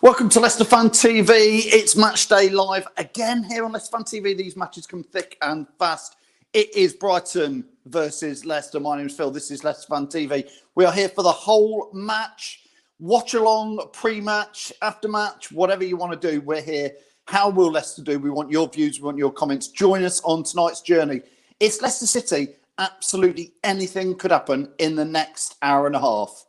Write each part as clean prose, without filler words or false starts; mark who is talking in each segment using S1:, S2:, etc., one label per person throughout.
S1: Welcome to Leicester Fan TV. It's Match Day Live again here on Leicester Fan TV. These matches come thick and fast. It is Brighton versus Leicester. My name is Phil. This is Leicester Fan TV. We are here for the whole match. Watch along, pre-match, after-match, whatever you want to do. We're here. How will Leicester do? We want your views. We want your comments. Join us on tonight's journey. It's Leicester City. Absolutely anything could happen in the next hour and a half.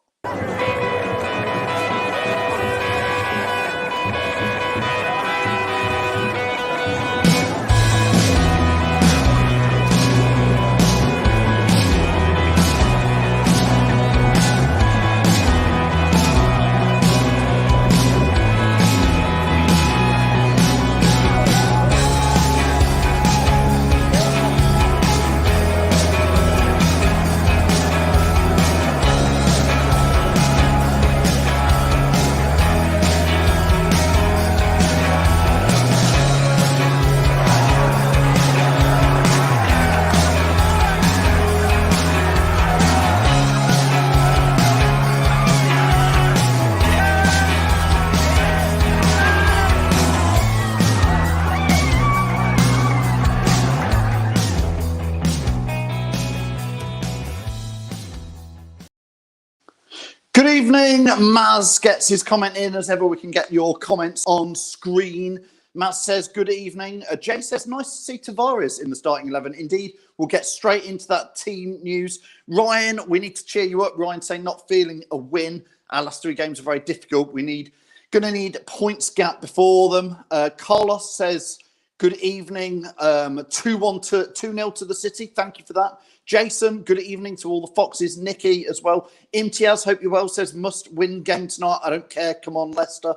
S1: Good evening. Maz gets his comment in. As ever, we can get your comments on screen. Maz says, good evening. Jay says, nice to see Tavares in the starting 11. Indeed, we'll get straight into that team news. Ryan, we need to cheer you up. Ryan saying not feeling a win. Our last three games are very difficult. Going to need points gap before them. Carlos says, good evening. 2-0 to the City. Thank you for that. Jason, good evening to all the Foxes. Nikki as well. Imtiaz, hope you're well, says must win game tonight. I don't care. Come on, Leicester.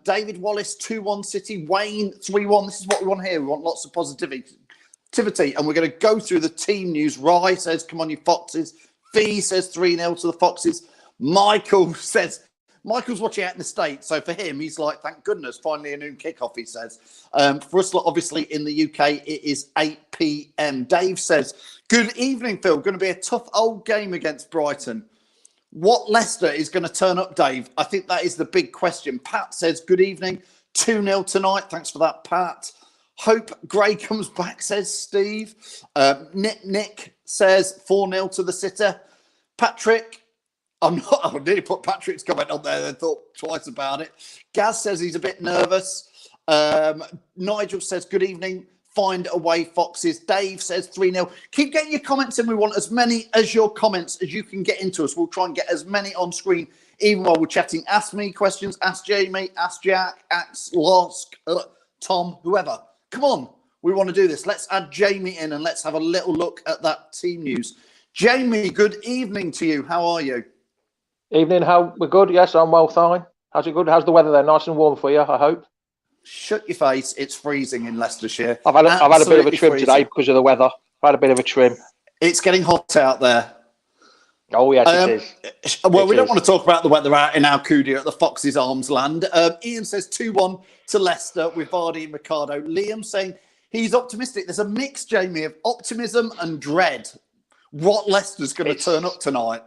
S1: David Wallace, 2-1 City. Wayne, 3-1. This is what we want here. We want lots of positivity. And we're going to go through the team news. Rye says, come on, you Foxes. Fee says 3-0 to the Foxes. Michael says, Michael's watching out in the States, so for him, he's like, thank goodness, finally a noon kickoff, he says. For us, obviously, in the UK, it is 8 p.m. Dave says, good evening, Phil. Going to be a tough old game against Brighton. What Leicester is going to turn up, Dave? I think that is the big question. Pat says, good evening, 2-0 tonight. Thanks for that, Pat. Hope Gray comes back, says Steve. Nick says 4-0 to the City. Patrick, I nearly put Patrick's comment on there and thought twice about it. Gaz says he's a bit nervous. Nigel says, good evening. Find a way, Foxes. Dave says 3-0. Keep getting your comments in. We want as many as your comments as you can get into us. We'll try and get as many on screen, even while we're chatting. Ask me questions. Ask Jamie. Ask Jack. Ask Losk. Tom. Whoever. Come on. We want to do this. Let's add Jamie in and let's have a little look at that team news. Jamie, good evening to you. How are you?
S2: Evening, we're good? Yes, I'm well, fine. How's it good? How's the weather there? Nice and warm for you, I hope.
S1: Shut your face. It's freezing in Leicestershire.
S2: I've had a bit of a trim today because of the weather. I've had a bit of a trim.
S1: It's getting hot out there.
S2: Oh, yes, it is.
S1: Well, we don't want to talk about the weather out in Alcudia at the Foxes' Arms Land. Ian says 2-1 to Leicester with Vardy and Ricardo. Liam saying he's optimistic. There's a mix, Jamie, of optimism and dread. What Leicester's going to turn up tonight?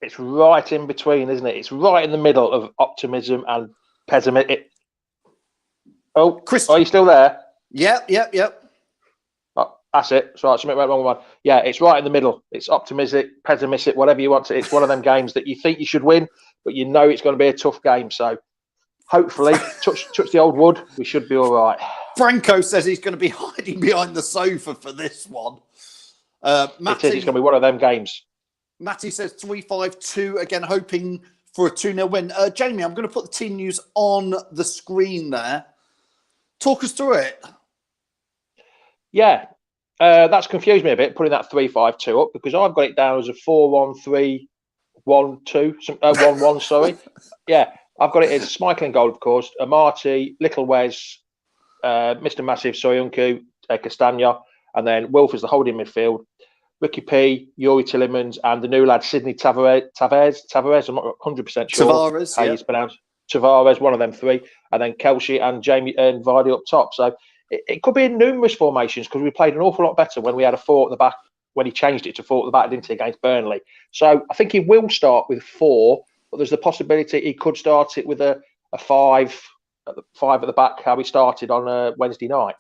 S2: It's right in between, isn't it? It's right in the middle of optimism and pessimism. Oh, Chris, are you still there?
S1: Yep.
S2: Oh, that's it. Sorry, something went wrong with one. Yeah, it's right in the middle. It's optimistic, pessimistic, whatever you want to. It's one of them games that you think you should win, but you know it's going to be a tough game. So hopefully, touch the old wood, we should be all right.
S1: Franco says he's going to be hiding behind the sofa for this one.
S2: It's going to be one of them games.
S1: Matty says 3-5-2, again, hoping for a 2-0 win. Jamie, I'm going to put the team news on the screen there. Talk us through it.
S2: Yeah, that's confused me a bit, putting that 3-5-2 up, because I've got it down as a 4-1-3-1-2, 1-1, sorry. Yeah, I've got it as Schmeichel goal, of course, Amati, Little Wes, Mr. Massive, Soyuncu, Castagna, and then Wilf is the holding midfield. Ricky P, Yuri Tillemans, and the new lad Sydney Tavares. I'm not 100% sure
S1: Tavares,
S2: how he's pronounced. Tavares, one of them three, and then Kelsey and Jamie and Vardy up top. So it could be in numerous formations, because we played an awful lot better when we had a 4 at the back, when he changed it to 4 at the back, didn't he, against Burnley. So I think he will start with 4, but there's the possibility he could start it with a a five at the back, how we started on Wednesday night.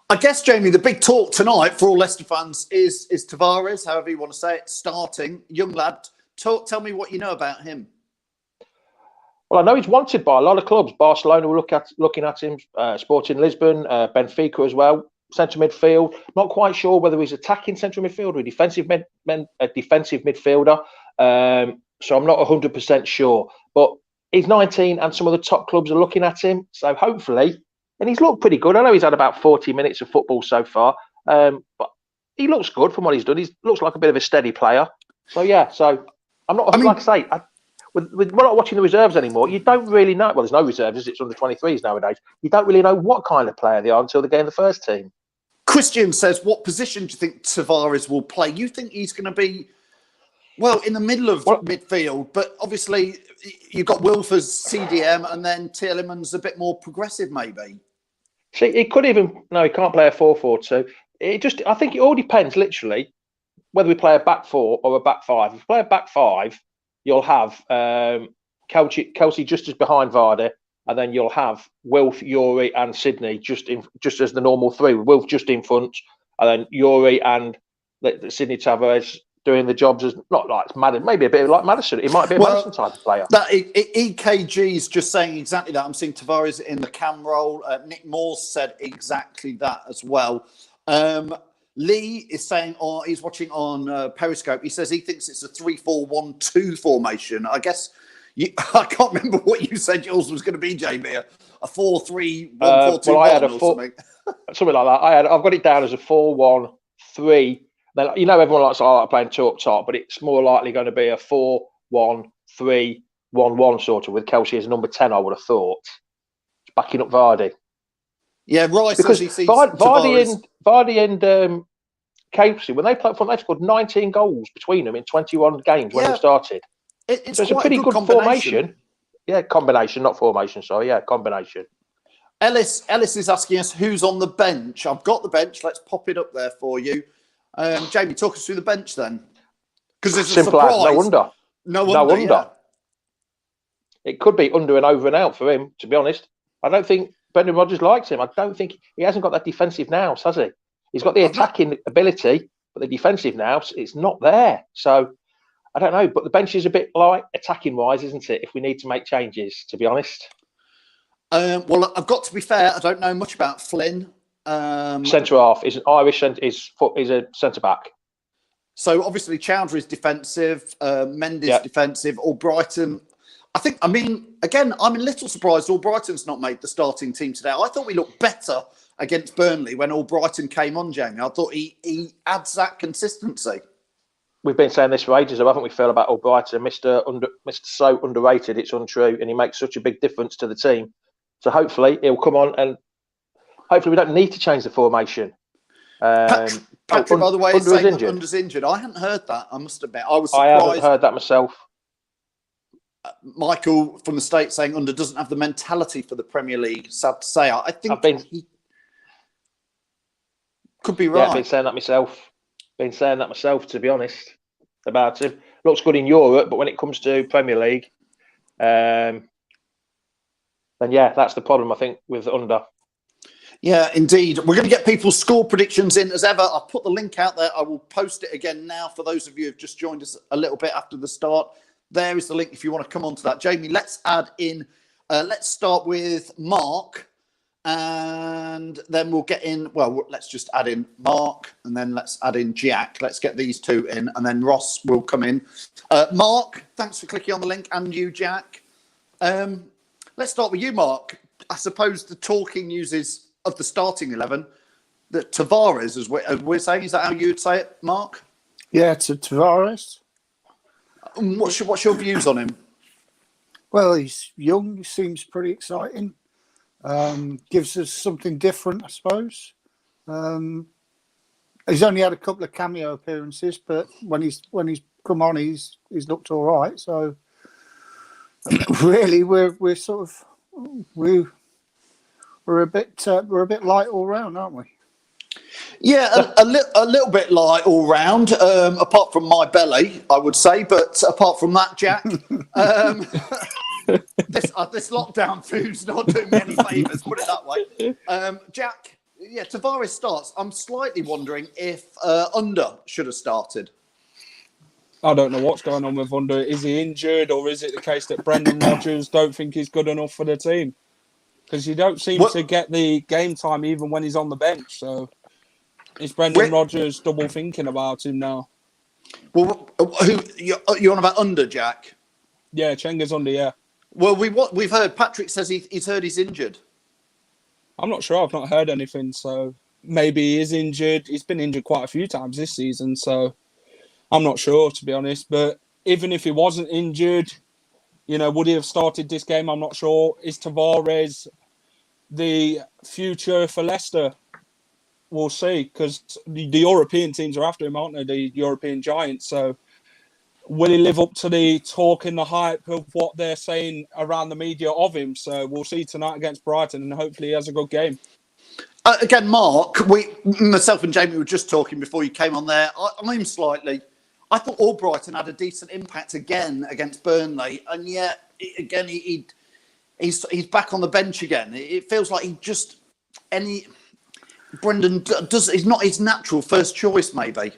S1: I guess, Jamie, the big talk tonight for all Leicester fans is Tavares, however you want to say it, starting. Young lad. Tell me what you know about him.
S2: Well, I know he's wanted by a lot of clubs. Barcelona were looking at him, Sporting Lisbon, Benfica as well. Central midfield. Not quite sure whether he's attacking central midfield or a defensive midfielder. So I'm not 100% sure. But he's 19 and some of the top clubs are looking at him. So hopefully, and he's looked pretty good. I know he's had about 40 minutes of football so far. But he looks good from what he's done. He looks like a bit of a steady player. So, yeah. So I'm not, like I say, we're not watching the reserves anymore. You don't really know. Well, there's no reserves. It's under 23s nowadays. You don't really know what kind of player they are until they get in the first team.
S1: Christian says, what position do you think Tavares will play? You think he's going to be, well, in the middle of midfield, but obviously you've got Wilf as CDM and then Tielemans a bit more progressive, maybe.
S2: See, he could even, no, he can't play a 4-4-2. I think it all depends, literally, whether we play a back four or a back five. If we play a back five, you'll have Kelsey just as behind Vardy, and then you'll have Wilf, Yuri, and Sydney just as the normal three. With Wilf just in front, and then Yuri and Sydney Tavares doing the jobs as not like Madison, maybe a bit like Madison. It might be a Madison type of player.
S1: That EKG is just saying exactly that. I'm seeing Tavares in the cam roll. Nick Moore said exactly that as well. Lee is saying, he's watching on Periscope. He says he thinks it's a 3-4-1-2 formation. I guess I can't remember what you said yours was going to be, Jamie. A 4-3-1-4-2.
S2: Well, I had a something like that. I've got it down as a 4-1-3. Then everyone likes playing two up top, but it's more likely going to be a 4-1-3-1-1 sort of with Kelsey as number 10. I would have thought, backing up Vardy.
S1: Yeah, right.
S2: Because Vardy and Kelsey, when they played front, they scored 19 goals between them in 21 games when they started.
S1: It's
S2: a pretty good formation. Yeah, combination, not formation. Sorry, yeah, combination.
S1: Ellis is asking us who's on the bench. I've got the bench. Let's pop it up there for you. Jamie, talk us through the bench then. Because there's a surprise. No wonder. Yeah.
S2: It could be under and over and out for him, to be honest. I don't think Brendan Rodgers likes him. I don't think he hasn't got that defensive nous, has he? He's got the attacking ability, but the defensive nous, it's not there. So I don't know. But the bench is a bit like attacking wise, isn't it? If we need to make changes, to be honest.
S1: Well, I've got to be fair. I don't know much about Flynn.
S2: Centre half is an Irish. Is a centre back.
S1: So obviously Chowdhury is defensive. Mendes defensive. Brighton. Again, I'm a little surprised Brighton's not made the starting team today. I thought we looked better against Burnley when Brighton came on, Jamie. I thought he adds that consistency.
S2: We've been saying this for ages, haven't we, Phil, about Brighton? Mr. So underrated, it's untrue, and he makes such a big difference to the team. So hopefully he'll come on, and hopefully we don't need to change the formation.
S1: Patrick, by the way, is saying Under's injured. I hadn't heard that. I must admit, I was surprised.
S2: I haven't heard that myself.
S1: Michael from the States saying Under doesn't have the mentality for the Premier League. Sad to say. I think he could be right.
S2: Yeah, I've been saying that myself, to be honest, about him. Looks good in Europe, but when it comes to Premier League, then yeah, that's the problem, I think, with Under.
S1: Yeah, indeed. We're going to get people's score predictions in as ever. I'll put the link out there. I will post it again now for those of you who have just joined us a little bit after the start. There is the link if you want to come on to that. Jamie, let's add in, let's start with Mark and then we'll get in, let's just add in Mark and then let's add in Jack. Let's get these two in and then Ross will come in. Mark, thanks for clicking on the link, and you, Jack. Let's start with you, Mark. I suppose the talking news is of the starting 11 that Tavares, as we're saying, is that how you would say it, Mark?
S3: Yeah, Tavares.
S1: What's your views on him?
S3: Well, he's young. He seems pretty exciting. Gives us something different, I suppose. He's only had a couple of cameo appearances, but when he's come on, he's looked all right. So really, we're a bit light all round, aren't we?
S1: Yeah, a little bit light all round, apart from my belly, I would say. But apart from that, Jack, This lockdown food's not doing me any favours, put it that way. Jack, yeah, Tavares starts. I'm slightly wondering if Under should have started.
S4: I don't know what's going on with Under. Is he injured, or is it the case that Brendan Rodgers don't think he's good enough for the team? Because you don't seem to get the game time even when he's on the bench. So is Brendan Rodgers double thinking about him now?
S1: Well, who you on about Under, Jack?
S4: Yeah, Chenga's Under, yeah.
S1: Well, we've heard Patrick says he's heard he's injured.
S4: I'm not sure. I've not heard anything. So maybe he is injured. He's been injured quite a few times this season. So I'm not sure, to be honest. But even if he wasn't injured, you know, would he have started this game? I'm not sure. Is Tavares the future for Leicester? We'll see, because the European teams are after him, aren't they? The European giants. So will he live up to the talk and the hype of what they're saying around the media of him? So we'll see tonight against Brighton, and hopefully he has a good game.
S1: Again, Mark, myself and Jamie were just talking before you came on there. I thought Brighton had a decent impact again against Burnley, and yet again he's back on the bench again. It feels like Brendan he's not his natural first choice, maybe.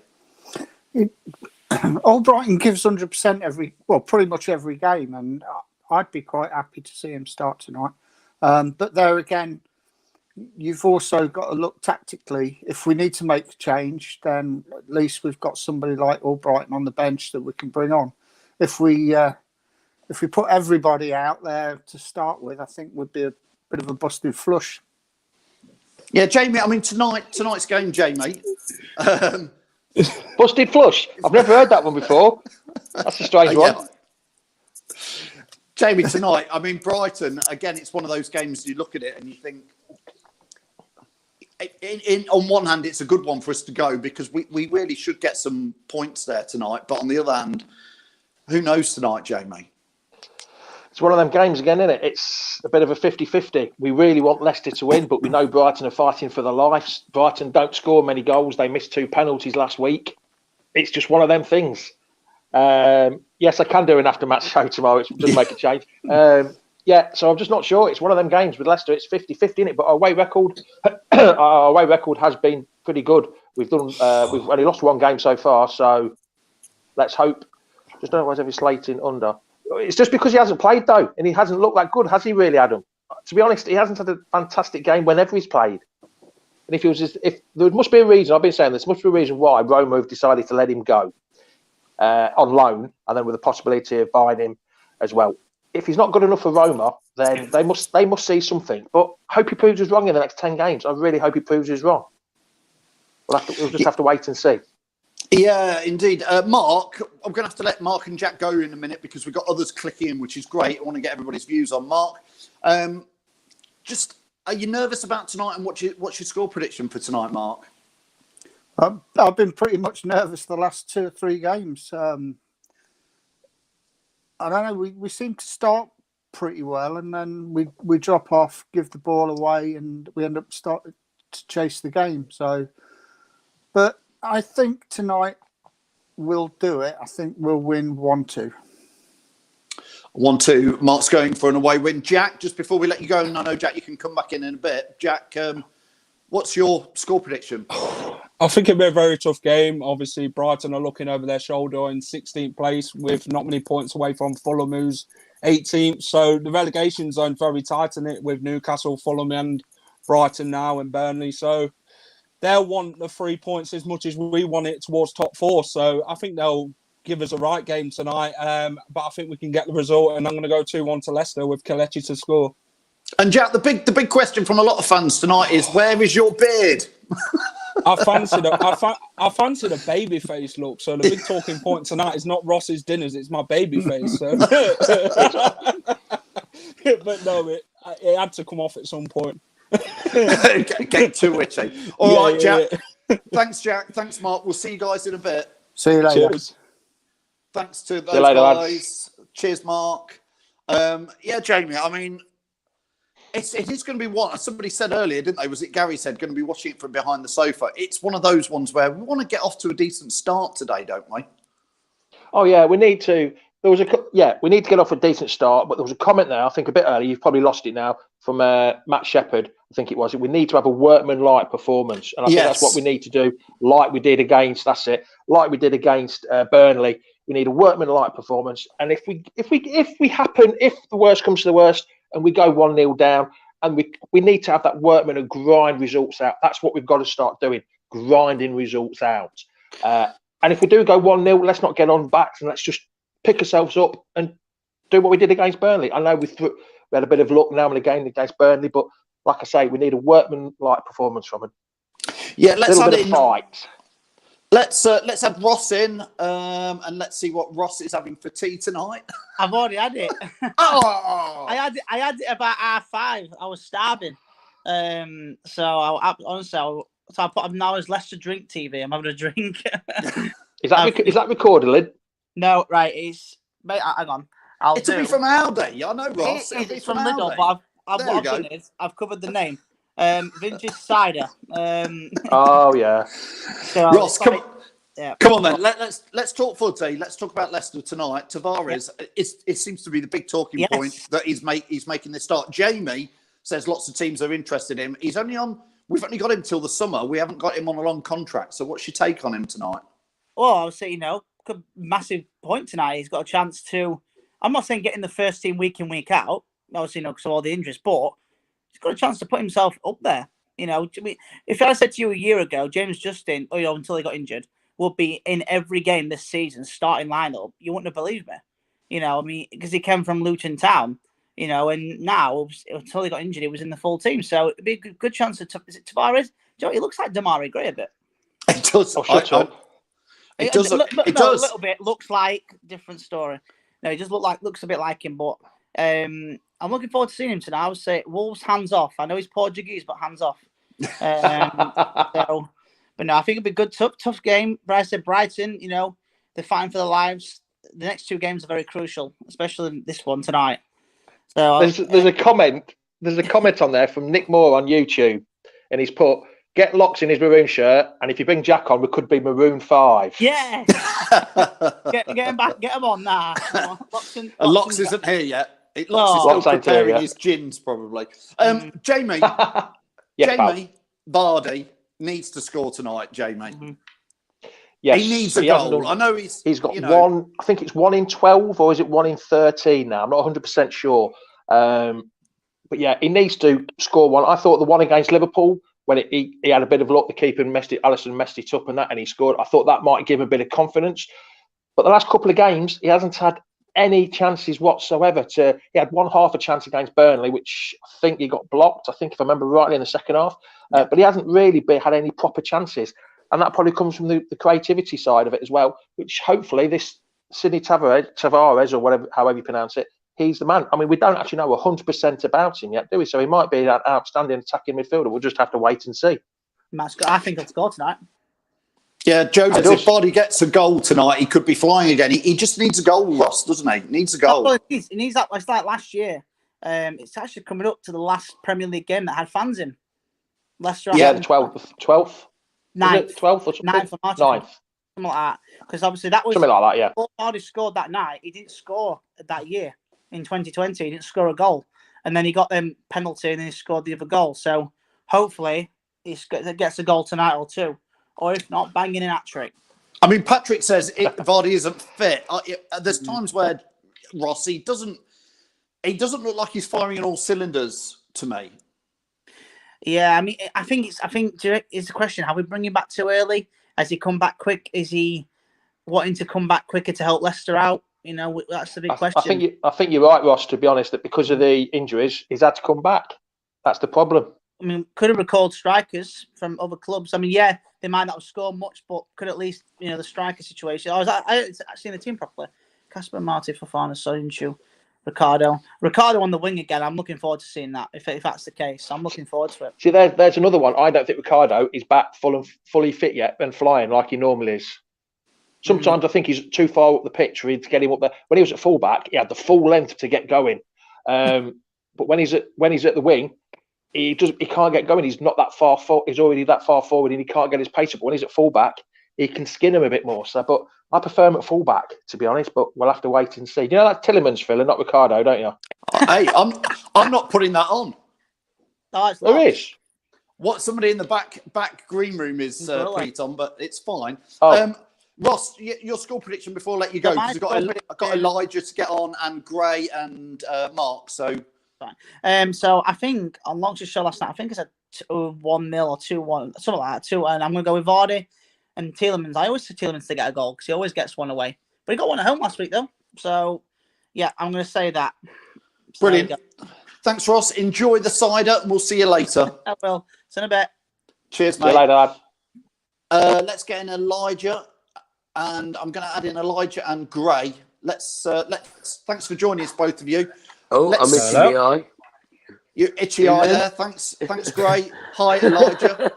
S3: Brighton gives 100% pretty much every game, and I'd be quite happy to see him start tonight. But there again, you've also got to look tactically. If we need to make a change, then at least we've got somebody like Brighton on the bench that we can bring on. If we put everybody out there to start with, I think would be a bit of a busted flush.
S1: Yeah, Jamie. I mean, tonight's game, Jamie.
S2: Busted flush. I've never heard that one before. That's a strange one.
S1: Jamie, tonight, I mean, Brighton, again, it's one of those games you look at it and you think, on one hand, it's a good one for us to go because we really should get some points there tonight. But on the other hand, who knows tonight, Jamie?
S2: It's one of them games again, isn't it? It's a bit of a 50-50. We really want Leicester to win, but we know Brighton are fighting for their lives. Brighton don't score many goals. They missed 2 penalties last week. It's just one of them things. Yes, I can do an after-match show tomorrow. It doesn't make a change. So I'm just not sure. It's one of them games with Leicester. It's 50-50, isn't it? But our away record has been pretty good. We've only lost 1 game so far, so let's hope. Just don't know why he's slating Under. It's just because he hasn't played, though, and he hasn't looked that good, has he really, Adam? To be honest, he hasn't had a fantastic game whenever he's played. And if there must be a reason, I've been saying this, must be a reason why Roma have decided to let him go on loan, and then with the possibility of buying him as well. If he's not good enough for Roma, then they must see something. But I hope he proves us wrong in the next 10 games. I really hope he proves us wrong. We'll just have to wait and see.
S1: Yeah, indeed. Mark, I'm going to have to let Mark and Jack go in a minute because we've got others clicking in, which is great. I want to get everybody's views on Mark. Are you nervous about tonight, and what's your score prediction for tonight, Mark?
S3: I've been pretty much nervous the last 2 or 3 games. I don't know. We seem to start pretty well, and then we drop off, give the ball away, and we end up starting to chase the game. So, but I think tonight we'll do it. I think we'll win 1-2.
S1: 1-2. Mark's going for an away win. Jack, just before we let you go, and I know, Jack, you can come back in a bit. Jack, what's your score prediction?
S4: I think it'll be a very tough game. Obviously, Brighton are looking over their shoulder in 16th place with not many points away from Fulham, who's 18th. So the relegation zone's very tight in it with Newcastle, Fulham and Brighton now and Burnley. So they'll want the 3 points as much as we want it towards top 4. So I think they'll give us a right game tonight. But I think we can get the result, and I'm going to go 2-1 to Leicester with Kelechi to score.
S1: And Jack, the big question from a lot of fans tonight is, where is your beard?
S4: I fancied a baby face look. So the big talking point tonight is not Ross's dinners, it's my baby face. So. But no, it had to come off at some point.
S1: Get too witchy. All right, Jack. Yeah. Thanks, Jack. Thanks, Mark. We'll see you guys in a bit.
S3: See you later.
S4: Cheers.
S1: Thanks to those guys. Cheers, Mark. Jamie, I mean, it is going to be one. Somebody said earlier, didn't they? Was it Gary said, going to be watching it from behind the sofa? It's one of those ones where we want to get off to a decent start today, don't we?
S2: Oh, yeah, we need to. There was we need to get off a decent start, but there was a comment there, I think a bit early, you've probably lost it now, from Matt Shepherd, I think it was. We need to have a workmanlike performance, and I think that's what we need to do, like we did against Burnley. We need a workmanlike performance, and if the worst comes to the worst, and we go 1-0 down, and we need to have that workman and grind results out. That's what we've got to start doing, grinding results out. And if we do go 1-0, let's not get on backs, and let's just pick ourselves up and do what we did against Burnley. I know we had a bit of luck now and again against Burnley, but like I say, we need a workman-like performance from him.
S1: Yeah, let's add in.
S2: Fight.
S1: Let's have Ross in, and let's see what Ross is having for tea tonight.
S5: I've already had it.
S1: Oh,
S5: I had it about 5:30. I was starving. So I put now as Leicester Drink TV. I'm having a drink.
S2: Is that recorded, Lynn?
S5: No, right. Mate, hang on.
S1: It'll be from Aldi. I know, Ross.
S5: It's from Lidl, but what I've done is I've covered the name. Vintage cider.
S2: Oh yeah.
S5: So
S1: Ross, come on then. Let's talk footy. Let's talk about Leicester tonight. Tavares, it seems to be the big talking point that he's making this start. Jamie says lots of teams are interested in him. We've only got him till the summer. We haven't got him on a long contract. So what's your take on him tonight?
S5: Well, I would say, massive point tonight. He's got a chance to, I'm not saying get in the first team week in, week out, obviously, because of all the injuries, but he's got a chance to put himself up there. If I said to you a year ago, James Justin, until he got injured, would be in every game this season, starting lineup, you wouldn't have believed me. Because he came from Luton Town, and now, until he got injured, he was in the full team. So it'd be a good chance to, is it Tavares? He looks like Damari Gray a bit.
S1: It does. It does.
S5: A little bit. Looks like different story. No, he just looks a bit like him. But I'm looking forward to seeing him tonight. I would say Wolves hands off. I know he's Portuguese, but hands off. But no, I think it'll be a good, tough game. But I said Brighton. They're fighting for their lives. The next two games are very crucial, especially this one tonight. So
S2: there's a comment. There's a comment on there from Nick Moore on YouTube, and he's put, "Get Locks in his maroon shirt, and if you bring Jack on, we could be Maroon 5."
S5: Yeah. get him back. Get him on now.
S1: Locks isn't here yet. Locks is still preparing his gins, probably. Jamie. Jamie Vardy needs to score tonight, Jamie. Mm-hmm.
S2: Yes,
S1: he needs a goal. I know
S2: he's got one. I think it's 1 in 12, or is it 1 in 13 now? I'm not 100% sure. But yeah, he needs to score one. I thought the one against Liverpool, when he had a bit of luck, the keeper Alisson messed it up and that, and he scored. I thought that might give him a bit of confidence. But the last couple of games, he hasn't had any chances whatsoever. He had half a chance against Burnley, which I think he got blocked. I think, if I remember rightly, in the second half. But he hasn't really had any proper chances. And that probably comes from the creativity side of it as well, which hopefully this Sidney Tavares, or however you pronounce it, he's the man. I mean, we don't actually know 100% about him yet, do we? So he might be an outstanding attacking midfielder. We'll just have to wait and see.
S5: I think he'll score tonight.
S1: Yeah, Joe says if Vardy gets a goal tonight, he could be flying again. He just needs a goal, Ross, doesn't he? He needs a goal.
S5: He needs that. It's like last year. It's actually coming up to the last Premier League game that had fans in. Leicester.
S2: Yeah, the 12th.
S5: 9th.
S2: 12th or something?
S5: 9th of March.
S2: 9th.
S5: Something like that. Because obviously that was...
S2: Something like that, yeah.
S5: Before Vardy scored that night, he didn't score that year. In 2020, he didn't score a goal. And then he got them penalty and then he scored the other goal. So hopefully he gets a goal tonight or two. Or if not, banging an hat-trick.
S1: I mean, Patrick says Vardy isn't fit. There's times where, Ross, he doesn't look like he's firing on all cylinders to me.
S5: Yeah, I mean, I think it's the question: have we bring him back too early? Has he come back quick? Is he wanting to come back quicker to help Leicester out? That's the big question.
S2: I think you're right, Ross. To be honest, that because of the injuries, he's had to come back. That's the problem.
S5: I mean, could have recalled strikers from other clubs. I mean, yeah, they might not have scored much, but could at least the striker situation. I seen the team properly. Casper, Marty, Fofana, Soyuncu, Ricardo on the wing again. I'm looking forward to seeing that. If that's the case, I'm looking forward to it.
S2: See, there's another one. I don't think Ricardo is back fully fit yet and flying like he normally is. Sometimes I think he's too far up the pitch for him to get him up there. When he was at fullback, he had the full length to get going. But when he's at the wing, he can't get going. He's not that far forward. He's already that far forward, and he can't get his pace up. But when he's at fullback, he can skin him a bit more. So, but I prefer him at fullback, to be honest. But we'll have to wait and see. You know that Tillemans filler, not Ricardo, don't you?
S1: Hey, I'm not putting that on.
S5: No, it's
S2: There
S5: not.
S2: is.
S1: What somebody in the back green room is
S5: BRILEI.
S1: Pete on, but it's fine.
S2: Oh.
S1: Ross, your score prediction before I let you go, because I've got Elijah to get on and Gray and Mark. So
S5: fine. So I think on Long's show last night, I think it's a 1-0 or 2-1, something like that. 2, and I'm going to go with Vardy and Tielemans. I always say Tielemans to get a goal because he always gets one away, but he got one at home last week though. So yeah, I'm going to say that. So
S1: brilliant. Thanks, Ross. Enjoy the cider, and we'll see you later.
S5: I will. See you in a bit.
S1: Cheers,
S2: See you
S1: mate.
S2: later, lad.
S1: Let's get in Elijah, and I'm going to add in Elijah and Gray. Let's. Thanks for joining us, both of you.
S6: Oh, I'm itching my eye.
S1: You itchy eye there. Thanks, Gray. Hi, Elijah.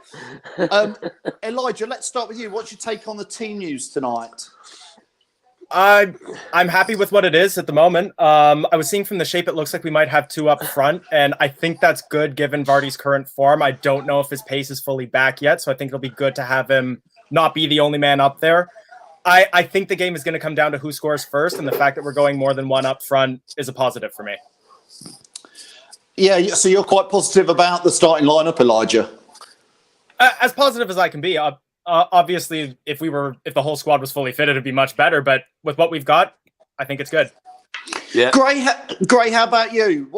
S1: Elijah, let's start with you. What's your take on the team news tonight?
S7: I'm happy with what it is at the moment. I was seeing from the shape, it looks like we might have 2 up front, and I think that's good given Vardy's current form. I don't know if his pace is fully back yet, so I think it'll be good to have him not be the only man up there. I think the game is going to come down to who scores first, and the fact that we're going more than one up front is a positive for me.
S1: Yeah, so you're quite positive about the starting lineup, Elijah?
S7: As positive as I can be. Obviously, if the whole squad was fully fit, it'd be much better. But with what we've got, I think it's good.
S6: Yeah.
S1: Gray, how about you?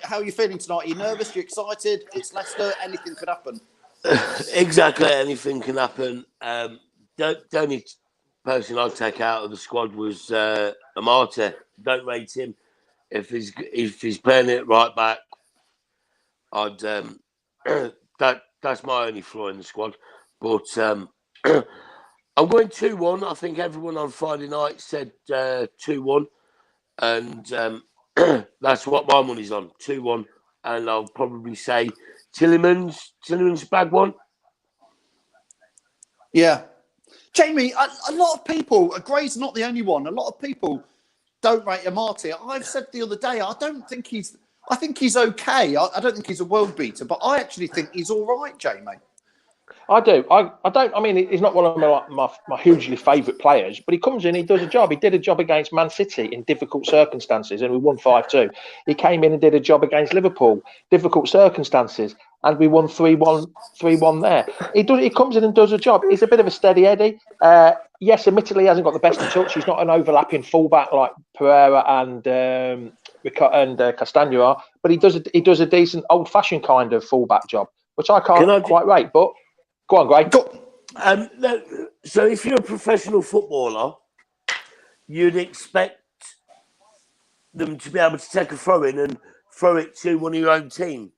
S1: How are you feeling tonight? Are you nervous? Are you excited? It's Leicester. Anything could happen.
S6: Exactly, anything can happen. The only person I'd take out of the squad was Amate. Don't rate him. If he's playing it right back, I'd that's my only flaw in the squad. But I'm going 2-1. I think everyone on Friday night said 2-1. And that's what my money's on, 2-1. And I'll probably say Tillemans bag one. Yeah.
S1: Jamie, a lot of people, Gray's not the only one, a lot of people don't rate Amate. I've said the other day, I think he's okay. I don't think he's a world beater, but I actually think he's all right, Jamie.
S2: I do. I don't. I mean, he's not one of my hugely favourite players, but he comes in, he does a job. He did a job against Man City in difficult circumstances, and we won 5-2. He came in and did a job against Liverpool, difficult circumstances, and we won 3-1 there. He comes in and does a job. He's a bit of a steady Eddie. Yes, admittedly, he hasn't got the best of touch. He's not an overlapping fullback like Pereira and Castagna are, but he does a decent old-fashioned kind of fullback job, which I can't quite rate, but. Go on, Gray.
S6: So if you're a professional footballer, you'd expect them to be able to take a throw in and throw it to one of your own team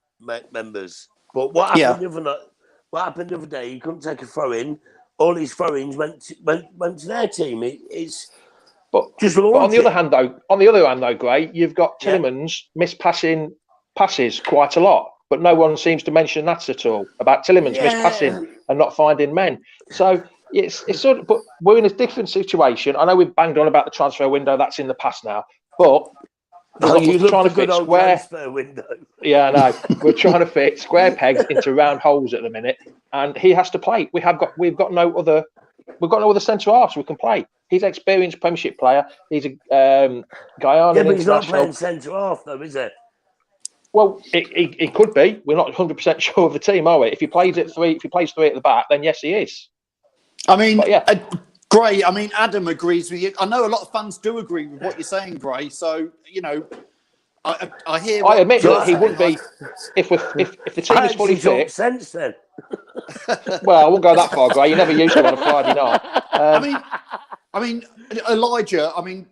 S6: members. But what happened the other day? He couldn't take a throw in. All his throw-ins went to their team. But
S2: on the other hand, though, Gray, you've got Tillemans mispassing passes quite a lot. But no one seems to mention that at all, about Tillemans mispassing and not finding men. So it's sort of, but we're in a different situation. I know we've banged on about the transfer window, that's in the past now. But we're trying to fit
S6: transfer window.
S2: Yeah, I know. We're trying to fit square pegs into round holes at the minute, and he has to play. We've got no other centre halves we can play. He's an experienced Premiership player. He's a Guyana
S6: but he's not
S2: international.
S6: playing centre half though, is it?
S2: Well, it could be. We're not 100% sure of the team, are we? If he plays three at the back, then yes, he is.
S1: I mean, Gray, I mean, Adam agrees with you. I know a lot of fans do agree with what you're saying, Gray. So, you know, I hear.
S2: I admit that he wouldn't be if the team is fully fit.
S6: Sense then.
S2: Well, I won't go that far, Gray. You never used to on a Friday night.
S1: I mean, Elijah. I mean,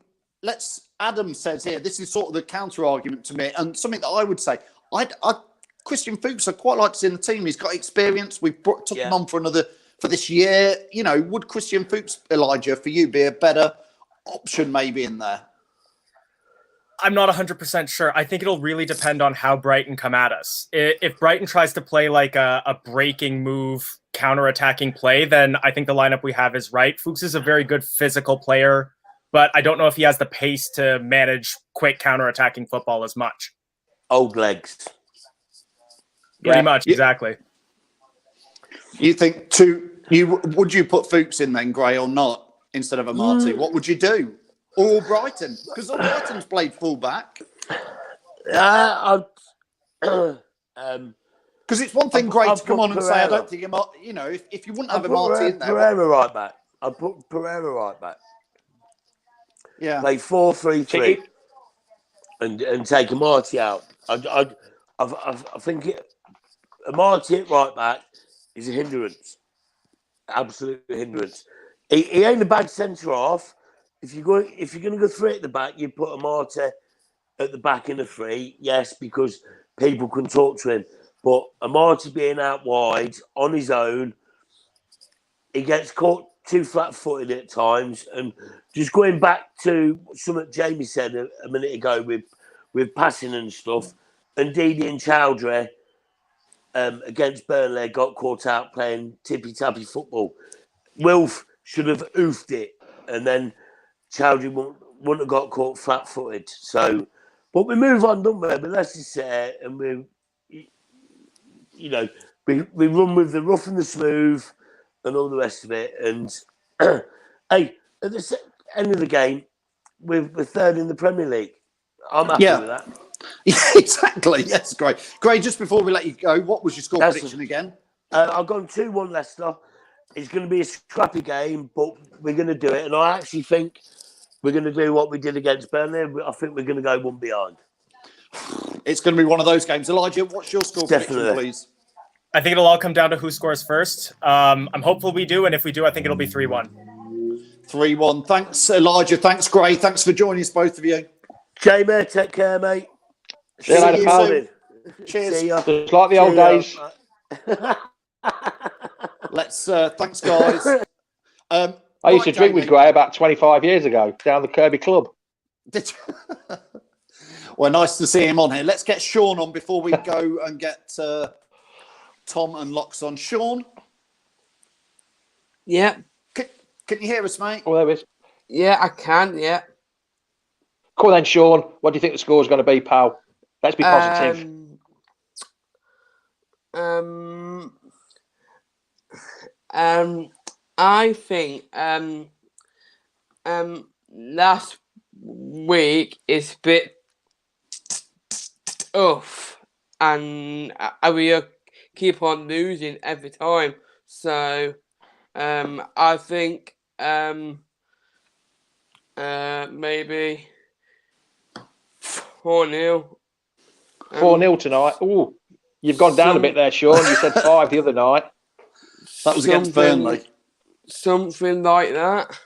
S1: Adam says here, this is sort of the counter argument to me, and something that I would say. Christian Fuchs, I quite like to see in the team. He's got experience. We've took him on for this year. You know, would Christian Fuchs, Elijah, for you, be a better option maybe in there?
S7: I'm not 100% sure. I think it'll really depend on how Brighton come at us. If Brighton tries to play like a breaking move, counter-attacking play, then I think the lineup we have is right. Fuchs is a very good physical player, but I don't know if he has the pace to manage quick counter-attacking football as much.
S6: Old legs.
S7: Pretty much, exactly.
S1: You think two Would you put Fuchs in then, Gray, or not, instead of Amati? What would you do? Or Brighton? Because Brighton's played full-back.
S6: Because
S1: it's one thing, Gray,
S6: I'll
S1: to come
S6: put
S1: on and say, I
S6: Pereira.
S1: don't think if you wouldn't have Amati in there.
S6: Pereira right back. I'll put Pereira right back.
S1: Yeah.
S6: Play 4-3-3 and take Amati out. I think Amati at right back is a hindrance. Absolute hindrance. He ain't a bad centre half. If you're going to go 3 at the back, you put Amati at the back in the 3. Yes, because people can talk to him. But Amati being out wide on his own, he gets caught too flat-footed at times. And just going back to something Jamie said a minute ago with passing and stuff, and Didi and Chowdhury against BRILEI got caught out playing tippy-tappy football. Wilf should have oofed it, and then Chowdhury wouldn't have got caught flat-footed. So, but we move on, don't we? But let's just say, and we run with the rough and the smooth and all the rest of it. And hey, at the end of the game, we're 3rd in the Premier League. I'm happy with that.
S1: Yeah, exactly. Yes, great. Gray, just before we let you go, what was your score prediction again?
S6: I've gone 2-1 Leicester. It's going to be a scrappy game, but we're going to do it. And I actually think we're going to do what we did against BRILEI. I think we're going to go 1 behind.
S1: It's going to be one of those games. Elijah, what's your score prediction, please?
S7: I think it'll all come down to who scores first. I'm hopeful we do, and if we do, I think it'll be 3-1.
S1: 3-1. Thanks, Elijah. Thanks, Gray. Thanks for joining us, both of you.
S6: Jamie, take care, mate.
S2: See you later, pal.
S1: Cheers.
S2: Just like the old days.
S1: Let's thanks, guys.
S2: I used to drink with Gray about 25 years ago down the Kirby Club.
S1: Well, nice to see him on here. Let's get Sean on before we go and get Tom and Locks on. Sean?
S8: Yeah.
S1: Can you hear us, mate?
S2: Oh, there it is.
S8: Yeah, I can, yeah.
S2: Cool then, Sean. What do you think the score's going to be, pal? Let's be positive.
S8: I think last week is a bit tough, and we keep on losing every time. So I think maybe 4-0.
S2: 4-0 tonight. Oh, you've gone down a bit there, Sean. You said 5 the other night.
S1: That was against Burnley.
S8: Something like that.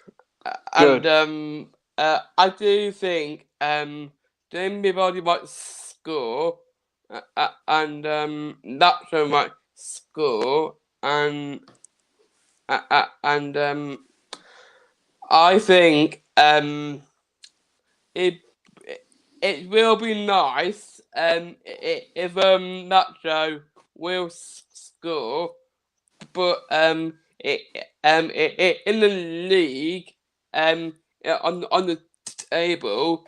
S2: Good.
S8: And I do think everybody might score, and Nacho might score, and I think it will be nice if Nacho will score, but in the league, on the table,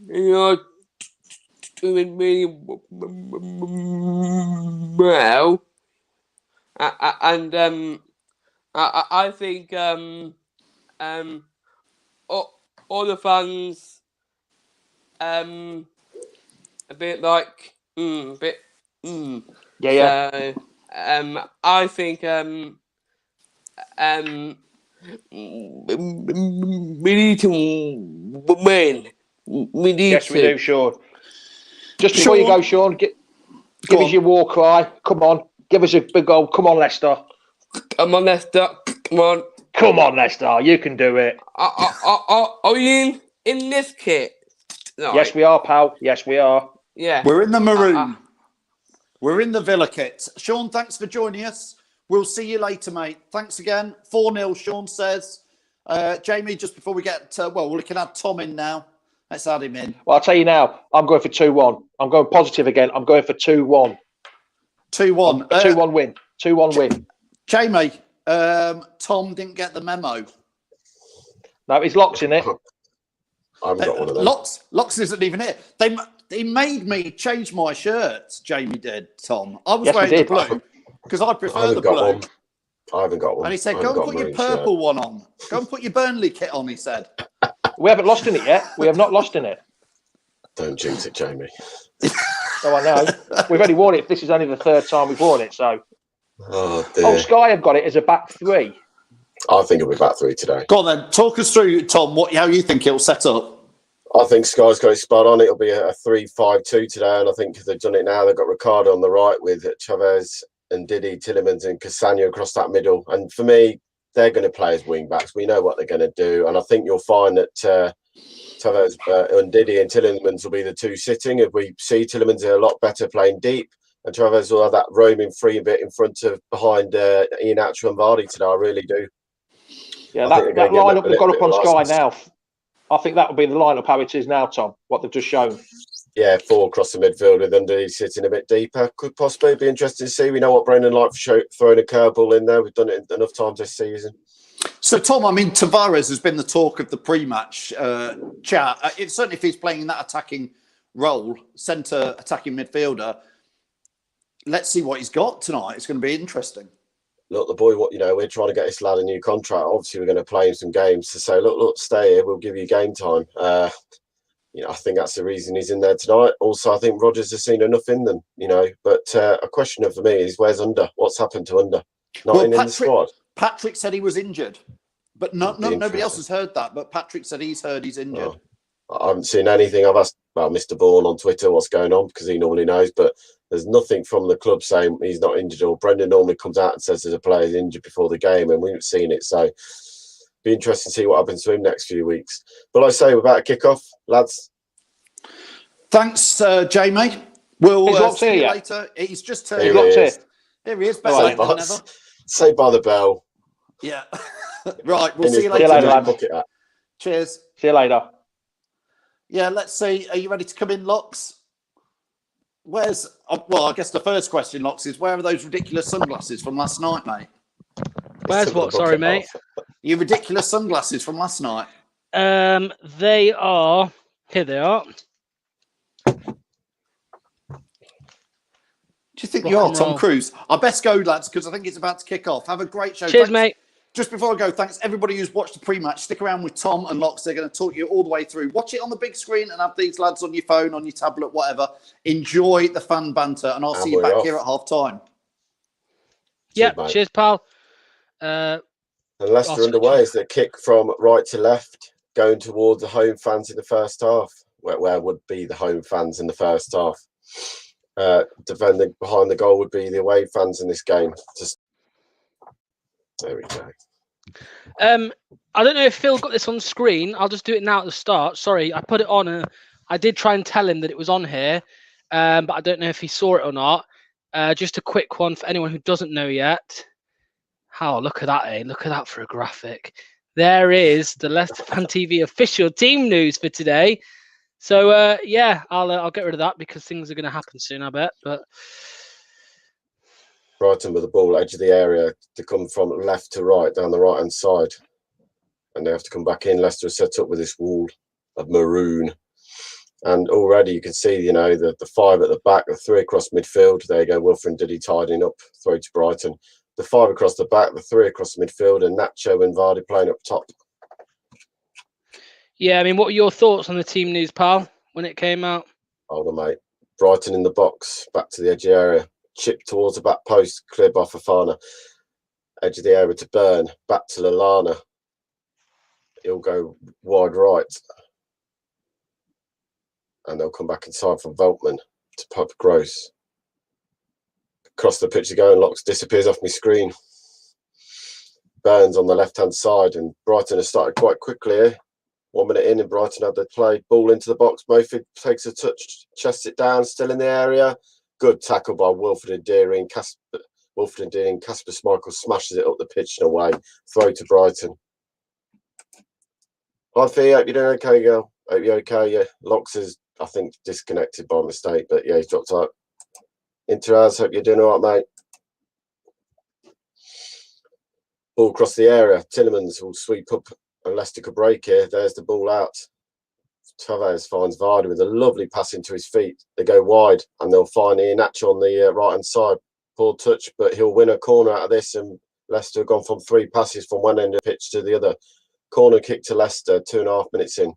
S8: you're doing really well, and I think all the fans a bit like
S2: Yeah.
S8: So I think we need to win. We need
S2: yes,
S8: to.
S2: we do, Sean. Just before you go, Sean, give us your war cry. Come on. Give us a big old, come on, Leicester.
S8: Come on, Leicester. Come on.
S2: Come on, Leicester. You can do it.
S8: Are we in this kit? No,
S2: yes, we are, pal. Yes, we are.
S8: Yeah.
S1: We're in the maroon. We're in the Villa kit. Sean, thanks for joining us. We'll see you later, mate. Thanks again. 4-0, Sean says. Jamie, just before we get, we can add Tom in now. Let's add him in.
S2: Well, I'll tell you now, I'm going for 2-1. I'm going positive again. I'm going for 2-1.
S1: 2-1.
S2: 2-1 win. 2-1 win.
S1: Jamie, Tom didn't get the memo.
S2: No, his Locks in it.
S9: I haven't got one of them.
S1: Locks isn't even here. They made me change my shirt. Jamie did, Tom. I was
S2: Yes,
S1: wearing
S2: we
S1: the
S2: did.
S1: blue because I prefer the
S9: haven't got
S1: blue.
S9: one. I haven't got one.
S1: And he said, go and put your purple one on. Go and put your Burnley kit on, he said.
S2: We haven't lost in it yet. We have not lost in it.
S9: Don't jinx it, Jamie.
S2: Oh, I know. We've only worn it. This is only the third time we've worn it, so.
S9: Oh, dear.
S2: Oh, Sky have got it as a back three.
S9: I think it'll be back three today.
S1: Go on then. Talk us through, Tom, how you think it'll set up.
S9: I think Sky's got it spot on. It'll be a 3-5-2 today, and I think they've done it now. They've got Ricardo on the right with Chavez and Didi, Tillemans and Castagna across that middle. And for me, they're going to play as wing backs. We know what they're going to do, and I think you'll find that Chavez and Didi and Tillemans will be the two sitting. If we see Tillemans are a lot better playing deep, and Chavez will have that roaming free bit in front of behind Iheanacho and Vardy today. I really do.
S2: Yeah, that lineup we've got up on Sky now. I think that will be the lineup how it is now, Tom. What they've just shown.
S9: Yeah, 4 across the midfield with Undery sitting a bit deeper. Could possibly be interesting to see. We know what Brendan likes for throwing a curveball in there. We've done it enough times this season.
S1: So, Tom, I mean, Tavares has been the talk of the pre-match chat. Certainly if he's playing that attacking role, centre attacking midfielder, let's see what he's got tonight. It's going to be interesting.
S9: Look, the boy, we're trying to get this lad a new contract. Obviously, we're going to play him some games to say, look, stay here. We'll give you game time. I think that's the reason he's in there tonight. Also, I think Rodgers has seen enough in them, But a question for me is, where's Under? What's happened to Under? Not in the squad.
S1: Patrick said he was injured, but nobody else has heard that. But Patrick said he's heard he's injured.
S9: Oh, I haven't seen anything. I've asked Mr. Bourne on Twitter what's going on because he normally knows, but there's nothing from the club saying he's not injured. Or Brendan normally comes out and says there's a player's injured before the game, and we haven't seen it. So be interesting to see what happens to him next few weeks. But like I say, we're about to kick off, lads.
S1: Thanks, Jamie. We'll see you later. He's just turned
S9: up.
S1: Here he is. Better late than never.
S9: Say by the bell.
S1: Yeah. Right. We'll see you later. Cheers.
S2: See you later.
S1: Yeah. Let's see. Are you ready to come in, Locks? I guess the first question, Locks, is where are those ridiculous sunglasses from last night, mate?
S10: Where's what? Sorry, mate.
S1: Your ridiculous sunglasses from last night.
S10: They are. Here they are.
S1: Do you think you are Tom Cruise? I best go, lads, because I think it's about to kick off. Have a great show.
S10: Cheers, mate.
S1: Just before I go, thanks everybody who's watched the pre-match. Stick around with Tom and Locks. They're going to talk you all the way through. Watch it on the big screen and have these lads on your phone, on your tablet, whatever. Enjoy the fan banter, and I'll see you back here at half-time.
S10: Yeah, cheers, pal.
S9: And Leicester underway is the kick from right to left, going towards the home fans in the first half. Where would be the home fans in the first half? Defending behind the goal would be the away fans in this game. There we go.
S10: I don't know if Phil got this on screen. I'll just do it now at the start. Sorry, I put it on. I did try and tell him that it was on here, but I don't know if he saw it or not. Just a quick one for anyone who doesn't know yet. Oh, look at that, eh? Look at that for a graphic. There is the Leicester Fan TV official team news for today. So, yeah, I'll get rid of that because things are going to happen soon, I bet. But
S9: Brighton with the ball, edge of the area to come from left to right, down the right-hand side. And they have to come back in. Leicester is set up with this wall of maroon. And already you can see, the 5 at the back, the 3 across midfield. There you go, Wilfred and Diddy tidying up, throw to Brighton. The 5 across the back, the 3 across the midfield, and Nacho and Vardy playing up top.
S10: Yeah, I mean, what were your thoughts on the team news, pal, when it came out?
S9: Hold on, mate. Brighton in the box, back to the edge of the area. Chip towards the back post, cleared by Fofana. Edge of the area to Burn, back to Lallana. He'll go wide right. And they'll come back inside from Veltman to Pope Gross. Across the pitch again, Locks disappears off my screen. Burns on the left-hand side, and Brighton has started quite quickly here. 1 minute in, and Brighton had the play. Ball into the box. Mofid takes a touch, chests it down, still in the area. Good tackle by Wilfred Ndidi. Wilfred Ndidi and Kasper Schmeichel smashes it up the pitch and away. Throw to Brighton. Hi, Fee. Hope you're doing okay, girl. Hope you're okay. Yeah, Locks is, I think, disconnected by mistake, but yeah, he's dropped out. Interaz, hope you're doing all right, mate. Ball across the area. Tillemans will sweep up, and Leicester could break here. There's the ball out. Chavez finds Vardy with a lovely pass into his feet. They go wide, and they'll find Iheanacho on the right-hand side. Poor touch, but he'll win a corner out of this, and Leicester have gone from 3 passes from one end of the pitch to the other. Corner kick to Leicester, 2.5 minutes in.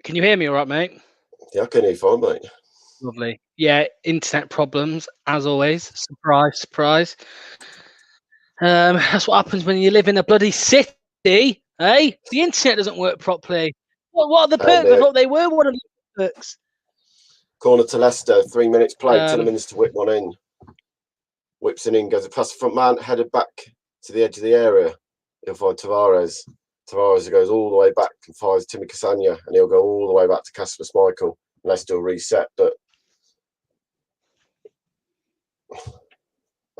S10: Can you hear me all right, mate?
S9: Yeah, I can hear you fine, mate.
S10: Lovely. Yeah, internet problems, as always. Surprise, surprise. That's what happens when you live in a bloody city, eh? The internet doesn't work properly. What are the perks? I thought they were one of the perks.
S9: Corner to Leicester, 3 minutes play. Tillemans to whip one in. Whips it in, goes past the front man, headed back to the edge of the area. He'll find Tavares. Tavares goes all the way back and fires Timmy Cassagna, and he'll go all the way back to Kasper Schmeichel. Leicester will reset, but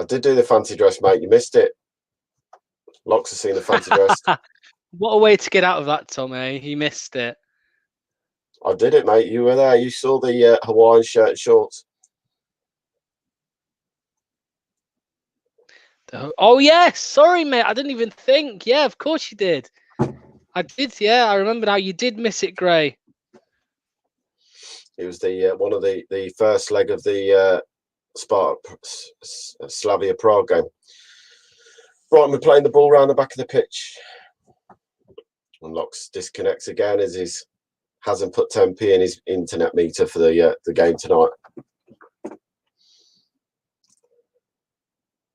S9: I did do the fancy dress, mate. You missed it. Locks have seen the fancy dress.
S10: What a way to get out of that, Tommy. He missed it.
S9: I did it, mate. You were there. You saw the Hawaiian shirt and shorts.
S10: Oh, yes. Sorry, mate. I didn't even think. Yeah, of course you did. I did, yeah. I remember now. You did miss it, Gray.
S9: It was the one of the first leg of the Slavia Prague game. Brighton were playing the ball around the back of the pitch. And Locks disconnects again as he hasn't put 10p in his internet meter for the game tonight.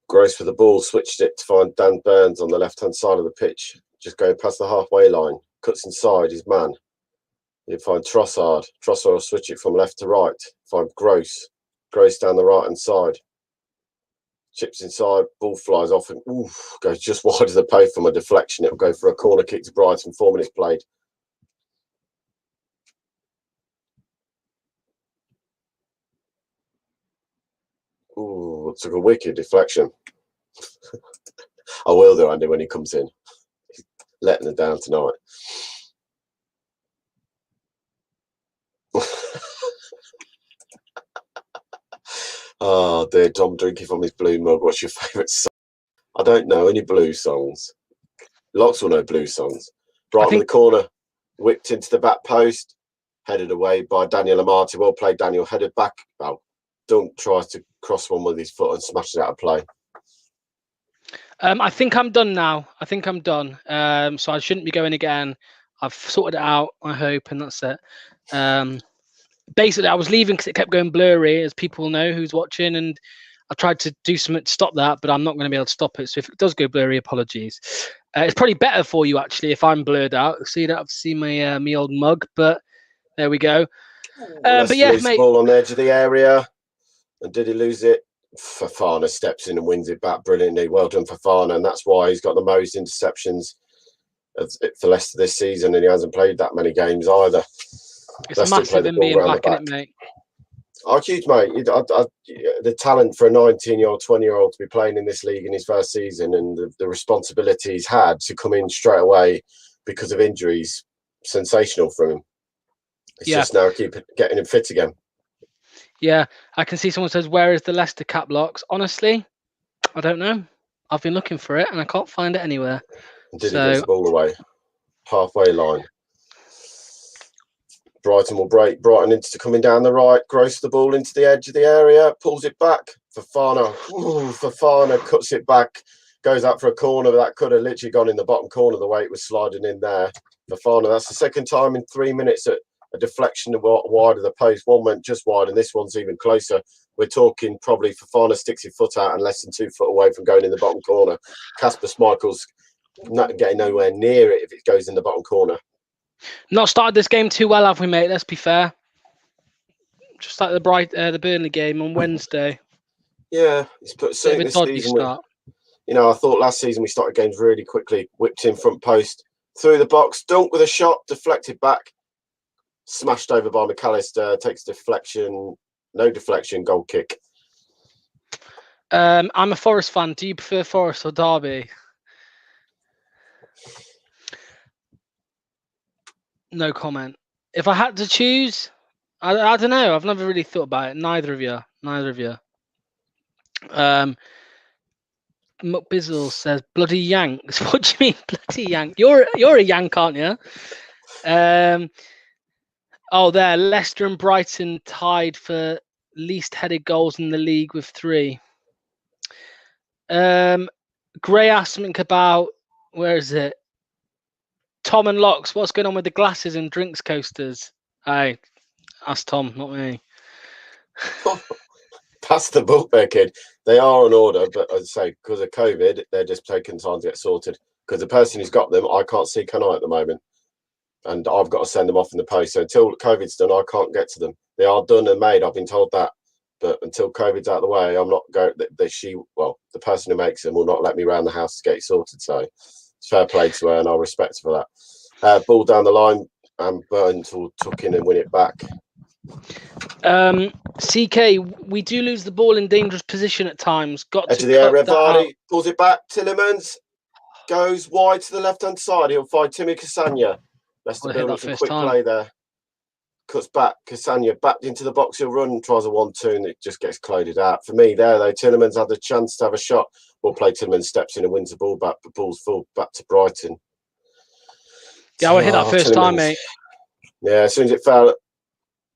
S9: Gross with the ball, switched it to find Dan Burns on the left-hand side of the pitch. Just going past the halfway line. Cuts inside his man. He'll find Trossard. Trossard will switch it from left to right. Find Gross. Gross down the right-hand side. Chips inside, ball flies off and goes just wide of the post from a deflection. It'll go for a corner kick to Brighton, 4 minutes played. Ooh, it took a wicked deflection. I will do, Andy, when he comes in. He's letting it down tonight. Oh dear, Tom drinking from his blue mug. What's your favourite song? I don't know any blues songs. Lots will know blues songs. Brighton in the corner, whipped into the back post, headed away by Daniel Amati. Well played, Daniel. Headed back. Well, Dunk tries to cross one with his foot and smashes it out of play.
S10: I think I'm done now. I think I'm done. So I shouldn't be going again. I've sorted it out, I hope, and that's it. Basically, I was leaving because it kept going blurry, as people know who's watching, and I tried to do something to stop that, but I'm not going to be able to stop it. So if it does go blurry, apologies. It's probably better for you, actually, if I'm blurred out. So you don't have to see my me old mug, but there we go. But yeah, mate.
S9: Ball on the edge of the area. And did he lose it? Fofana steps in and wins it back brilliantly. Well done, Fofana. And that's why he's got the most interceptions for Leicester this season, and he hasn't played that many games either.
S10: It's massive in being back in it, mate.
S9: Oh, huge, mate. The talent for a 19-year-old, 20-year-old to be playing in this league in his first season, and the responsibility he's had to come in straight away because of injuries, sensational from him. It's just now getting him fit again.
S10: Yeah, I can see someone says, where is the Leicester cap locks? Honestly, I don't know. I've been looking for it and I can't find it anywhere.
S9: Did he get the ball away? Halfway line. Brighton will break. Brighton into coming down the right. Gross the ball into the edge of the area. Pulls it back. Fofana. Fofana cuts it back. Goes out for a corner. That could have literally gone in the bottom corner the way it was sliding in there. Fofana. That's the second time in 3 minutes that a deflection wide of the post. One went just wide and this one's even closer. We're talking probably Fofana sticks his foot out and less than 2 foot away from going in the bottom corner. Kasper Schmeichel's not getting nowhere near it if it goes in the bottom corner.
S10: Not started this game too well, have we, mate? Let's be fair. Just like the Burnley game on Wednesday.
S9: Yeah, it's put certainly this season. I thought last season we started games really quickly. Whipped in front post, through the box, Dunk with a shot, deflected back, smashed over by McAllister. Takes deflection, no deflection, goal kick.
S10: I'm a Forest fan. Do you prefer Forest or Derby? No comment. If I had to choose, I don't know. I've never really thought about it. Neither of you. McBizzle says bloody Yanks. What do you mean bloody Yank? You're a Yank, aren't you? Oh, there. Leicester and Brighton tied for least headed goals in the league with 3. Gray asked something about, where is it? Tom and Locks, what's going on with the glasses and drinks coasters? Hey, ask Tom, not me.
S9: Pass the book there, kid. They are on order, but as I say, because of COVID, they're just taking time to get sorted. Because the person who's got them, I can't see, can I, at the moment? And I've got to send them off in the post. So until COVID's done, I can't get to them. They are done and made. I've been told that. But until COVID's out of the way, I'm not going. The person who makes them will not let me around the house to get it sorted. So it's fair play to her, and I'll respect her for that. Ball down the line, and Burns will tuck in and win it back.
S10: CK, we do lose the ball in dangerous position at times. Got
S9: Edge
S10: to
S9: of the area,
S10: cut that out.
S9: Vardy pulls it back. Tillemans goes wide to the left-hand side. He'll find Timmy Cassagna. Leicester building some quick play there. Cuts back. Cassagna back into the box. He'll run, tries a 1-2, and it just gets cloded out. For me, there, though, Tillemans had the chance to have a shot. We'll play Tillemans, steps in and wins the ball back. The ball's full back to Brighton.
S10: Yeah, I hit that first
S9: Tillemans.
S10: time, mate.
S9: Yeah, as soon as it fell,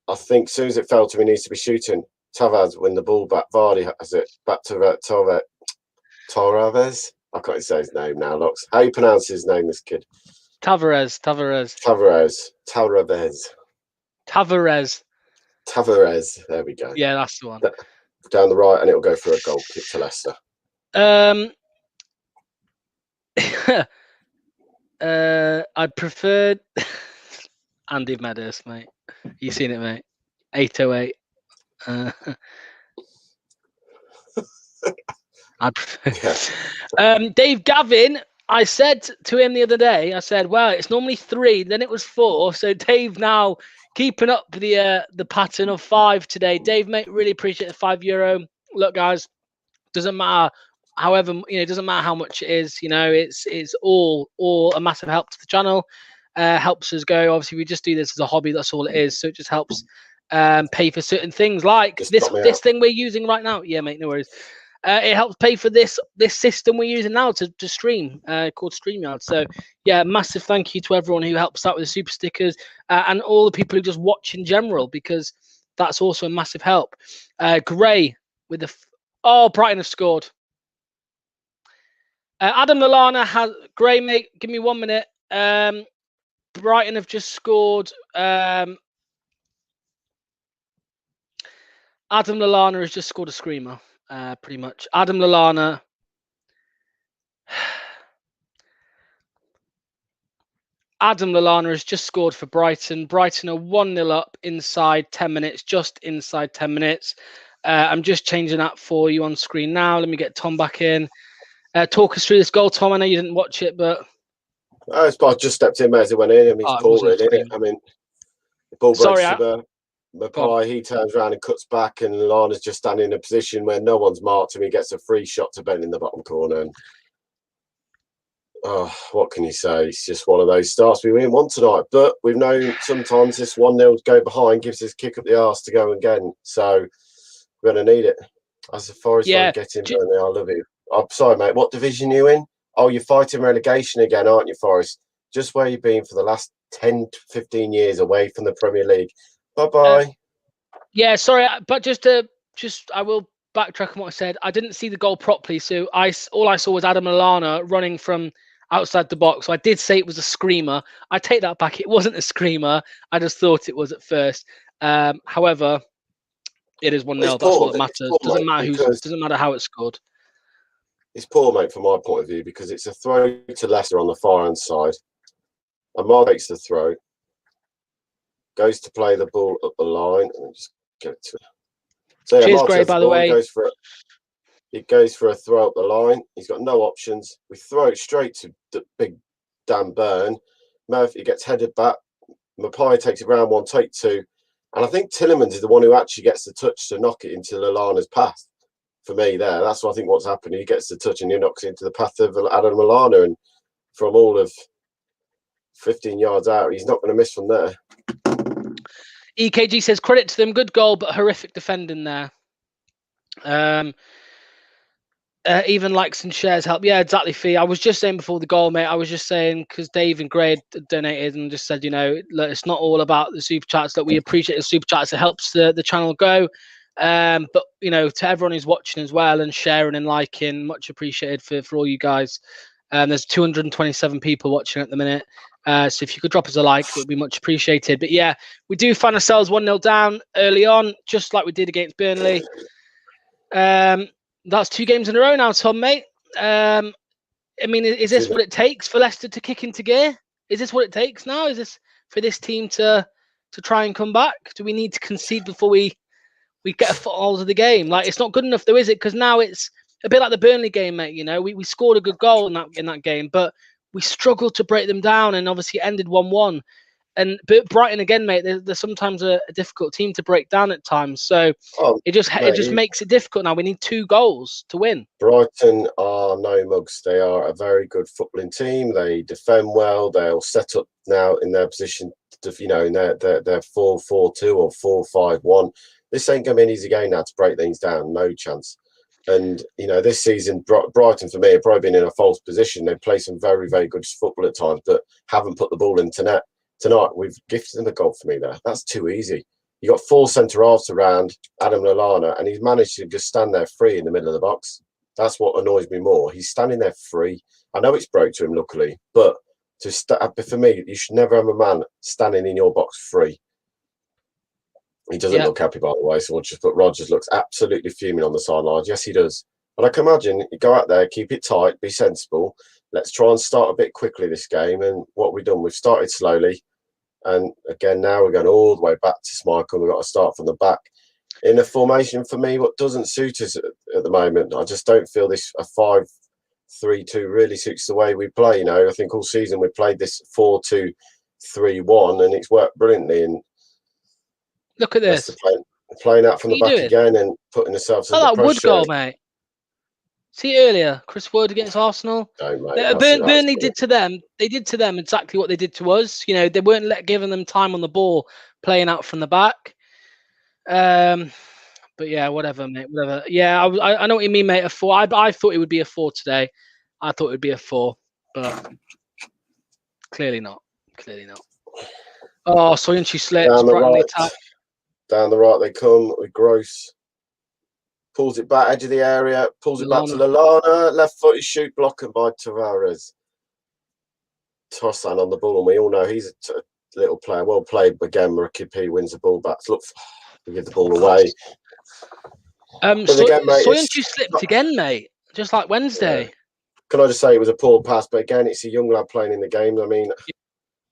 S9: I think as soon as it fell to him, he needs to be shooting. Tavares win the ball back. Vardy has it back to Tavares. I can't say his name now, Locks. How you pronounce his name, this kid?
S10: Tavares.
S9: There we go.
S10: Yeah, that's the one.
S9: Down the right, and it'll go for a goal kick to Leicester.
S10: I preferred Andy Meadows, mate. You seen it, mate? 808. I prefer. Dave Gavin, I said to him the other day, I said, well, it's normally 3, then it was 4. So Dave now keeping up the pattern of 5 today. Dave, mate, really appreciate the €5. Look, guys, doesn't matter. However, it doesn't matter how much it is. It's all a massive help to the channel. Helps us go. Obviously, we just do this as a hobby. That's all it is. So it just helps pay for certain things like this thing we're using right now. Yeah, mate, no worries. It helps pay for this system we're using now to stream called StreamYard. So yeah, massive thank you to everyone who helps out with the super stickers and all the people who just watch in general, because that's also a massive help. Gray with the Brighton have scored. Adam Lallana has Gray, mate. Give me 1 minute. Brighton have just scored. Adam Lallana has just scored a screamer. Pretty much. Adam Lallana. Adam Lallana has just scored for Brighton. Brighton are 1-0 up inside 10 minutes, just inside 10 minutes. I'm just changing that for you on screen now. Let me get Tom back in. Talk us through this goal, Tom. I know you didn't watch it, but...
S9: I just stepped in as it went in. I mean, it's poor, really, isn't it? I mean, the ball breaks to Mapai, he turns around and cuts back, and Lallana's just standing in a position where no one's marked him. He gets a free shot to Ben in the bottom corner. And what can you say? It's just one of those starts we didn't want tonight. But we've known sometimes this 1-0 go behind gives us a kick up the arse to go again. So we're going to need it. As far as I get in, Burnley, I love you. I'm sorry, mate. What division are you in? Oh, you're fighting relegation again, aren't you, Forest? Just where you've been for the last 10 to 15 years away from the Premier League. Bye-bye.
S10: Yeah, sorry, but I will backtrack on what I said. I didn't see the goal properly, so all I saw was Adam Lallana running from outside the box. So I did say it was a screamer. I take that back. It wasn't a screamer. I just thought it was at first. However, it is 1-0. That's all that matters. Doesn't matter how it's scored.
S9: It's poor, mate, from my point of view, because it's a throw to Leicester on the far-hand side. Amar takes the throw, goes to play the ball up the line, and just get it to it. So,
S10: cheers, Gray, by the way.
S9: He goes for a throw up the line. He's got no options. We throw it straight to the big Dan Burn. Murphy gets headed back. Mapai takes it round 1, take 2. And I think Tillemans is the one who actually gets the touch to knock it into Lallana's path. For me, there, that's what I think what's happened. He gets the touch and he knocks it into the path of Adam Lallana, and from all of 15 yards out, he's not going to miss from there.
S10: EKG says credit to them, good goal, but horrific defending there. Even likes and shares help. Yeah, exactly, Fee. I was just saying before the goal, mate. I was just saying because Dave and Gray donated and just said, look, it's not all about the super chats. That we appreciate the super chats. It helps the channel go. But to everyone who's watching as well and sharing and liking, much appreciated for all you guys. There's 227 people watching at the minute. So if you could drop us a like, it would be much appreciated. But yeah, we do find ourselves 1-0 down early on, just like we did against Burnley. That's 2 games in a row now, Tom, mate. I mean, is this what it takes for Leicester to kick into gear? Is this what it takes now? Is this for this team to try and come back? Do we need to concede before we get a foothold of the game? Like, it's not good enough, though, is it? Because now it's a bit like the Burnley game, mate. We scored a good goal in that game, but we struggled to break them down, and obviously it ended 1-1. But Brighton again, mate, they're sometimes a difficult team to break down at times. So it just makes it difficult now. We need 2 goals to win.
S9: Brighton are no mugs. They are a very good footballing team. They defend well. They'll set up now in their position, in their 4-4-2 or 4-5-1. This ain't going to be an easy game now to break things down. No chance. And, this season, Brighton, for me, have probably been in a false position. They play some very, very good football at times, but haven't put the ball into net. Tonight, we've gifted them a goal for me there. That's too easy. You got 4 centre-halves around Adam Lallana, and he's managed to just stand there free in the middle of the box. That's what annoys me more. He's standing there free. I know it's broke to him, luckily, but for me, you should never have a man standing in your box free. He doesn't look happy, by the way, so we'll just put Rodgers looks absolutely fuming on the sidelines. Yes, he does. But I can imagine you go out there, keep it tight, be sensible. Let's try and start a bit quickly this game. And what we've done, we've started slowly. And again, now we're going all the way back to Schmeichel. We've got to start from the back. In a formation, for me, what doesn't suit us at the moment, I just don't feel this a 5-3-2 really suits the way we play. I think all season we played this 4-2-3-1 and it's worked brilliantly. And
S10: look at this.
S9: Playing out from the back again and putting ourselves under pressure.
S10: Wood goal, mate. See earlier, Chris Wood against Arsenal. Burnley did to them. They did to them exactly what they did to us. They weren't giving them time on the ball, playing out from the back. But yeah, whatever, mate. Whatever. Yeah, I know what you mean, mate. A 4. I thought it would be a 4 today. I thought it would be a 4, but clearly not. Clearly not. Oh, Soyuncu slips.
S9: Down the right they come with Gross. Pulls it back, edge of the area, pulls it back to Lallana. Left footed shoot, blocked by Tavares. Tossan on the ball, and we all know he's a little player. Well played again. Ricky P wins the ball back. Look, we give the ball away.
S10: Soyuncu slipped again, mate. Just like Wednesday.
S9: Yeah. Can I just say it was a poor pass, but again, it's a young lad playing in the game. I mean,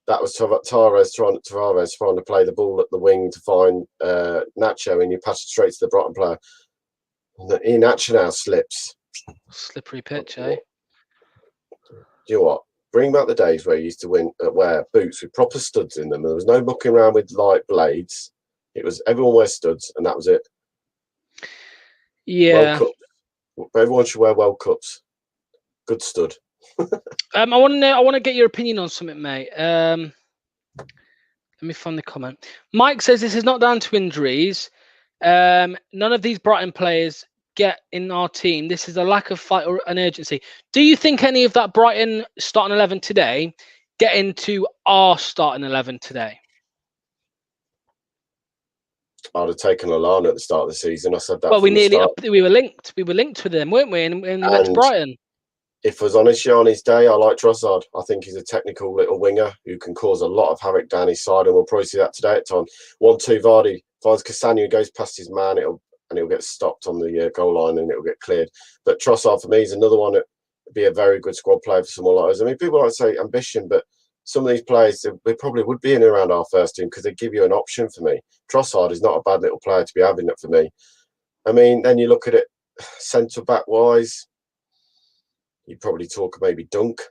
S9: that was Tavares trying to play the ball at the wing to find Nacho, and you pass it straight to the Brighton player. Nacho now slips.
S10: Slippery pitch, eh?
S9: Do you know what? Bring back the days where you used to wear boots with proper studs in them. There was no mucking around with light blades. It was everyone wears studs, and that was it.
S10: Yeah.
S9: Everyone should wear World Cups. Good stud.
S10: I want to get your opinion on something, mate. Let me find the comment. Mike says this is not down to injuries. None of these Brighton players get in our team. This is a lack of fight or an urgency. Do you think any of that Brighton starting 11 today get into our starting 11 today?
S9: I'd have taken Lallana at the start of the season. I said that.
S10: Well, we were linked. We were linked with them, weren't we? And we went to Brighton.
S9: If I was honest, on his day, I like Trossard. I think he's a technical little winger who can cause a lot of havoc down his side, and we'll probably see that today at time. 1-2 Vardy finds Cassano, goes past his man, it'll get stopped on the goal line and it'll get cleared. But Trossard for me is another one that would be a very good squad player for someone like us. I mean, people like to say ambition, but some of these players they probably would be in and around our first team because they give you an option. For me, Trossard is not a bad little player to be having it for me. I mean, then you look at it centre back wise. You probably talk maybe Dunk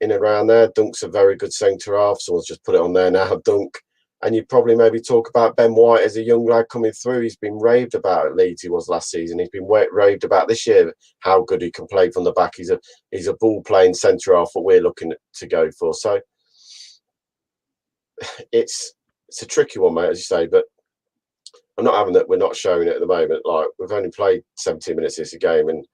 S9: in and around there. Dunk's a very good centre half. Someone's just put it on there now, Dunk. And you probably maybe talk about Ben White as a young lad coming through. He's been raved about at Leeds. He was last season. He's been raved about this year how good he can play from the back. He's a ball playing centre half. What we're looking to go for. So it's a tricky one, mate, as you say. But I'm not having that. We're not showing it at the moment. Like we've only played 17 minutes this game, and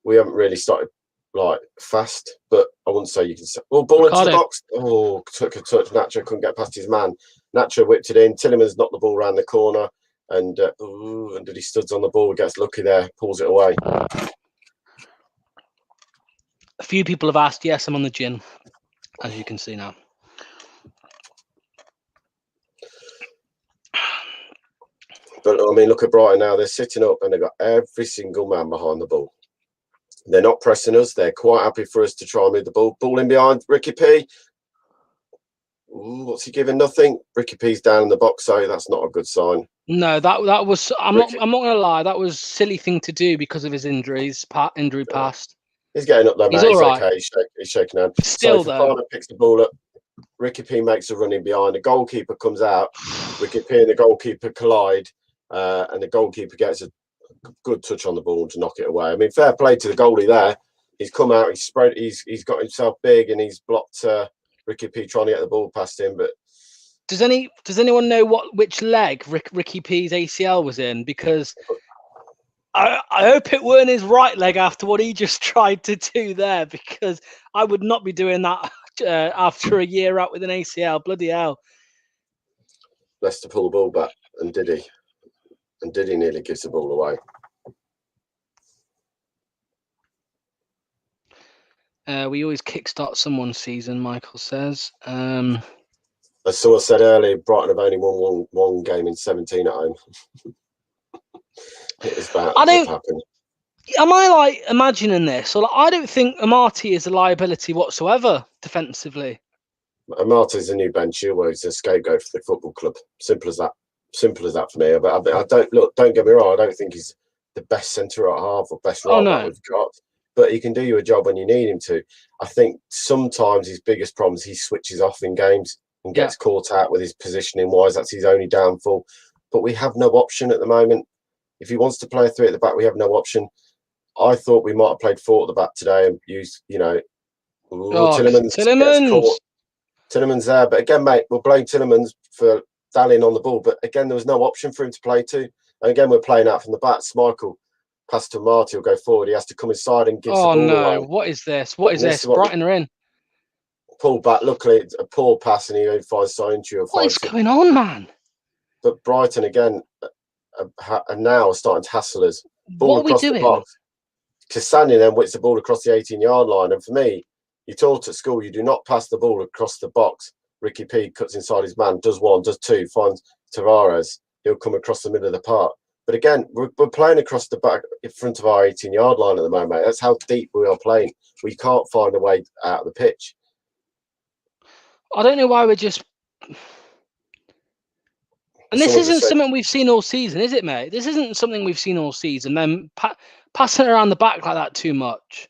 S9: we haven't really started like fast, but I wouldn't say you can say, well, ball into the box. Oh, took a touch. Nacho couldn't get past his man. Nacho whipped it in. Tillemans knocked the ball around the corner, and did he studs on the ball? Gets lucky there, pulls it away.
S10: A few people have asked. Yes, I'm on the gin, as you can see now.
S9: But I mean, look at Brighton now. They're sitting up and they've got every single man behind the ball. They're not pressing us. They're quite happy for us to try and move the ball. Ball in behind Ricky P. Ooh, what's he giving? Nothing. Ricky P's down in the box, so that's not a good sign.
S10: No, that was. I'm not gonna lie. That was a silly thing to do because of his injuries. Injury past.
S9: He's getting up there, mate.
S10: He's all right.
S9: Okay. He's shaking hands.
S10: Still,
S9: so Fofana picks the ball up. Ricky P makes a run in behind. The goalkeeper comes out. Ricky P and the goalkeeper collide, and the goalkeeper gets a good touch on the ball to knock it away. I mean, fair play to the goalie there. He's come out. He's spread. He's got himself big, and he's blocked Ricky P trying to get the ball past him. But
S10: does anyone know which leg Ricky P's ACL was in? Because I hope it weren't his right leg after what he just tried to do there, because I would not be doing that after a year out with an ACL. Bloody hell.
S9: Leicester pull the ball back, and Diddy nearly gives the ball away.
S10: We always kickstart someone's season, Michael says.
S9: As someone said earlier, Brighton have only won one game in 17 at home. It was about to happen.
S10: Am I like imagining this? Or I don't think Amati is a liability whatsoever defensively.
S9: Amati's a new Ben Chilwell. He's a scapegoat for the football club. Simple as that. Simple as that for me. But I don't get me wrong. I don't think he's the best centre at half or best right back we've got. But he can do you a job when you need him to. I think sometimes his biggest problem is he switches off in games and gets caught out with his positioning wise. That's his only downfall. But we have no option at the moment. If he wants to play 3 at the back, we have no option. I thought we might have played 4 at the back today and used, Tillemans. Tillemans there. But again, mate, we'll blame Tillemans for dallying on the ball. But again, there was no option for him to play to. And again, we're playing out from the back. Schmeichel pass to Marty will go forward. He has to come inside and give the ball away.
S10: Oh, no. What is this? What is this? Brighton are in.
S9: Pull back. Luckily, it's a poor pass and he finds Soyuncu.
S10: What is going on, man?
S9: But Brighton, again, are now starting to hassle us.
S10: Ball across the box.
S9: Cassani then whips the ball across the 18-yard line. And for me, you're taught at school, you do not pass the ball across the box. Ricky P cuts inside his man, does 1, does 2, finds Tavares. He'll come across the middle of the park. But again, we're playing across the back in front of our 18-yard line at the moment. That's how deep we are playing. We can't find a way out of the pitch.
S10: I don't know why we're just... And this isn't something we've seen all season, is it, mate? This isn't something we've seen all season. Then passing it around the back like that too much.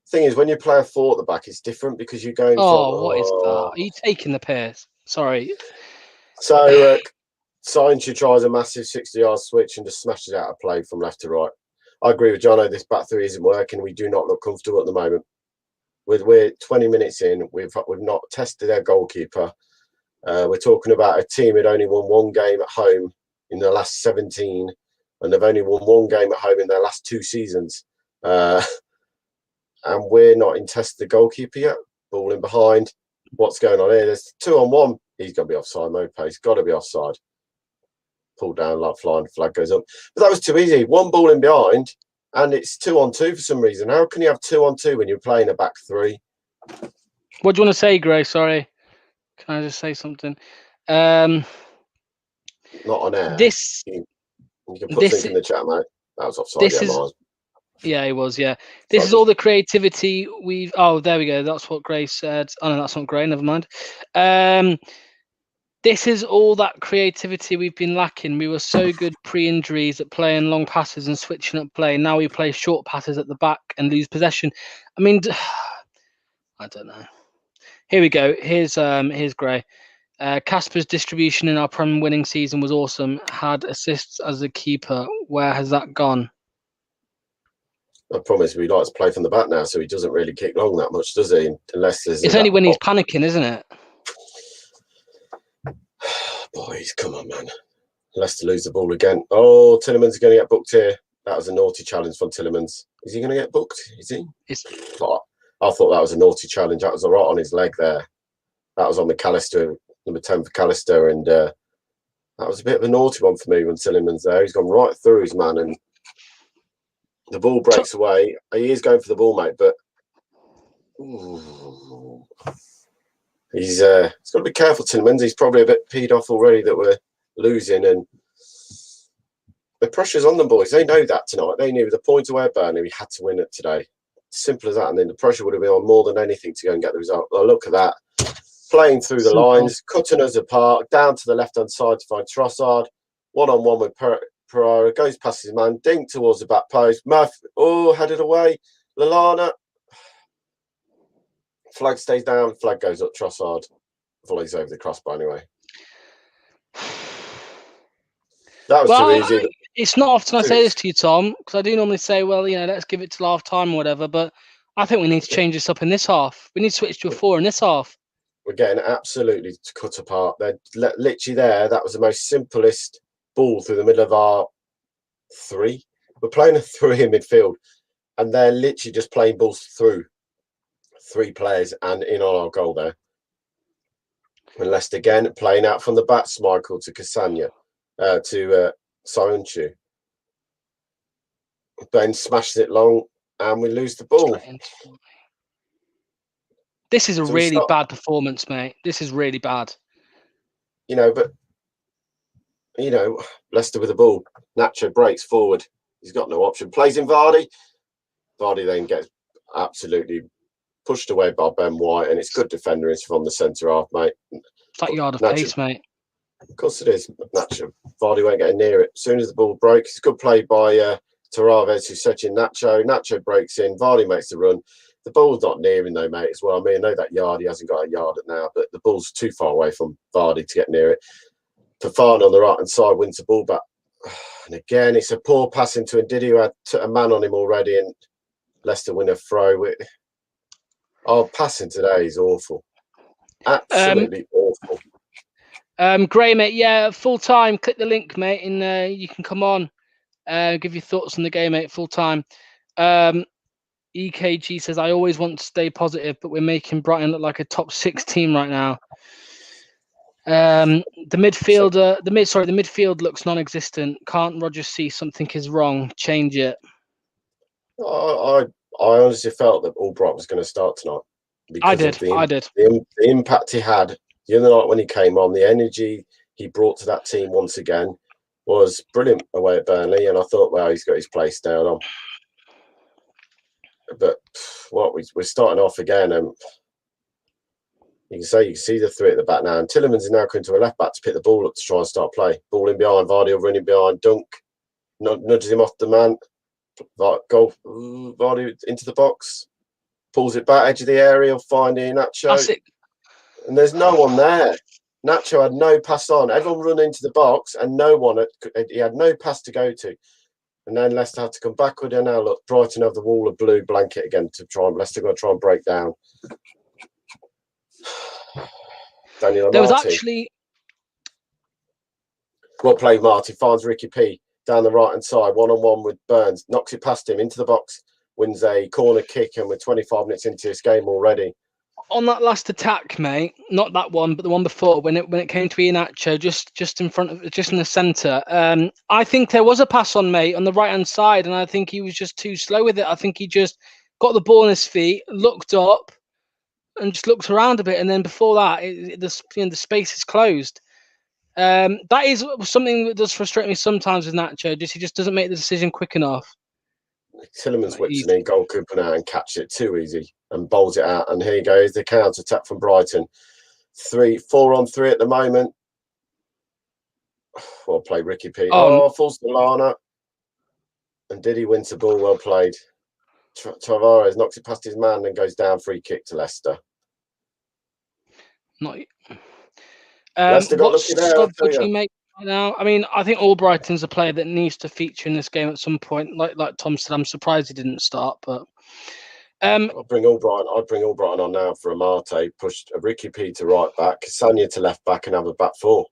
S9: Thing is, when you play a 4 at the back, it's different because you're going.
S10: What is that? Are you taking the piss? Sorry.
S9: So Soyuncu tries a massive 60-yard switch and just smashes out a play from left to right. I agree with Jono. This back 3 isn't working. We do not look comfortable at the moment. We're 20 minutes in. We've not tested our goalkeeper. We're talking about a team that only won 1 game at home in the last 17, and they've only won 1 game at home in their last 2 seasons. And we're not in test the goalkeeper yet. Ball in behind. What's going on here? There's 2-on-1. He's got to be offside, Mope. He's got to be offside. Pulled down like flying, flag goes up. But that was too easy. 1 ball in behind, and it's 2-on-2 for some reason. How can you have 2-on-2 when you're playing a back 3?
S10: What do you want to say, Gray? Sorry. Can I just say something?
S9: Not on air. You can put things in the chat, mate. That was offside.
S10: Yeah, it was. Yeah, this is all the creativity we've. Oh, there we go. That's what Gray said. Oh no, that's not Gray. Never mind. This is all that creativity we've been lacking. We were so good pre-injuries at playing long passes and switching up play. Now we play short passes at the back and lose possession. I mean, I don't know. Here we go. Here's Gray. Casper's distribution in our Prem winning season was awesome. Had assists as a keeper. Where has that gone?
S9: I promise we like to play from the back now, so he doesn't really kick long that much, does he? Unless there's.
S10: It's only when he's panicking, isn't it?
S9: Boys, come on, man. Leicester lose the ball again. Oh, Tillemans is going to get booked here. That was a naughty challenge from Tielemans. Is he going to get booked? Is he?
S10: It's-
S9: I thought that was a naughty challenge. That was right on his leg there. That was on McAllister, number 10 for McAllister, and that was a bit of a naughty one for me when Tielemans there. He's gone right through his man, and the ball breaks away. He is going for the ball, mate, but he's got to be careful, Tielemans. He's probably a bit peed off already that we're losing, and the pressure's on them, boys. They know that tonight. They knew the point away at Burnley, we had to win it today. Simple as that. And then the pressure would have been on more than anything to go and get the result. Oh, look at that. Playing through the lines, cutting us apart, down to the left-hand side to find Trossard. One-on-one with Pereira. Goes past his man. Dink towards the back post. Murphy, headed away. Lallana. Flag stays down. Flag goes up. Trossard volleys over the crossbar anyway. That was too easy.
S10: It's not often I say this to you, Tom, because I do normally say, well, let's give it till half time or whatever. But I think we need to change this up in this half. We need to switch to a 4 in this half.
S9: We're getting absolutely cut apart. They're literally there. That was the most simplest ball through the middle of our 3. We're playing a 3 in midfield, and they're literally just playing balls through 3 players and in on our goal there. And Leicester again playing out from the back, Michael to Cassagna, to Soyuncu. Ben smashes it long, and we lose the ball.
S10: This is a really bad performance, mate. This is really bad.
S9: But Leicester with the ball. Nacho breaks forward. He's got no option. Plays in Vardy. Vardy then gets absolutely pushed away by Ben White, and it's good defending from the centre half, mate.
S10: It's like yard of pace, mate.
S9: Of course it is. Nacho. Vardy won't get near it. As soon as the ball breaks, it's a good play by Tavares, who's searching Nacho. Nacho breaks in. Vardy makes the run. The ball's not near him, though, mate, as well. I mean, I know that yard, he hasn't got a yard at now, but the ball's too far away from Vardy to get near it. Fafana on the right-hand side wins the ball back. And again, it's a poor pass into Ndidi, who had a man on him already, and Leicester win a throw. Our passing today is awful. Absolutely awful.
S10: Great, mate. Yeah, full time. Click the link, mate, and you can come on. Give your thoughts on the game, mate. Full time. EKG says, I always want to stay positive, but we're making Brighton look like a top 6 team right now. The midfield looks non-existent. Can't Rodgers see something is wrong? Change it.
S9: I honestly felt that Albright was going to start tonight.
S10: I did.
S9: The impact he had the other night when he came on, the energy he brought to that team once again was brilliant away at Burnley, and I thought, well, he's got his place down on. But we're starting off again, and you can see the 3 at the back now. And Tielemans is now coming to a left back to pick the ball up to try and start play. Ball in behind, Vardy running behind, Dunk nudges him off the man. Vardy into the box, pulls it back edge of the area, finding Nacho. And there's no one there. Nacho had no pass on. Everyone run into the box, and he had no pass to go to. And then Leicester had to come backward. And now look, Brighton have the wall of blue blanket again to try and Leicester going to try and break down. Daniel
S10: There was
S9: Marty.
S10: actually
S9: Well played, Marty. Finds Ricky P down the right hand side, 1-on-1 with Burns. Knocks it past him into the box. Wins a corner kick, and we're 25 minutes into this game already.
S10: on that last attack, mate. Not that one, but the one before, when it came to Iheanacho, just in front of, just in the centre. I think there was a pass on, mate, on the right hand side, and I think he was just too slow with it. I think he just got the ball on his feet, looked up, and just looked around a bit, and then before that, the space is closed. That is something that does frustrate me sometimes with Nacho. He just doesn't make the decision quick enough.
S9: Tielemans whips it in, goalkeeper out and catches it too easy and bowls it out. And here you go, here's the counter attack from Brighton. 4-on-3 at the moment. Well played, Ricky P. Falls to Lallana. And did he win the ball? Well played. Tavares knocks it past his man and goes down, free kick to Leicester.
S10: Leicester got lucky there. What do you make right now? I mean, I think Albrighton's a player that needs to feature in this game at some point. Like Tom said, I'm surprised he didn't start, but
S9: I'll bring Albrighton on now for Amate. Pushed Ricky P to right back, Cassagna to left back, and have a back four,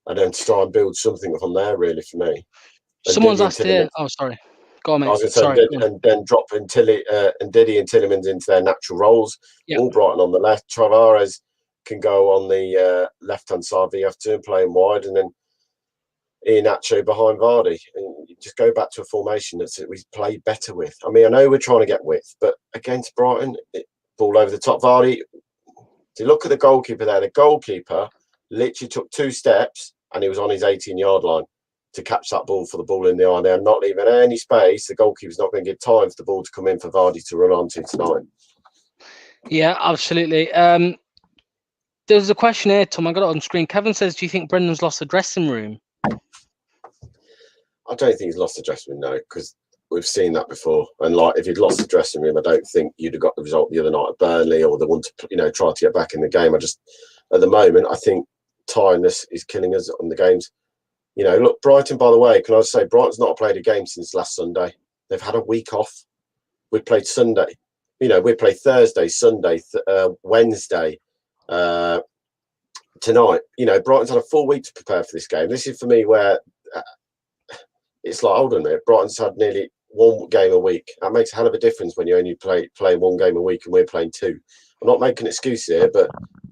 S9: and then try and build something from there. Really, for me.
S10: Someone's asked here. Oh, sorry. Go on,
S9: I
S10: mate.
S9: was going to say,
S10: Sorry. Go on.
S9: and then drop Ndidi and Tielemans into their natural roles.
S10: Yep.
S9: All Brighton on the left. Tavares can go on the left-hand side of the F2 and playing wide, and then Iheanacho behind Vardy. And you just go back to a formation that we play better with. I mean, I know we're trying to get width, but against Brighton, ball over the top. Vardy, to look at the goalkeeper there, the goalkeeper literally took 2 steps and he was on his 18-yard line to catch that ball for the ball in the eye. They're not leaving any space. The goalkeeper's not going to give time for the ball to come in for Vardy to run onto tonight.
S10: Yeah, absolutely. There's a question here, Tom. I got it on screen. Kevin says, do you think Brendan's lost the dressing room?
S9: I don't think he's lost the dressing room, no, because we've seen that before. And like, if he'd lost the dressing room, I don't think you'd have got the result the other night at Burnley, or the one to, try to get back in the game. At the moment, I think tiredness is killing us on the games. Look, Brighton, by the way, can I say, Brighton's not played a game since last Sunday. They've had a week off. We played Sunday. We played Thursday, Sunday, Wednesday, tonight. Brighton's had a full week to prepare for this game. This is for me where it's like, hold on a minute, Brighton's had nearly 1 game a week. That makes a hell of a difference when you only play 1 game a week and we're playing 2. I'm not making an excuse here, but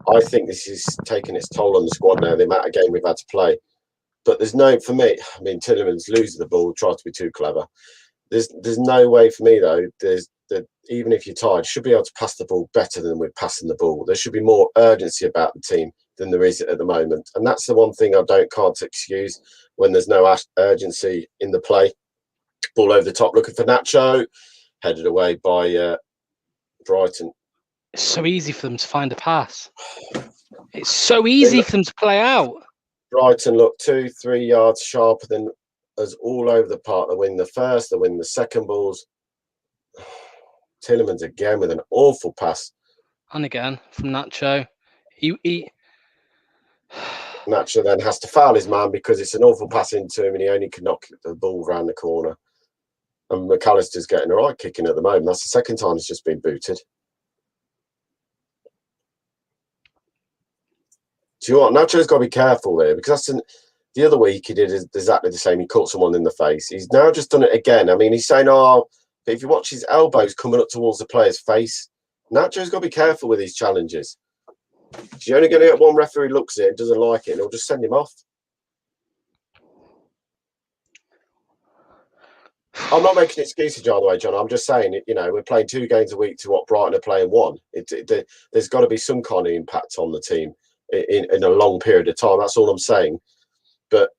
S9: I think this is taking its toll on the squad now, the amount of game we've had to play. But there's no, for me, I mean, Tielemans losing the ball, tries to be too clever. There's no way for me, though, even if you're tired, should be able to pass the ball better than we're passing the ball. There should be more urgency about the team than there is at the moment. And that's the one thing I can't excuse when there's no urgency in the play. Ball over the top, looking for Nacho, headed away by Brighton.
S10: It's so easy for them to find a pass. It's so easy for them to play out.
S9: Brighton look 2-3 yards sharper than us all over the park. They win the first, they win the second balls. Tielemans again with an awful pass.
S10: And again from Nacho. He
S9: Nacho then has to foul his man because it's an awful pass into him and he only can knock the ball round the corner. And McAllister's getting a right kicking at the moment. That's the second time he's just been booted. Do you know what? Nacho's got to be careful there, because the other week he did exactly the same. He caught someone in the face. He's now just done it again. I mean, he's saying, but if you watch his elbows coming up towards the player's face, Nacho's got to be careful with these challenges. You're only going to get one referee looks at it, doesn't like it, and he'll just send him off. I'm not making excuses, by the way, John. I'm just saying, we're playing 2 games a week to what Brighton are playing 1. There's got to be some kind of impact on the team in a long period of time. That's all I'm saying. But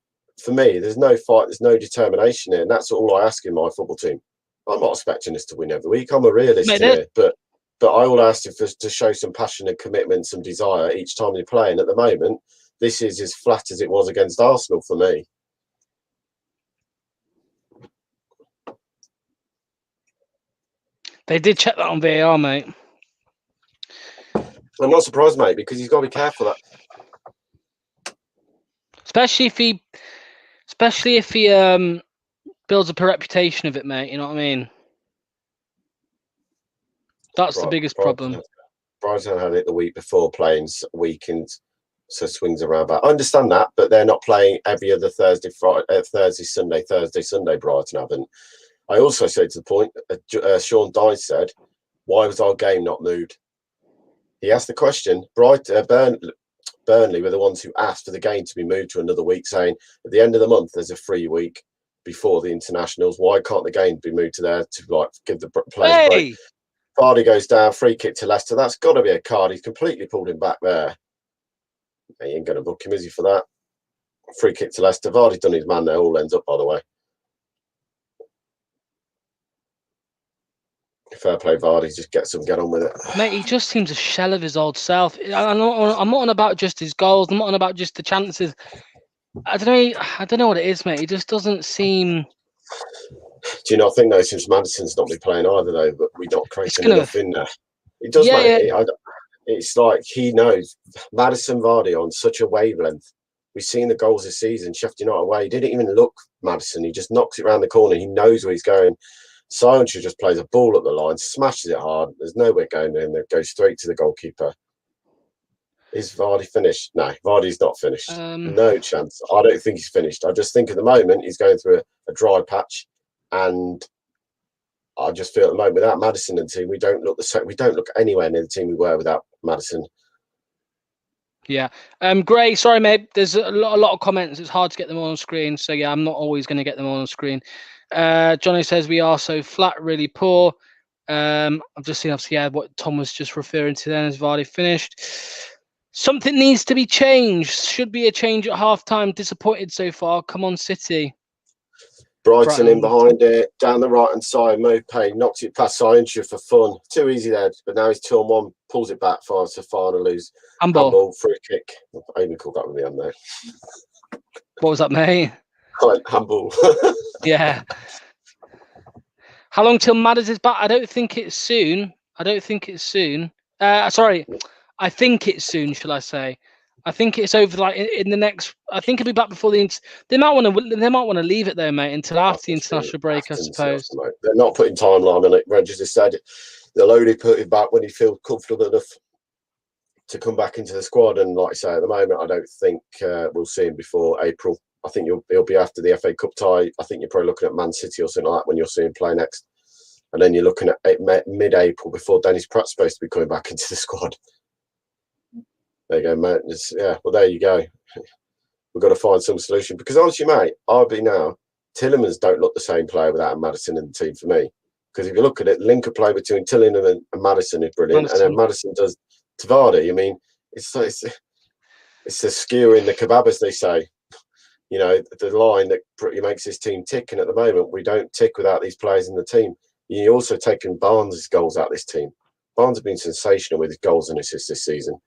S9: for me, there's no fight, there's no determination here, and that's all I ask in my football team. I'm not expecting us to win every week. I'm a realist here, but I all ask for to show some passion and commitment, some desire each time they play. And at the moment, this is as flat as it was against Arsenal for me.
S10: They did check that on VAR, mate.
S9: I'm not surprised, mate, because he's got to be careful.
S10: Especially if he builds up a reputation of it, mate. You know what I mean? That's the biggest problem.
S9: Brighton had it the week before, playing weekends, so swings around back. I understand that, but they're not playing every other Thursday, Sunday. Brighton haven't. I also said to the point, Sean Dye said, why was our game not moved? He asked the question. Burnley were the ones who asked for the game to be moved to another week, saying at the end of the month there's a free week before the internationals. Why can't the game be moved to there to give the players a break? Vardy goes down, free kick to Leicester. That's got to be a card. He's completely pulled him back there. He ain't going to book him, is he, for that? Free kick to Leicester. Vardy's done his man there. All ends up, by the way. Fair play, Vardy. Just get on with it.
S10: Mate, he just seems a shell of his old self. I'm not on about just his goals. I'm not on about just the chances. I don't know what it is, mate. He just doesn't seem...
S9: Do you not think, though, since Maddison's not been playing either, though, but we're not creating enough in there? It does, mate. Yeah. It's like he knows. Maddison, Vardy on such a wavelength. We've seen the goals this season. Sheffield United away. He didn't even look, Maddison. He just knocks it around the corner. He knows where he's going. Sancho just plays a ball up the line, smashes it hard. There's nowhere going in. It goes straight to the goalkeeper. Is Vardy finished? No, Vardy's not finished. No chance. I don't think he's finished. I just think at the moment he's going through a dry patch, and I just feel at the moment without Maddison and the team, we don't look the same. We don't look anywhere near the team we were without Maddison.
S10: Yeah. Gray, sorry, mate. There's a lot of comments. It's hard to get them all on screen. So, yeah, I'm not always going to get them all on screen. Johnny says we are so flat, really poor. I've just seen, obviously, what Tom was just referring to then as Vardy finished. Something needs to be changed. Should be a change at half-time. Disappointed so far. Come on, City.
S9: Brighton in behind it, down the right-hand side. Mopay knocks it past Scientia for fun. Too easy there, but now he's 2-on-1, pulls it back for Safana, lose. Handball, free kick. I even called that with the end there.
S10: What was that, mate?
S9: Handball.
S10: Yeah. How long till Madders is back? I don't think it's soon. Sorry. I think it's soon, shall I say. I think it's over like in the next. I think it'll be back before they might want to leave it though, mate, until after the international break, I suppose.
S9: They're not putting timeline on it. Rangers has said they'll only put it back when he feels comfortable enough to come back into the squad. And like I say, at the moment, I don't think we'll see him before April. I think he'll be after the FA Cup tie. I think you're probably looking at Man City or something like that when you'll see him play next. And then you're looking at mid-April before Dennis Pratt's supposed to be coming back into the squad. There you go, mate. Yeah, well, there you go. We've got to find some solution because honestly, mate, Tielemans don't look the same player without Maddison in the team for me. Because if you look at it, link-up play between Tielemans and Maddison is brilliant, and then Maddison does Vardy. I mean, it's the skewer in the kebab, as they say. You know, the line that pretty makes this team tick, and at the moment, we don't tick without these players in the team. You're also taking Barnes' goals out of this team. Barnes has been sensational with his goals and assists this season.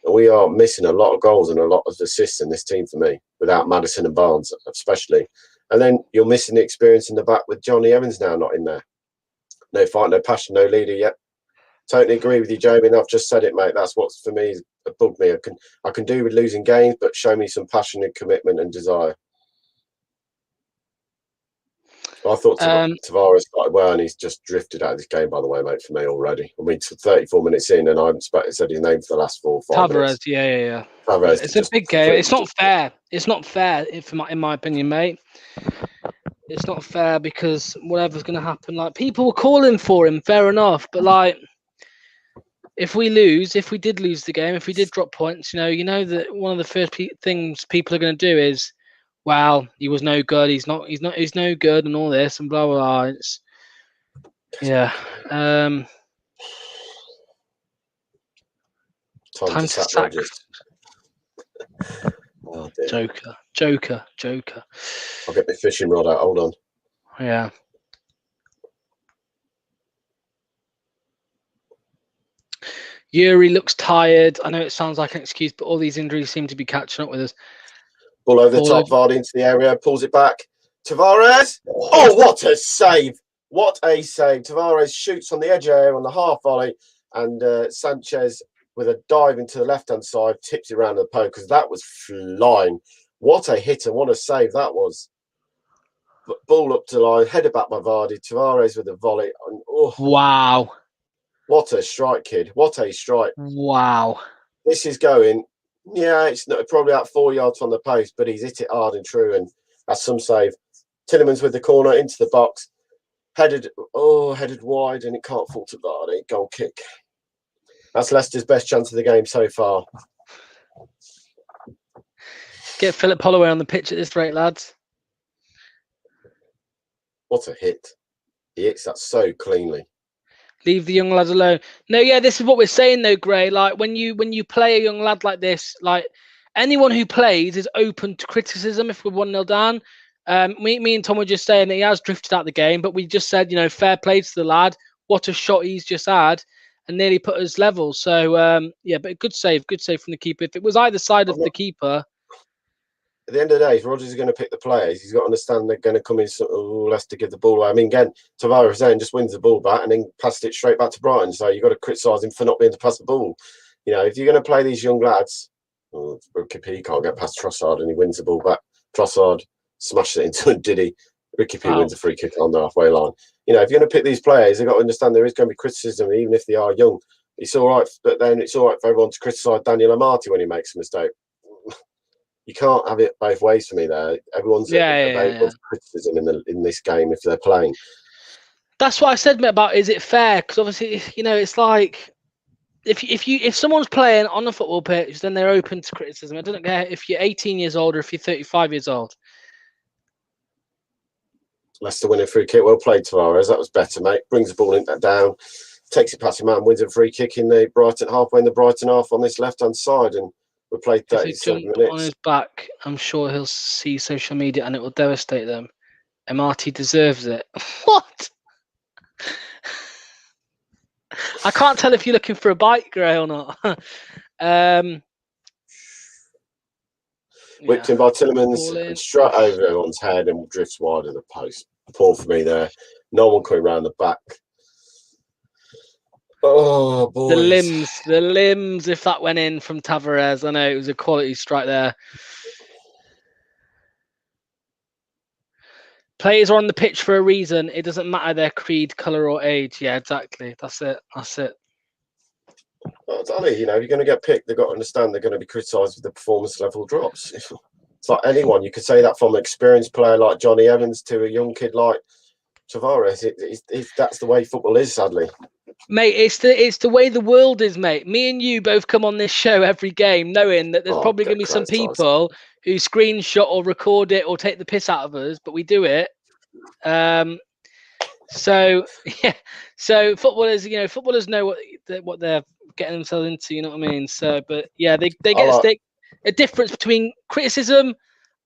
S9: And we are missing a lot of goals and a lot of assists in this team for me, without Maddison and Barnes especially. And then you're missing the experience in the back with Johnny Evans now not in there. No fight, no passion, no leader yet. Totally agree with you, Jamie. And I've just said it, mate. That's what, for me, bugged me. I can do with losing games, but show me some passion and commitment and desire. I thought Tavares started well, and he's just drifted out of this game, by the way, mate, for me already. I mean, 34 minutes in, and I haven't said his name for the last 4 or 5 minutes.
S10: Tavares, yeah.
S9: Tavares,
S10: it's a big game. It's not fair. It's not fair, in my opinion, mate. It's not fair because whatever's going to happen, like, people were calling for him, fair enough, but, like, if we did lose the game, if we did drop points, you know that one of the first things people are going to do is, well, he was no good. He's no good, and all this and blah blah blah. It's yeah. Time to sack.
S9: Oh,
S10: Joker.
S9: I'll get my fishing rod out. Hold on.
S10: Yeah. Yuri looks tired. I know it sounds like an excuse, but all these injuries seem to be catching up with us.
S9: Ball over the top, Vardy into the area, pulls it back. Tavares! Oh, what a save! What a save. Tavares shoots on the edge area on the half volley, and Sanchez, with a dive into the left-hand side, tips it around the post because that was flying. What a hit and what a save that was. Ball up to line, headed back by Vardy. Tavares with a volley. And, oh,
S10: wow.
S9: What a strike, kid. What a strike.
S10: Wow.
S9: This is going... Yeah, it's probably out 4 yards from the post, but he's hit it hard and true, and that's some save. Tielemans with the corner into the box, headed wide, and it can't fall to Vardy. Goal kick. That's Leicester's best chance of the game so far.
S10: Get Philip Holloway on the pitch at this rate, lads.
S9: What a hit! He hits that so cleanly.
S10: Leave the young lads alone. No, yeah, this is what we're saying though, Gray. Like when you play a young lad like this, like anyone who plays is open to criticism if we're 1-0 down. Me and Tom were just saying that he has drifted out the game, but we just said, fair play to the lad. What a shot he's just had and nearly put us level. So yeah, but good save from the keeper. If it was either side of the keeper.
S9: At the end of the day, if Rodgers is going to pick the players, he's got to understand they're going to come in less to give the ball away. I mean, again, Tavares then just wins the ball back and then passed it straight back to Brighton. So you've got to criticise him for not being able to pass the ball. If you're going to play these young lads, Ricky P can't get past Trossard and he wins the ball back. Trossard smashes it into a Diddy. Ricky P wins a free kick on the halfway line. If you're going to pick these players, they've got to understand there is going to be criticism, even if they are young. It's all right, but then it's all right for everyone to criticise Daniel Amati when he makes a mistake. You can't have it both ways for me there. Everyone's available for criticism in this game if they're playing.
S10: That's what I said, mate, about is it fair? Because obviously, you know, it's like if someone's playing on the football pitch, then they're open to criticism. I don't care if you're 18 years old or if you're 35 years old.
S9: Leicester winning free kick. Well played, Tavares. That was better, mate. Brings the ball in that down, takes it past him out and wins a free kick in the Brighton halfway in the Brighton half on this left hand side, and we played 37 minutes.
S10: On his back, I'm sure he'll see social media and it will devastate them. MRT deserves it. What? I can't tell if you're looking for a bite, Gray, or not.
S9: Whipped in by Tillemans and straight over everyone's head and drifts wide of the post. Poor for me there. No one coming round the back. Oh, boys.
S10: The limbs, if that went in from Tavares. I know it was a quality strike there. Players are on the pitch for a reason. It doesn't matter their creed, colour or age. Yeah, exactly. That's it.
S9: Well, Danny, you know, if you're going to get picked, they've got to understand they're going to be criticised if the performance level drops. It's like anyone. You could say that from an experienced player like Johnny Evans to a young kid like Tavares. That's the way football is, sadly.
S10: Mate, it's the way the world is, mate. Me and you both come on this show every game knowing that there's probably going to be some people who screenshot or record it or take the piss out of us, but we do it. So footballers know what they're getting themselves into. You know what I mean? So, but yeah, they get a difference between criticism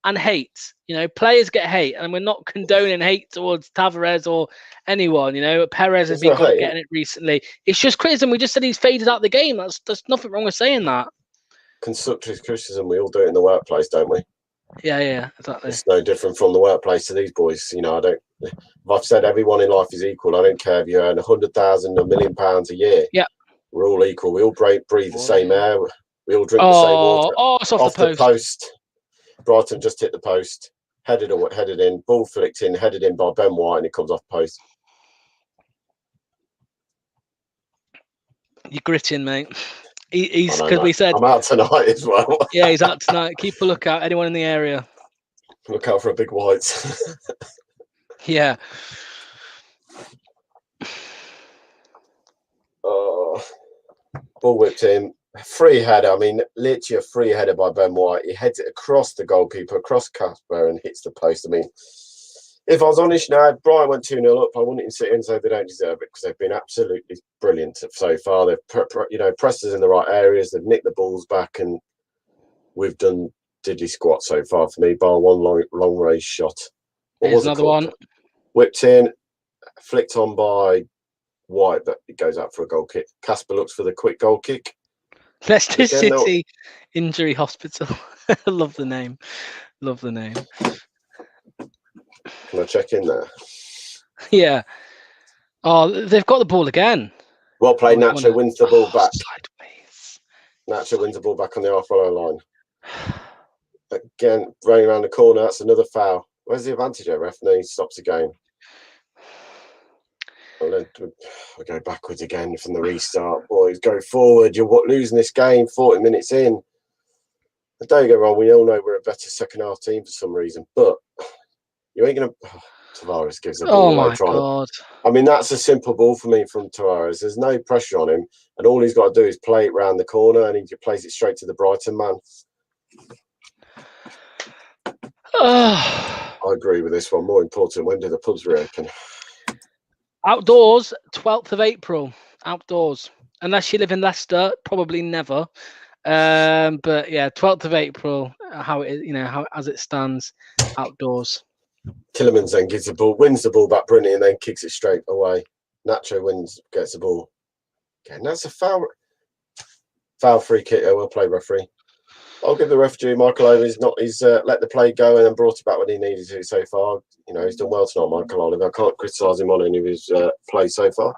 S10: and hate. You know, players get hate, and we're not condoning hate towards Tavares or anyone. You know, Perez has been getting it recently. It's just criticism. We just said he's faded out the game. There's nothing wrong with saying that.
S9: Constructive criticism, we all do it in the workplace, don't we?
S10: Yeah, exactly.
S9: It's no different from the workplace to these boys. You know, if I've said everyone in life is equal, I don't care if you earn 100,000, £1 million a year. Yeah, we're all equal. We all breathe the same air. We all drink the same water.
S10: It's off the post.
S9: Brighton just hit the post, headed in, ball flicked in, headed in by Ben White, and it comes off post.
S10: You're gritting, mate. He's because we said
S9: I'm out tonight as well.
S10: Yeah, he's out tonight. Keep a lookout. Anyone in the area?
S9: Look out for a big white.
S10: Yeah.
S9: Oh, ball whipped in. Free header. I mean, literally a free header by Ben White. He heads it across the goalkeeper, across Casper, and hits the post. I mean, if I was honest now, if Brighton went 2-0 up, I wouldn't even sit here and say they don't deserve it, because they've been absolutely brilliant so far. They've pressed us in the right areas. They've nicked the balls back, and we've done diddly squat so far for me, bar one long range shot.
S10: Here's another one.
S9: Whipped in, flicked on by White, but it goes out for a goal kick. Casper looks for the quick goal kick.
S10: Leicester City Injury Hospital. Love the name.
S9: Can I check in there?
S10: Yeah. Oh, they've got the ball again.
S9: Well played. Nacho wins the ball back. Sideways. Nacho wins the ball back on the half-follow line. Again, running around the corner. That's another foul. Where's the advantage there, ref? No, he stops again. We'll go backwards again from the restart. Boys, go forward. You're losing this game 40 minutes in. And don't get wrong, we all know we're a better second half team for some reason, but you ain't going to... Tavares gives the ball away. God. I mean, that's a simple ball for me from Tavares. There's no pressure on him, and all he's got to do is play it round the corner, and he plays it straight to the Brighton man. I agree with this one. More important, when do the pubs reopen?
S10: Outdoors, 12th of April. Outdoors. Unless you live in Leicester, probably never. But yeah, 12th of April, how it is, how as it stands, outdoors.
S9: Tillemans then gives the ball, wins the ball back brilliantly, and then kicks it straight away. Nacho gets the ball. Again, that's a foul. Foul free kick. Well played, referee. I'll give the ref due. Michael Oliver he's let the play go and then brought it back when he needed to so far. He's done well tonight, Michael Oliver. I can't criticise him on any of his play so far.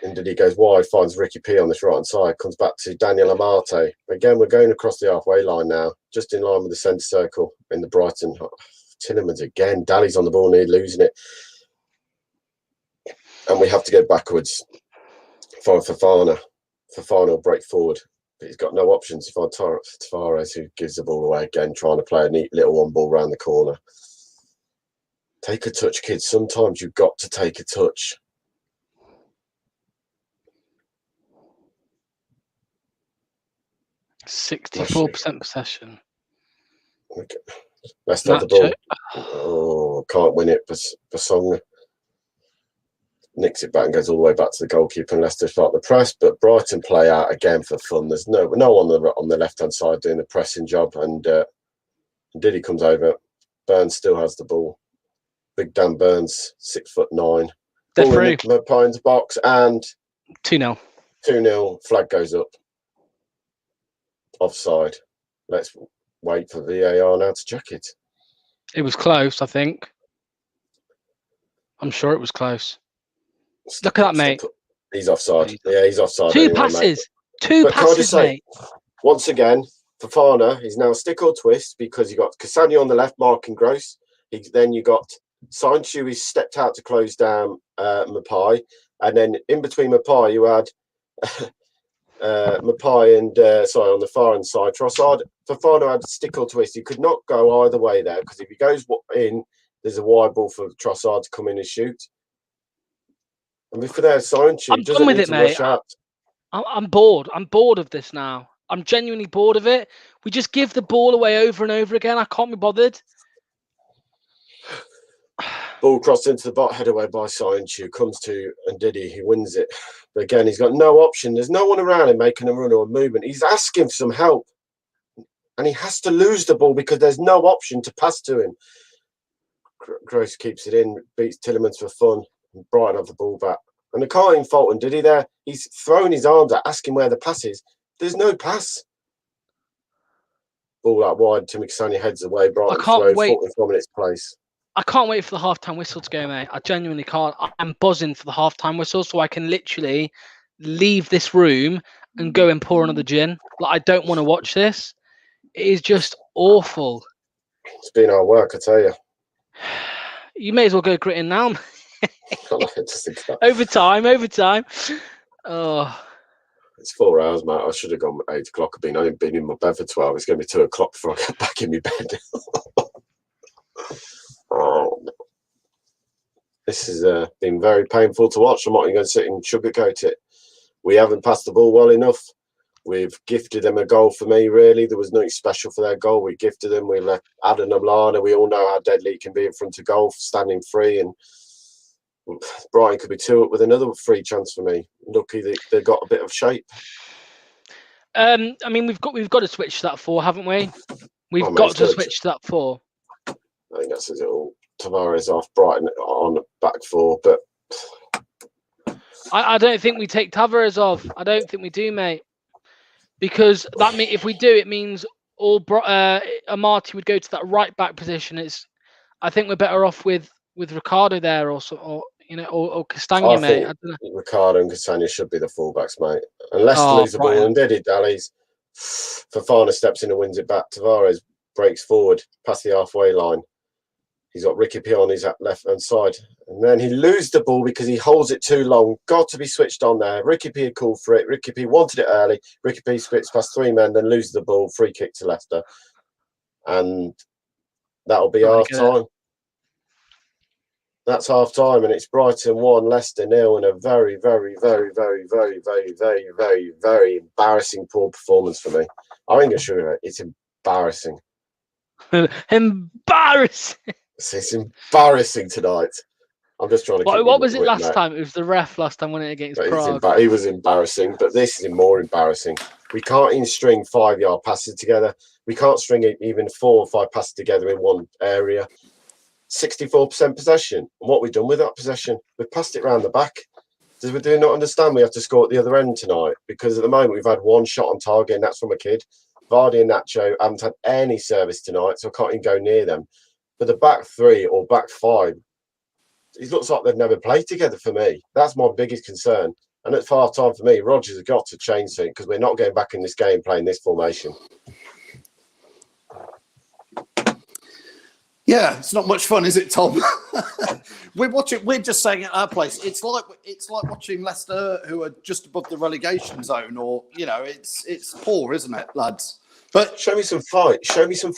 S9: And he goes wide, finds Ricky P on this right-hand side, comes back to Daniel Amate. Again, we're going across the halfway line now, just in line with the centre circle in the Brighton. Tillemans again, Daly's on the ball, near losing it. And we have to go backwards. Fofana will break forward. But he's got no options to find Tavares, who gives the ball away again, trying to play a neat little one ball round the corner. Take a touch, kids. Sometimes you've got to take a touch.
S10: %64% possession.
S9: Okay. Leicester have the ball. Oh, can't win it. Basong nicks it back and goes all the way back to the goalkeeper, and Leicester start the press. But Brighton play out again for fun. There's no one on the left hand side doing the pressing job, and Diddy comes over. Burns still has the ball. Big Dan Burns, 6'9".
S10: They're
S9: Ball
S10: through.
S9: in the Pines box, and
S10: 2-0.
S9: 2-0. Flag goes up. Offside. Let's wait for VAR now to check it.
S10: It was close, I think. I'm sure it was close. Look at that, mate.
S9: He's offside. Yeah, he's offside.
S10: Two
S9: anyway,
S10: passes.
S9: Mate.
S10: Two
S9: But
S10: passes,
S9: say,
S10: mate.
S9: Once again, Fofana is now stick or twist because you got Cassani on the left marking Gross. Then you got Sancho, who's stepped out to close down Mapai. And then in between Mapai, you had Mapai and, on the far hand side, Trossard. Fofana had stick or twist. He could not go either way there because if he goes in, there's a wide ball for Trossard to come in and shoot. And before there, Sancho doesn't need to rush out.
S10: I'm bored. I'm bored of this now. I'm genuinely bored of it. We just give the ball away over and over again. I can't be bothered.
S9: Ball crossed into the bot, head away by Sancho. Comes to Ndidi, he wins it. But again, he's got no option. There's no one around him making a run or a movement. He's asking for some help. And he has to lose the ball because there's no option to pass to him. Gross keeps it in, beats Tillemans for fun. And Brighton have the ball back. And I can't even fault Ndidi there. He's throwing his arms out, asking where the pass is. There's no pass. Ball out wide. Timmy Cassani heads away. Brighton
S10: I can't wait.
S9: 44 minutes place.
S10: I can't wait for the half-time whistle to go, mate. I genuinely can't. I'm buzzing for the half-time whistle so I can literally leave this room and go and pour another gin. Like, I don't want to watch this. It is just awful.
S9: It's been our work, I tell you.
S10: You may as well go gritting now. Overtime. Oh.
S9: It's 4 hours, mate. I should have gone at 8 o'clock. I've been in my bed for 12. It's going to be 2 o'clock before I get back in my bed. Oh, this has been very painful to watch. I'm not even going to sit and sugarcoat it. We haven't passed the ball well enough. We've gifted them a goal for me, really. There was nothing special for their goal. We gifted them. We left Adam Lallana. We all know how deadly he can be in front of goal, standing free. And Brighton could be 2 up with another free chance for me. Lucky they got a bit of shape.
S10: I mean, we've got to switch to that 4, haven't we? We've got to switch to that 4.
S9: I think that's it all. Tavares off, Brighton on back 4, but
S10: I don't think we take Tavares off. I don't think we do, mate. Because that if we do, it means Amati would go to that right back position. I think we're better off with Ricardo there, or Castagna, mate. I don't know.
S9: Ricardo and Castagna should be the fullbacks, mate. Unless they lose the ball and Ndidi dallies, Fofana steps in and wins it back. Tavares breaks forward past the halfway line. He's got Ricky P on his left hand side, and then he loses the ball because he holds it too long. Got to be switched on there. Ricky P had called for it. Ricky P wanted it early. Ricky P splits past 3 men, then loses the ball. Free kick to Leicester, and that'll be half time. That's half time, and it's Brighton 1, Leicester 0, and a very, very, very, very, very, very, very, very, very embarrassing poor performance for me. I think it's embarrassing.
S10: Embarrassing.
S9: It's embarrassing tonight. I'm just trying to.
S10: What was it last time? It was the ref last time, wasn't it, against Prague?
S9: He was embarrassing, but this is more embarrassing. We can't even string 5-yard passes together. We can't string even 4 or 5 passes together in one area. 64% possession. And what we've done with that possession, we've passed it around the back. Do we not understand we have to score at the other end tonight? Because at the moment we've had 1 shot on target, and that's from a kid. Vardy and Nacho haven't had any service tonight, so I can't even go near them. But the back 3 or back 5, it looks like they've never played together for me. That's my biggest concern. And at half time for me, Rodgers has got to change something because we're not going back in this game playing this formation.
S1: Yeah, it's not much fun, is it, Tom? We're just saying at our place. It's like watching Leicester, who are just above the relegation zone, or it's poor, isn't it, lads? But
S9: show me some fight. Show me some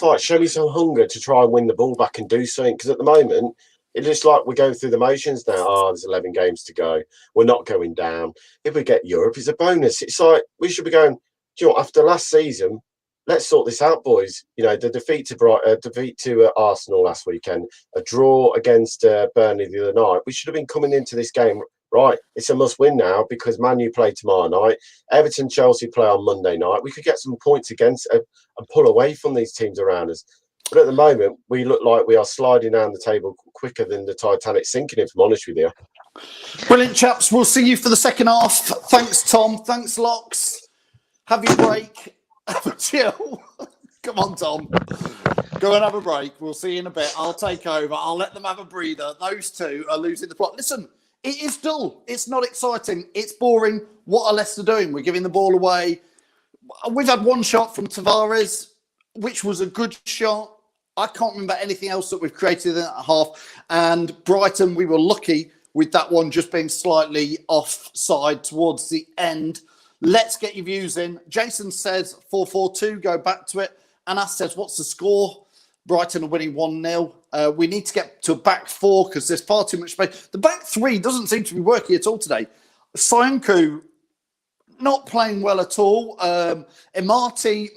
S9: hunger to try and win the ball back and do something. Because at the moment, It's just like we're going through the motions now. Oh, there's 11 games to go. We're not going down. If we get Europe, it's a bonus. It's like we should be going, do you know what, after last season, let's sort this out, boys. You know, the defeat to Arsenal last weekend, a draw against Burnley the other night. We should have been coming into this game, right, it's a must-win now because Man U play tomorrow night. Everton, Chelsea play on Monday night. We could get some points against and pull away from these teams around us. But at the moment, we look like we are sliding down the table quicker than the Titanic sinking, if I'm honest with you.
S1: Brilliant, chaps. We'll see you for the second half. Thanks, Tom. Thanks, Locks. Have your break. Have a chill. Come on, Tom. Go and have a break. We'll see you in a bit. I'll take over. I'll let them have a breather. Those two are losing the plot. Listen, it is dull. It's not exciting. It's boring. What are Leicester doing? We're giving the ball away. We've had one shot from Tavares, which was a good shot. I can't remember anything else that we've created in that half. And Brighton, we were lucky with that one just being slightly offside towards the end. Let's get your views in. Jason says 4-4-2, go back to it. Anas says, what's the score? Brighton are winning 1-0. We need to get to a back four because there's far too much space. The back three doesn't seem to be working at all today. Soyuncu not playing well at all. Amati,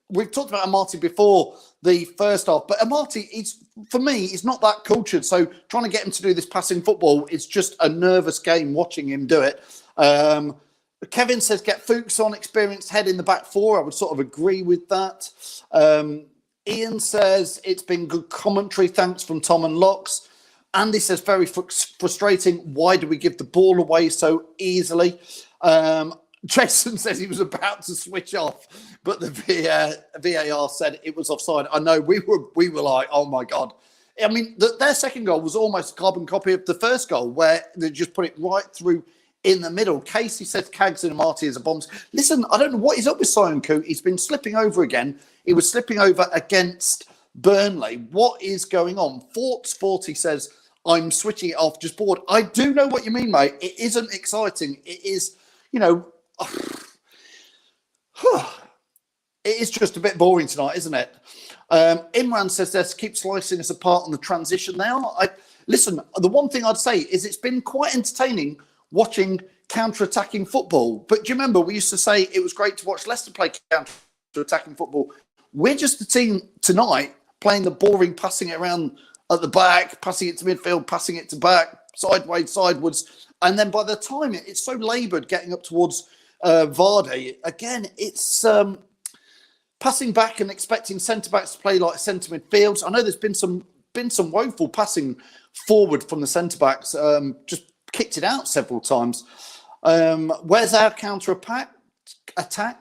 S1: we've talked about Amati before the first half, but Amati, for me, he's not that cultured. So trying to get him to do this passing football is just a nervous game watching him do it. Kevin says, get Fuchs on, experienced head in the back four. I would sort of agree with that. Ian says, it's been good commentary. Thanks from Tom and Locks. Andy says, very frustrating. Why do we give the ball away so easily? Jason says he was about to switch off, but the VAR said it was offside. I know we were like, oh my God. I mean, their second goal was almost a carbon copy of the first goal where they just put it right through in the middle. Casey says Cags and Marty is a bombs. Listen, I don't know what is up with Soyuncu. He's been slipping over again. He was slipping over against Burnley. What is going on? Forts40 says, I'm switching it off, just bored. I do know what you mean, mate. It isn't exciting. It is, it is just a bit boring tonight, isn't it? Imran says, let's keep slicing us apart on the transition now. Listen, the one thing I'd say is it's been quite entertaining watching counter-attacking football. But do you remember we used to say it was great to watch Leicester play counter-attacking football? We're just the team tonight playing the boring, passing it around at the back, passing it to midfield, passing it to back, sideways, sideways. And then by the time it's so laboured getting up towards Vardy, again, it's passing back and expecting centre-backs to play like centre midfields. I know there's been some woeful passing forward from the centre-backs, just kicked it out several times. Where's our counter-attack?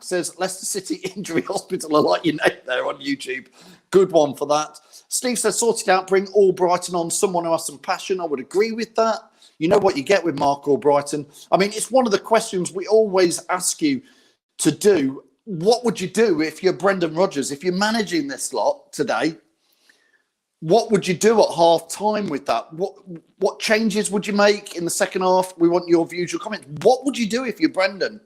S1: Says Leicester City Injury Hospital. I like your name there on YouTube. Good one for that. Steve says, sort it out, bring all Brighton on, someone who has some passion. I would agree with that. You know what you get with Mark Albrighton. I mean, it's one of the questions we always ask you to do. What would you do if you're Brendan Rodgers? If you're managing this lot today, what would you do at half time with that? What changes would you make in the second half? We want your views, your comments. What would you do if you're Brendan?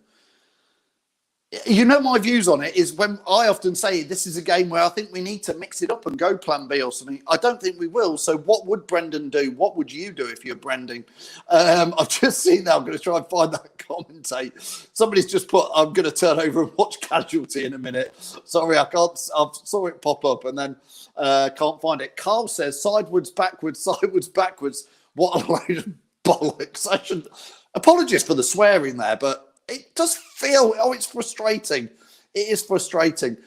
S1: You know, my views on it is when I often say this is a game where I think we need to mix it up and go plan B or something. I don't think we will. So what would Brendan do? What would you do if you're Brendan? I've just seen that. I'm going to try and find that commentate. Somebody's just put, I'm going to turn over and watch Casualty in a minute. Sorry, I can't. I saw it pop up and then can't find it. Carl says sideways, backwards, What a load of bollocks. Apologies for the swearing there, but it does feel, it's frustrating. It is frustrating.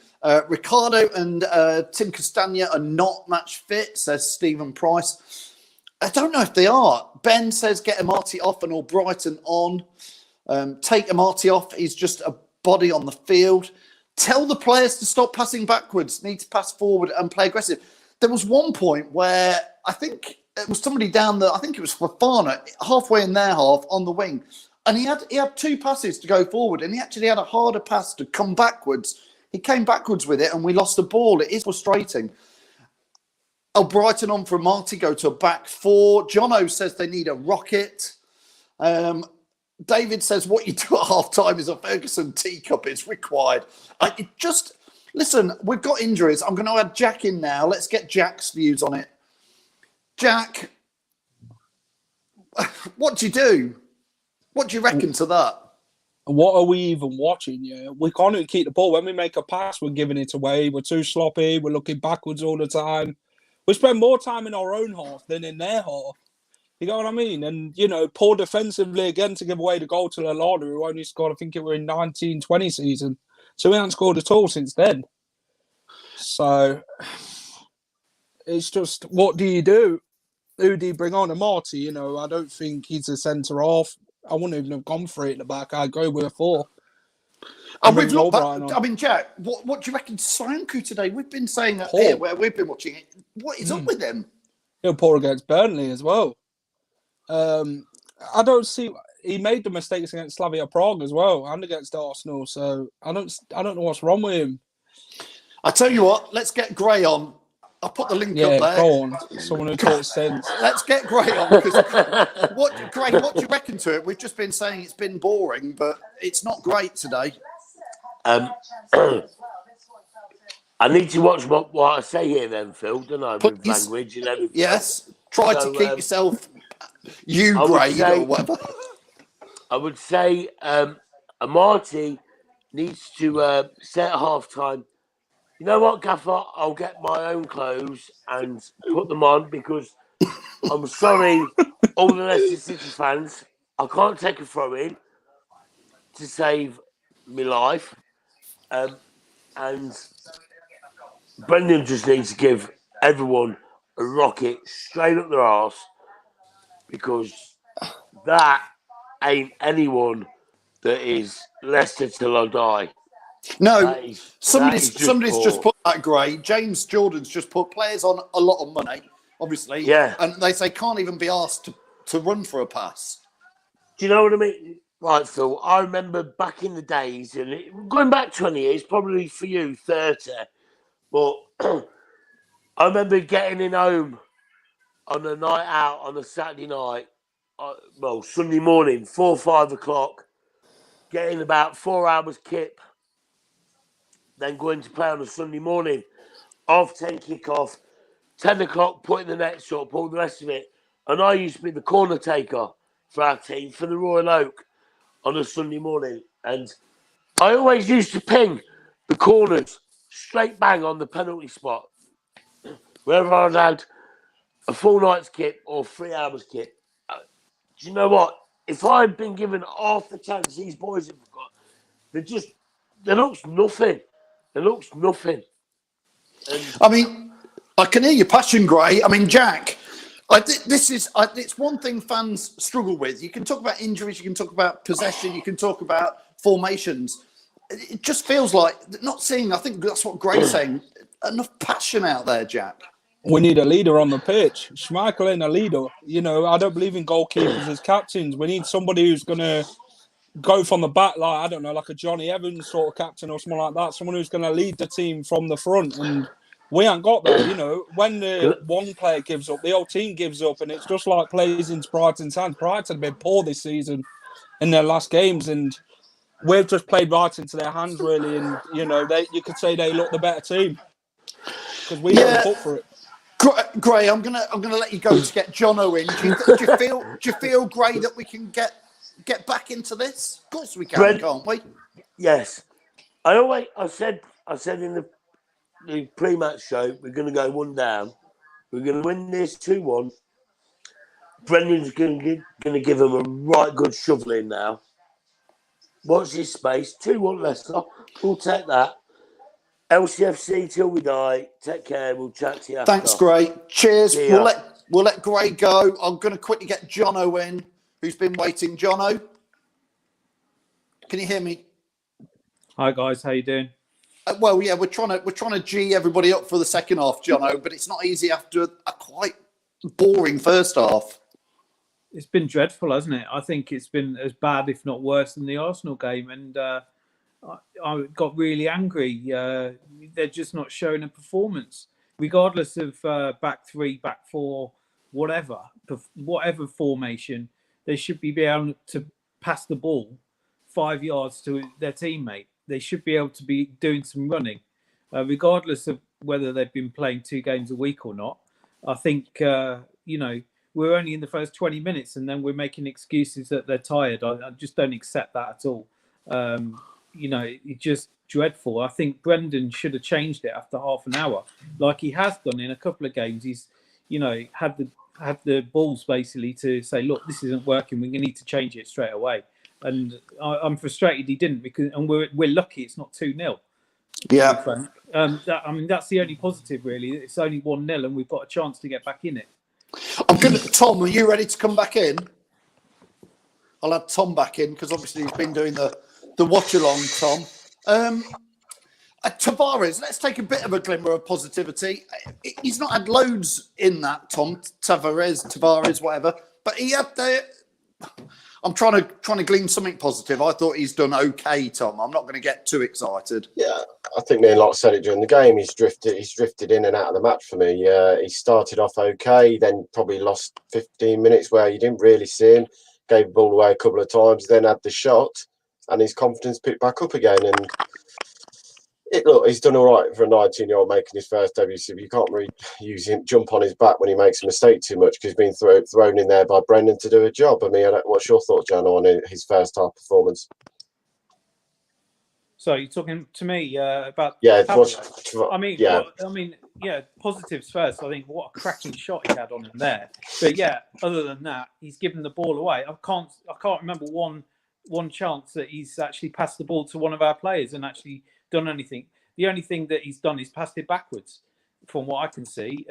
S1: Ricardo and Tim Castagna are not match fit, says Stephen Price. I don't know if they are. Ben says get Amati off and Albrighton on. Take Amati off. He's just a body on the field. Tell the players to stop passing backwards. Need to pass forward and play aggressive. There was one point where I think it was somebody down there. I think it was Fofana, halfway in their half on the wing. And he had two passes to go forward, and he actually had a harder pass to come backwards. He came backwards with it, and we lost the ball. It is frustrating. Brighton on for Marty, go to a back four. Jono says they need a rocket. David says what you do at half-time is a Ferguson teacup is required. Listen, we've got injuries. I'm going to add Jack in now. Let's get Jack's views on it. Jack, what do you do? What do you reckon to that?
S4: What are we even watching? Yeah, we can't even keep the ball. When we make a pass, we're giving it away. We're too sloppy. We're looking backwards all the time. We spend more time in our own half than in their half. You know what I mean? And, you know, poor defensively again to give away the goal to Lallana, who only scored, I think it were in 1920 season. So we haven't scored at all since then. So it's just, what do you do? Who do you bring on? Marty, you know, I don't think he's a centre-half. I wouldn't even have gone for it at the back. I'd go with a 4.
S1: And we've looked back, I mean, Jack, what do you reckon to Soyuncu today? We've been saying that here, where we've been watching it. What is up with him?
S4: He'll poor against Burnley as well. I don't see. He made the mistakes against Slavia Prague as well, and against Arsenal. So I don't know what's wrong with him.
S1: I tell you what, let's get Gray on. I'll put the link up there.
S4: Go on. Someone who talks sense.
S1: Let's get Gray on. Gray, what do you reckon to it? We've just been saying it's been boring, but it's not great today.
S6: I need to watch what I say here then, Phil, don't I? With language and everything.
S1: Yes. Try to keep yourself Gray or whatever.
S6: I would say Marty needs to say at half-time, you know what, Gaffer, I'll get my own clothes and put them on because I'm sorry, all the Leicester City fans, I can't take a throw-in to save my life. And Brendan just needs to give everyone a rocket straight up their arse because that ain't anyone that is Leicester till I die.
S1: No, somebody's just put that, Gray. James Jordan's just put players on a lot of money, obviously.
S6: Yeah.
S1: And they say can't even be asked to run for a pass.
S6: Do you know what I mean? Right, Phil, I remember back in the days, and going back 20 years, probably for you, 30, but I remember getting in home on a night out on a Saturday night, Sunday morning, 4 or 5 o'clock, getting about 4 hours kip, then going to play on a Sunday morning, 10:30 kick-off, 10 o'clock, putting the nets up, all the rest of it. And I used to be the corner taker for our team, for the Royal Oak, on a Sunday morning. And I always used to ping the corners straight bang on the penalty spot. Wherever I'd had a full night's kit or 3 hours kit. Do you know what? If I'd been given half the chance these boys have got, there looks nothing. There looks nothing. And
S1: I mean, I can hear your passion, Gray. I mean, Jack, it's one thing fans struggle with. You can talk about injuries, you can talk about possession, you can talk about formations. It just feels like not seeing. I think that's what Gray's saying. Enough passion out there, Jack.
S4: We need a leader on the pitch. Schmeichel ain't a leader. You know, I don't believe in goalkeepers as captains. We need somebody who's going to go from the back, like, I don't know, like a Johnny Evans sort of captain or someone like that. Someone who's going to lead the team from the front. And we ain't got that, you know. When the one player gives up, the whole team gives up. And it's just like plays into Brighton's hands. Brighton have been poor this season in their last games. And we've just played right into their hands, really. And, you know, you could say they look the better team. Because we haven't put for it.
S1: Gray, I'm gonna let you go to get Jono in. Do you feel, Gray, that we can get back into this? Of course we can, can't we?
S6: Yes. I said in the pre-match show, we're going to go 1 down. We're going to win this 2-1. Brendan's going to give him a right good shoveling now. Watch this space. 2-1 Leicester. We'll take that. LCFC till we die. Take care. We'll chat to you after.
S1: Thanks, Gray. Cheers. We'll let Gray go. I'm going to quickly get Jono in, who's been waiting. Jono, can you hear me?
S11: Hi guys, how you doing?
S1: Well, yeah, we're trying to G everybody up for the second half, Jono, but it's not easy after a quite boring first half.
S11: It's been dreadful, hasn't it? I think it's been as bad, if not worse, than the Arsenal game, and I got really angry. They're just not showing a performance, regardless of back 3, back 4, whatever formation. They should be able to pass the ball 5 yards to their teammate. They should be able to be doing some running, regardless of whether they've been playing 2 games a week or not. I think we're only in the first 20 minutes and then we're making excuses that they're tired. I just don't accept that at all. It's just dreadful. I think Brendan should have changed it after half an hour, like he has done in a couple of games. He's, had the balls basically to say, look, this isn't working. We need to change it straight away. And I'm frustrated he didn't, and we're lucky it's not 2-0.
S1: Yeah.
S11: Frank. That's the only positive, really. It's only 1-0 and we've got a chance to get back in it.
S1: Tom, are you ready to come back in? I'll have Tom back in because obviously he's been doing the watch along, Tom. Tavares, let's take a bit of a glimmer of positivity. He's not had loads in that, Tom. Tavares, whatever. But he had the. I'm trying to glean something positive. I thought he's done okay, Tom. I'm not going to get too excited.
S9: Yeah, I think me and Locke said it during the game. He's drifted in and out of the match for me. He started off okay, then probably lost 15 minutes where you didn't really see him. Gave the ball away a couple of times, then had the shot, and his confidence picked back up again. And he's done all right for a 19-year-old making his first debut. So you can't really jump on his back when he makes a mistake too much because he's been thrown in there by Brendan to do a job. I mean, what's your thoughts, Jan, on his first half performance?
S11: So you're talking to me about?
S9: Yeah,
S11: positives first. I think what a cracking shot he had on him there. But yeah, other than that, he's given the ball away. I can't remember one chance that he's actually passed the ball to one of our players and actually done anything. The only thing that he's done is passed it backwards, from what I can see.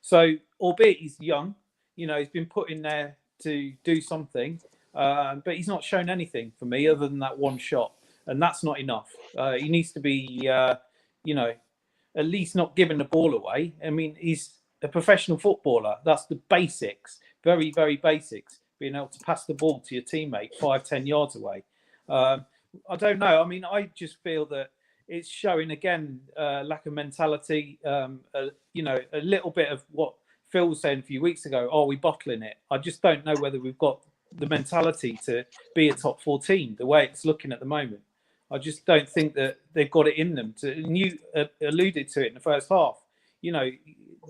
S11: So, albeit he's young, he's been put in there to do something, but he's not shown anything for me other than that one shot, and that's not enough. He needs to be, at least not giving the ball away. I mean, he's a professional footballer. That's the basics, very, very basics. Being able to pass the ball to your teammate 5-10 yards away. I don't know. I mean, I just feel that it's showing again lack of mentality. A little bit of what Phil was saying a few weeks ago. Are we bottling it? I just don't know whether we've got the mentality to be a top 4 team the way it's looking at the moment. I just don't think that they've got it in them. And you alluded to it in the first half.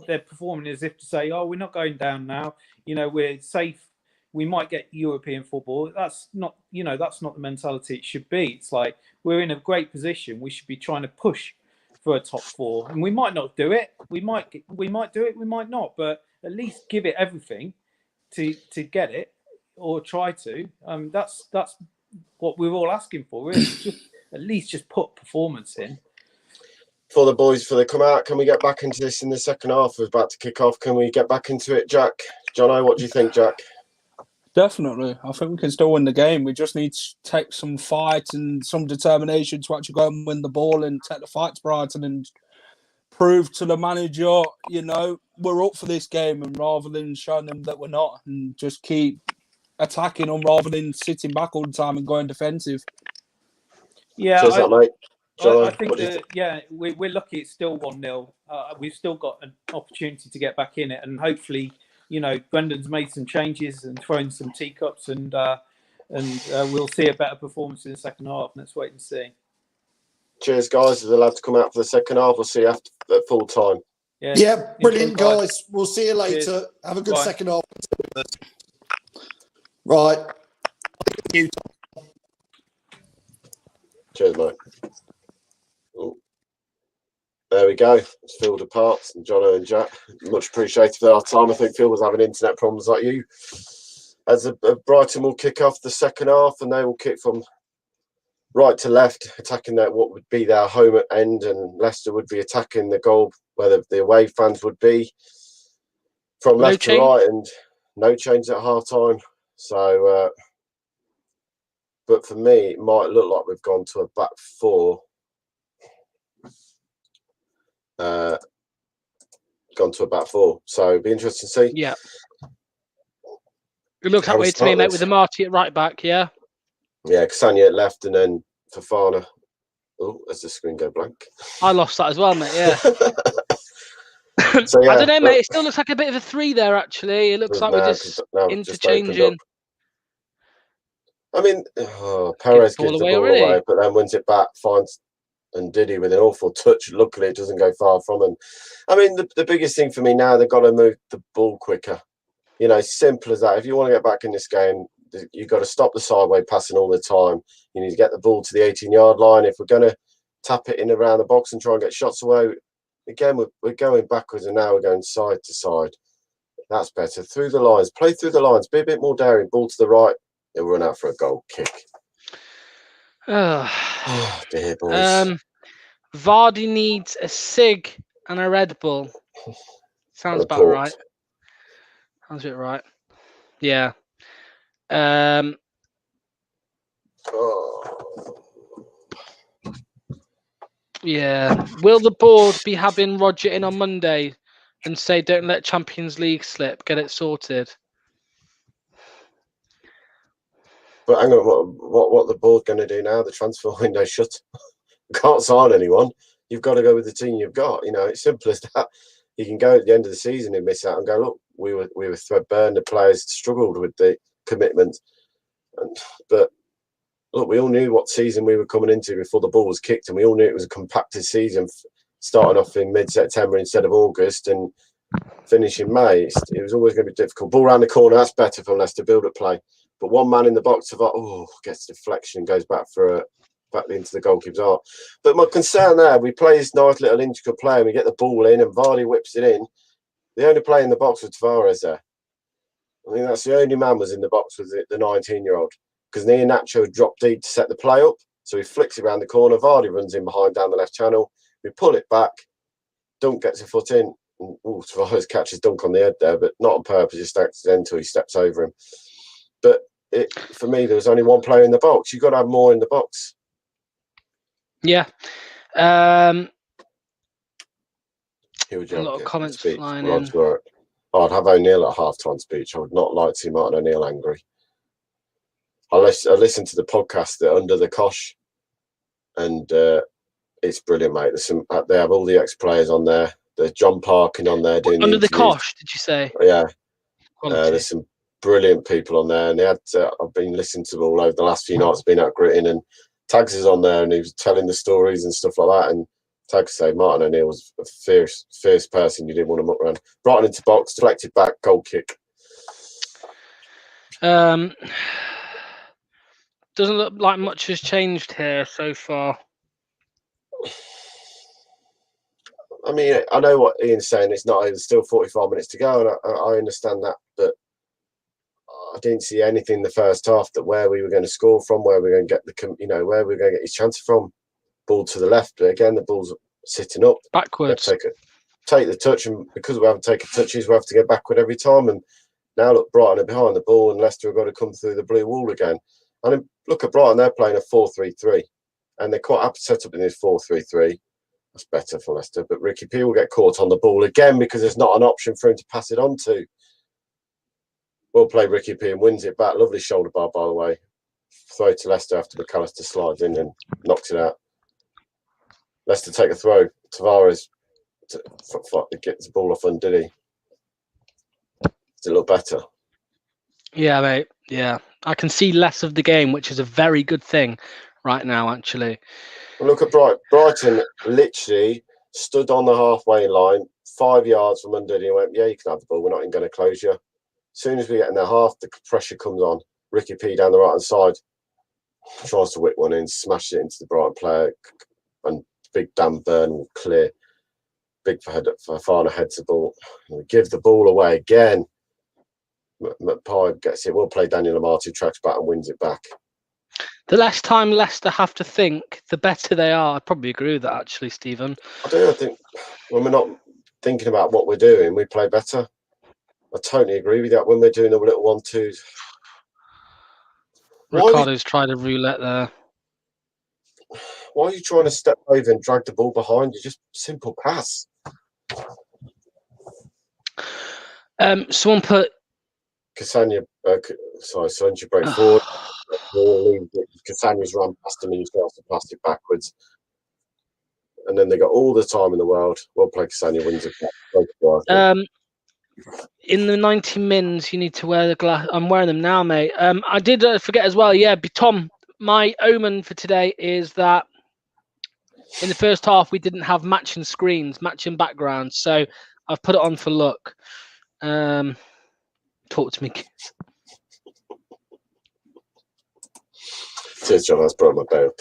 S11: They're performing as if to say, "Oh, we're not going down now. We're safe. We might get European football." That's not the mentality it should be. It's like we're in a great position. We should be trying to push for a top 4, and we might not do it. We might do it. We might not. But at least give it everything to get it, or try to. That's what we're all asking for. Really, at least just put performance in.
S9: For the boys, for the come out, can we get back into this in the second half? We're about to kick off. Can we get back into it, Jack? Jono, what do you think, Jack?
S4: Definitely. I think we can still win the game. We just need to take some fight and some determination to actually go and win the ball and take the fight to Brighton and prove to the manager, we're up for this game, and rather than showing them that we're not, and just keep attacking them rather than sitting back all the time and going defensive.
S11: Yeah,
S9: Cheers, mate.
S11: I think that, we're lucky it's still 1-0. We've still got an opportunity to get back in it, and hopefully, Brendan's made some changes and thrown some teacups, and we'll see a better performance in the second half. Let's wait and see.
S9: Cheers, guys. They're allowed to come out for the second half. We'll see you after at full time.
S1: Yeah, brilliant, guys. We'll see you later. Cheers. Have a good second half. Right. Thank you.
S9: Cheers, mate. Ooh. There we go. It's Phil departs and Jono and Jack. Much appreciated for our time. I think Phil was having internet problems like you. As Brighton will kick off the second half, and they will kick from right to left, attacking what would be their home end, and Leicester would be attacking the goal where the away fans would be from left to right, and no change at half time. So, but for me, it might look like we've gone to a back 4. Gone to a back 4. So it'd be interesting to see.
S10: Yeah. It looks that way to me, mate, with the Marty at right back, yeah.
S9: Yeah, Ksania at left, and then Fofana. Oh, as the screen go blank.
S10: I lost that as well, mate, yeah.
S9: So, yeah,
S10: I don't know, mate. It still looks like a bit of a 3 there, actually. It looks like we're just interchanging.
S9: I mean, Perez gives the ball away, but then wins it back, finds and Diddy with an awful touch. Luckily, it doesn't go far from him. I mean, the biggest thing for me now, they've got to move the ball quicker. You know, simple as that. If you want to get back in this game, you've got to stop the sideway passing all the time. You need to get the ball to the 18-yard line. If we're going to tap it in around the box and try and get shots away, again, we're going backwards, and now we're going side to side. That's better. Through the lines. Play through the lines. Be a bit more daring. Ball to the right. It'll run out for a goal kick. Oh, dear, boys.
S10: Vardy needs a cig and a Red Bull. Sounds about right. Sounds a bit right. Yeah. Yeah. Will the board be having Roger in on Monday and say, don't let Champions League slip, get it sorted?
S9: But hang on, what the board going to do now? The transfer window shut. Can't sign anyone. You've got to go with the team you've got. You know, it's simple as that. You can go at the end of the season and miss out and go, look, we were threadbare, and the players struggled with the commitment. But look, we all knew what season we were coming into before the ball was kicked, and we all knew it was a compacted season, starting off in mid-September instead of August and finish in May. It was always going to be difficult. Ball around the corner, that's better for Leicester, build-up play. But one man in the box gets deflection, goes back into the goalkeeper's arm. But my concern there, we play this nice little intricate play and we get the ball in and Vardy whips it in. The only play in the box was Tavares there. I think that's the only man was in the box was the 19-year-old. Because Nacho dropped deep to set the play up. So he flicks it around the corner. Vardy runs in behind down the left channel. We pull it back. Dunk gets a foot in. Tavares catches Dunk on the head there, but not on purpose, just accidental. He steps over him. But for me, there was only one player in the box. You've got to have more in the box.
S10: Yeah. A
S9: lot
S10: of comments flying in.
S9: I'd have O'Neill at half-time speech. I would not like to see Martin O'Neill angry. I listened to the podcast, the Under the Kosh, and it's brilliant, mate. They have all the ex-players on there. There's John Parkin on there doing
S10: Under the Kosh, did you say?
S9: Yeah. There's some brilliant people on there, and they had. I've been listening to them all over the last few nights. Been out gritting, and Tags is on there, and he was telling the stories and stuff like that. And Tags say Martin O'Neill was a fierce person. You didn't want to muck around. Brighton into box, deflected back, goal kick.
S10: Doesn't look like much has changed here so far.
S9: I mean, I know what Ian's saying. It's not. There's still 45 minutes to go, and I understand that. But I didn't see anything in the first half that where we were going to score from, where we're going to get where we're going to get his chance from. Ball to the left, but again, the ball's sitting up
S10: backwards.
S9: Take the touch, and because we haven't taken touches, we have to go backward every time. And now look, Brighton are behind the ball, and Leicester have got to come through the blue wall again. And look at Brighton; they're playing a 4-3-3, and they're quite happy to set up in this 4-3-3. That's better for Leicester, but Ricky P will get caught on the ball again because there's not an option for him to pass it on to. Well played, Ricky P, and wins it back. Lovely shoulder bar, by the way. Throw to Leicester after McAllister slides in and knocks it out. Leicester take a throw. Tavares gets the ball off Undidi. Does it look better?
S10: Yeah, mate. Yeah. I can see less of the game, which is a very good thing right now, actually.
S9: Well, look at Brighton literally stood on the halfway line, 5 yards from Undidi and went, yeah, you can have the ball. We're not even going to close you. As soon as we get in their half, the pressure comes on. Ricky P down the right-hand side tries to whip one in, smashes it into the Brighton player, and big Dan Burn will clear. Big Fafana heads the ball. We give the ball away again. McPie gets it. We'll play Daniel Amati, tracks back and wins it back.
S10: The less time Leicester have to think, the better they are. I probably agree with that, actually, Stephen.
S9: I think when we're not thinking about what we're doing, we play better. I totally agree with that. When we're doing the little 1-2s.
S10: Ricardo's tried a roulette there.
S9: Why are you trying to step over and drag the ball behind you? Just simple pass.
S10: Someone put
S9: Cassania, Sancho break forward. Cassania's run past him and he starts to pass it backwards. And then they got all the time in the world. Well played, Cassania wins it.
S10: In the 90 mins, you need to wear the glass. I'm wearing them now, mate. I did forget as well. Yeah, Tom, my omen for today is that in the first half, we didn't have matching screens, matching backgrounds. So I've put it on for luck. Talk to me.
S9: Cheers, John. That's brought my bow.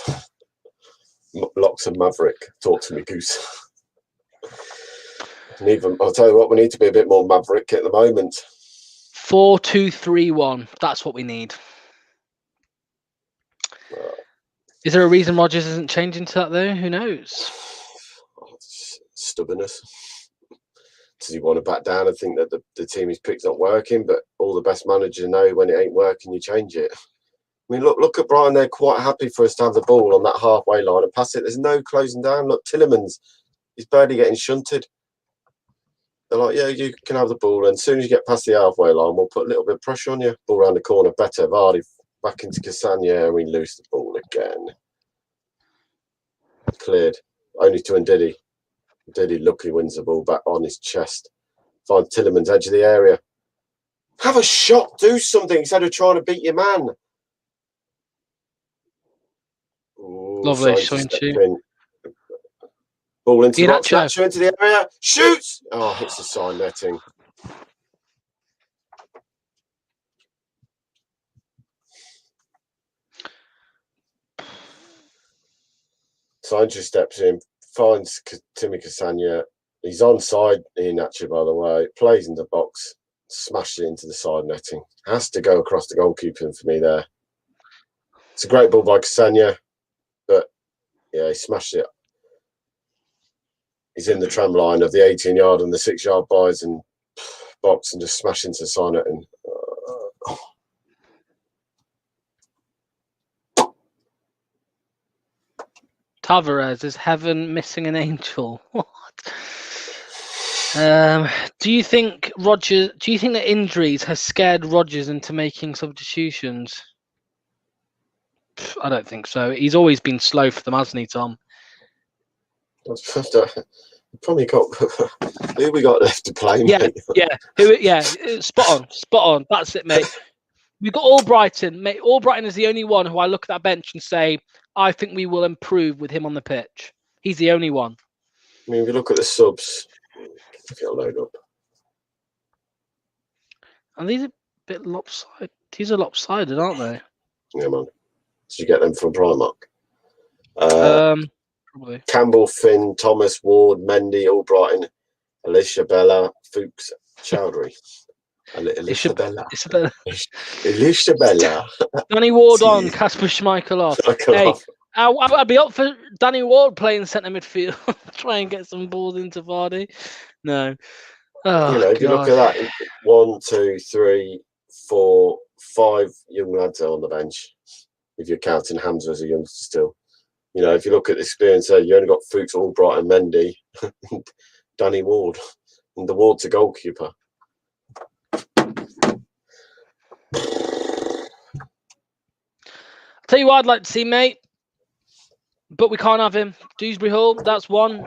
S9: Locks and Maverick. Talk to me, Goose. I'll tell you what, we need to be a bit more Maverick at the moment.
S10: 4-2-3-1. That's what we need. Is there a reason Rodgers isn't changing to that though? Who knows?
S9: Stubbornness. Does he want to back down and think that the team he's picked not working? But all the best managers know when it ain't working, you change it. I mean, look at Brighton. They're quite happy for us to have the ball on that halfway line and pass it. There's no closing down. Look, Tillemans, he's barely getting shunted. They're like, yeah, you can have the ball. And as soon as you get past the halfway line, we'll put a little bit of pressure on you. Ball around the corner, better. Vardy back into Cassagna, and we lose the ball again. Cleared. Only to Ndidi. Ndidi luckily wins the ball back on his chest. Find Tillemans, edge of the area. Have a shot. Do something instead of trying to beat your man. Ooh,
S10: Lovely. Soyuncu.
S9: Ball into the box. Nacho into the area. Shoots. Oh, hits the side netting. Soyuncu steps in, finds Timmy Cassagna. He's onside. Nacho, by the way, plays in the box, smashes it into the side netting. Has to go across the goalkeeper for me there. It's a great ball by Cassagna, but yeah, he smashed it. He's in the tram line of the 18-yard and the 6-yard box and just smashed into the side netting.
S10: Tavares, is heaven missing an angel? What? Do you think that injuries has scared Rodgers into making substitutions? I don't think so. He's always been slow for them, hasn't he, Tom?
S9: Probably got who we got left to play, mate.
S10: Spot on. That's it, mate. We've got Albrighton, mate. Albrighton is the only one who I look at that bench and say, I think we will improve with him on the pitch. He's the only one.
S9: I mean, if you look at the subs, if you'll load up.
S10: And these are a bit lopsided. These are lopsided, aren't they?
S9: Yeah, man. Did you get them from Primark?
S10: Probably.
S9: Campbell, Finn, Thomas, Ward, Mendy, Albrighton, Alicia Bella, Fuchs, Chowdhury. Alicia Bella.
S10: Danny Ward on, Kasper Schmeichel off. Hey, I'd be up for Danny Ward playing centre midfield. Try and get some balls into Vardy. No. Oh,
S9: if you look at that, 1, 2, 3, 4, 5 young lads are on the bench. If you're counting Hamza as a youngster still. If you look at the experience there, you only got Fuchs, Albright and Mendy, Danny Ward, and the Ward's a goalkeeper.
S10: Tell you what I'd like to see, mate, but we can't have him. Dewsbury Hall, that's one.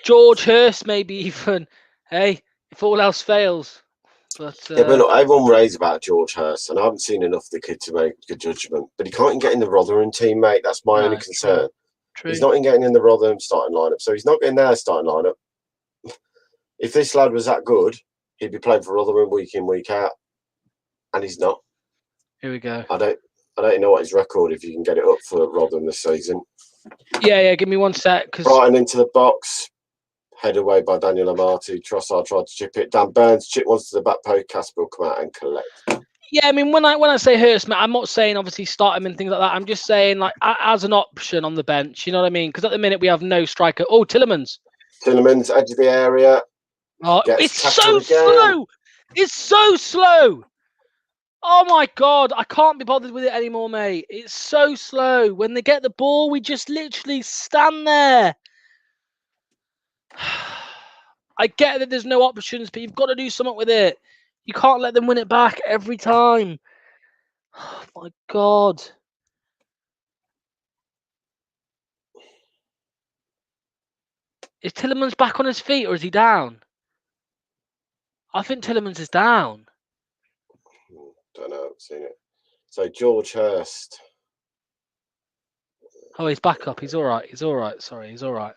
S10: George Hurst, maybe even. Hey, if all else fails. But
S9: look, everyone raves about George Hurst, and I haven't seen enough of the kid to make a judgment. But he can't even get in the Rotherham team, mate. That's my only concern.
S10: True.
S9: He's not in getting in the Rotherham starting lineup, so he's not getting their starting lineup. If this lad was that good, he'd be playing for Rotherham week in, week out, and he's not.
S10: Here we go.
S9: I don't even know what his record if you can get it up for Rotherham this season.
S10: Yeah. Give me one sec.
S9: Brighton into the box. Head away by Daniel Amati. Trossard tried to chip it. Dan Burns chip once to the back post. Casper will come out and collect.
S10: Yeah, I mean, when I say Hurst, mate, I'm not saying obviously start him and things like that. I'm just saying like as an option on the bench. You know what I mean? Because at the minute we have no striker. Oh, Tillemans,
S9: edge of the area.
S10: Oh, it's so slow. It's so slow. Oh my God, I can't be bothered with it anymore, mate. It's so slow. When they get the ball, we just literally stand there. I get that there's no options, but you've got to do something with it. You can't let them win it back every time. Oh my God. Is Tillemans back on his feet or is he down? I think Tillemans is down.
S9: Don't know, I haven't seen it. So George Hurst.
S10: Oh, he's back up. He's all right. He's all right. Sorry, he's all right.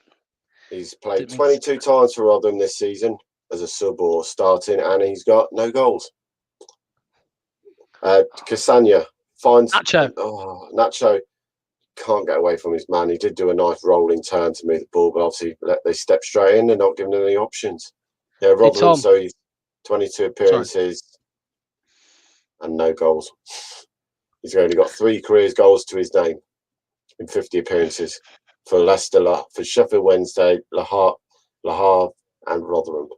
S9: He's played 22 times for Rotherham this season. as a sub or starting, and he's got no goals. Castagna finds Nacho can't get away from his man. He did do a nice rolling turn to move the ball, but obviously they step straight in. They're not giving him any options. Yeah, Rotherham, so he's 22 appearances and no goals. He's only got 3 career goals to his name in 50 appearances for Leicester, for Sheffield Wednesday, Le Havre and Rotherham.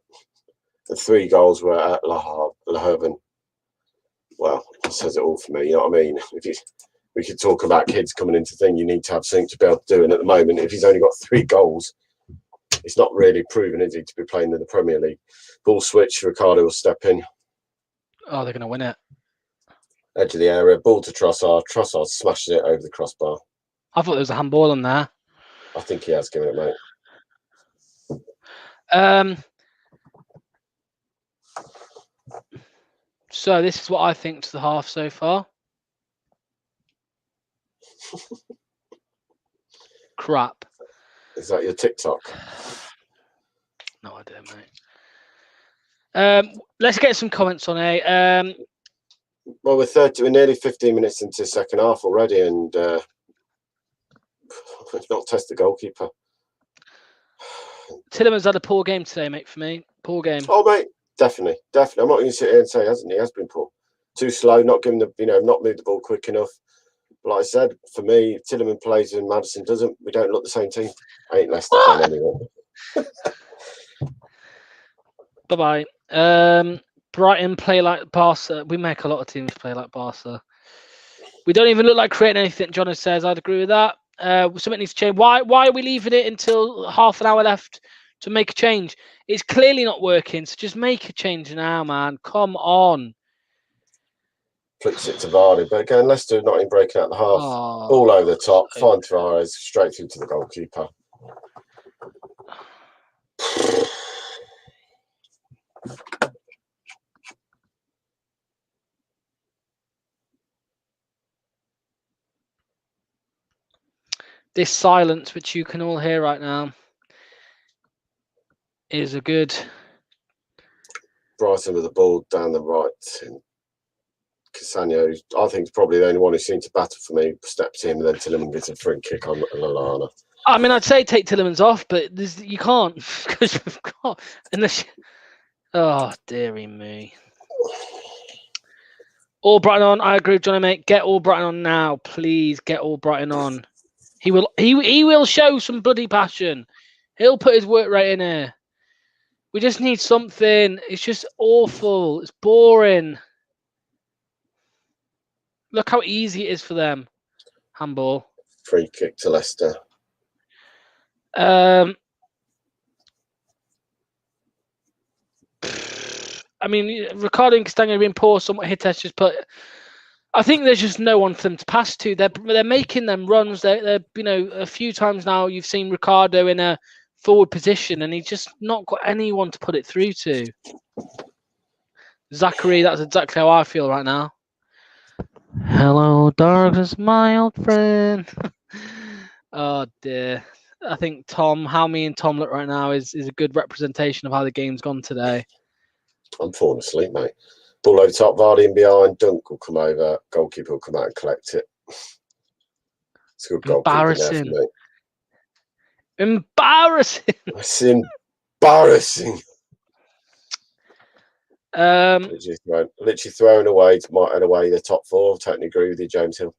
S9: The 3 goals were at Le Havre. Well, that says it all for me, you know what I mean? We could talk about kids coming into thing, you need to have something to be able to do. And at the moment, if he's only got 3 goals, it's not really proven, is he, to be playing in the Premier League. Ball switch, Ricardo will step in.
S10: Oh, they're going to win it.
S9: Edge of the area, ball to Trossard. Trossard smashing it over the crossbar.
S10: I thought there was a handball on there.
S9: I think he has given it, mate.
S10: So this is what I think to the half so far. Crap.
S9: Is that your TikTok?
S10: No idea, mate. Let's get some comments on it.
S9: Well, we're nearly 15 minutes into the second half already, and we've not tested the goalkeeper.
S10: Tillerman's had a poor game today, mate, for me. Poor game.
S9: Oh, mate, definitely. I'm not going to sit here and say he has been poor. Too slow, not giving not moved the ball quick enough. But like I said, for me, Tillerman plays and Maddison doesn't. We don't look the same team. I ain't Leicester fan anymore.
S10: Bye-bye. Brighton play like Barca. We make a lot of teams play like Barca. We don't even look like creating anything, Jono says. I'd agree with that. Something needs to change. Why are we leaving it until half an hour left to make a change? It's clearly not working, so just make a change now, man. Come on.
S9: Flicks it to Vardy, but again, Leicester not in breaking out the half. All over the top, fine Tavares, straight through to the goalkeeper.
S10: This silence, which you can all hear right now, is a good.
S9: Brighton with the ball down the right. And Castagna, I think, is probably the only one who seemed to battle for me, steps in, and then Tillerman gets a free kick on Lallana.
S10: I mean, I'd say take Tillerman's off, but you can't because we've got unless. Oh, dearie me. All Brighton on. I agree with Johnny, mate. Get all Brighton on now, please. Get all Brighton on. He will show some bloody passion. He'll put his work right in here. We just need something. It's just awful. It's boring. Look how easy it is for them. Handball.
S9: Free kick to Leicester.
S10: I mean, Ricardo and Castagna have been poor, somewhat hit testers, but I think there's just no one for them to pass to. They're making them runs. They're a few times now you've seen Ricardo in a forward position, and he's just not got anyone to put it through to. Zachary, that's exactly how I feel right now. Hello, darkness, my old friend. Oh dear. I think how me and Tom look right now is a good representation of how the game's gone today.
S9: I'm falling asleep, mate. Ball over top, Vardy in behind, Dunk will come over, goalkeeper will come out and collect it. It's a good goalkeeper there for me.
S10: Embarrassing.
S9: It's embarrassing. Literally throwing away the top 4. Totally agree with you, James Hill.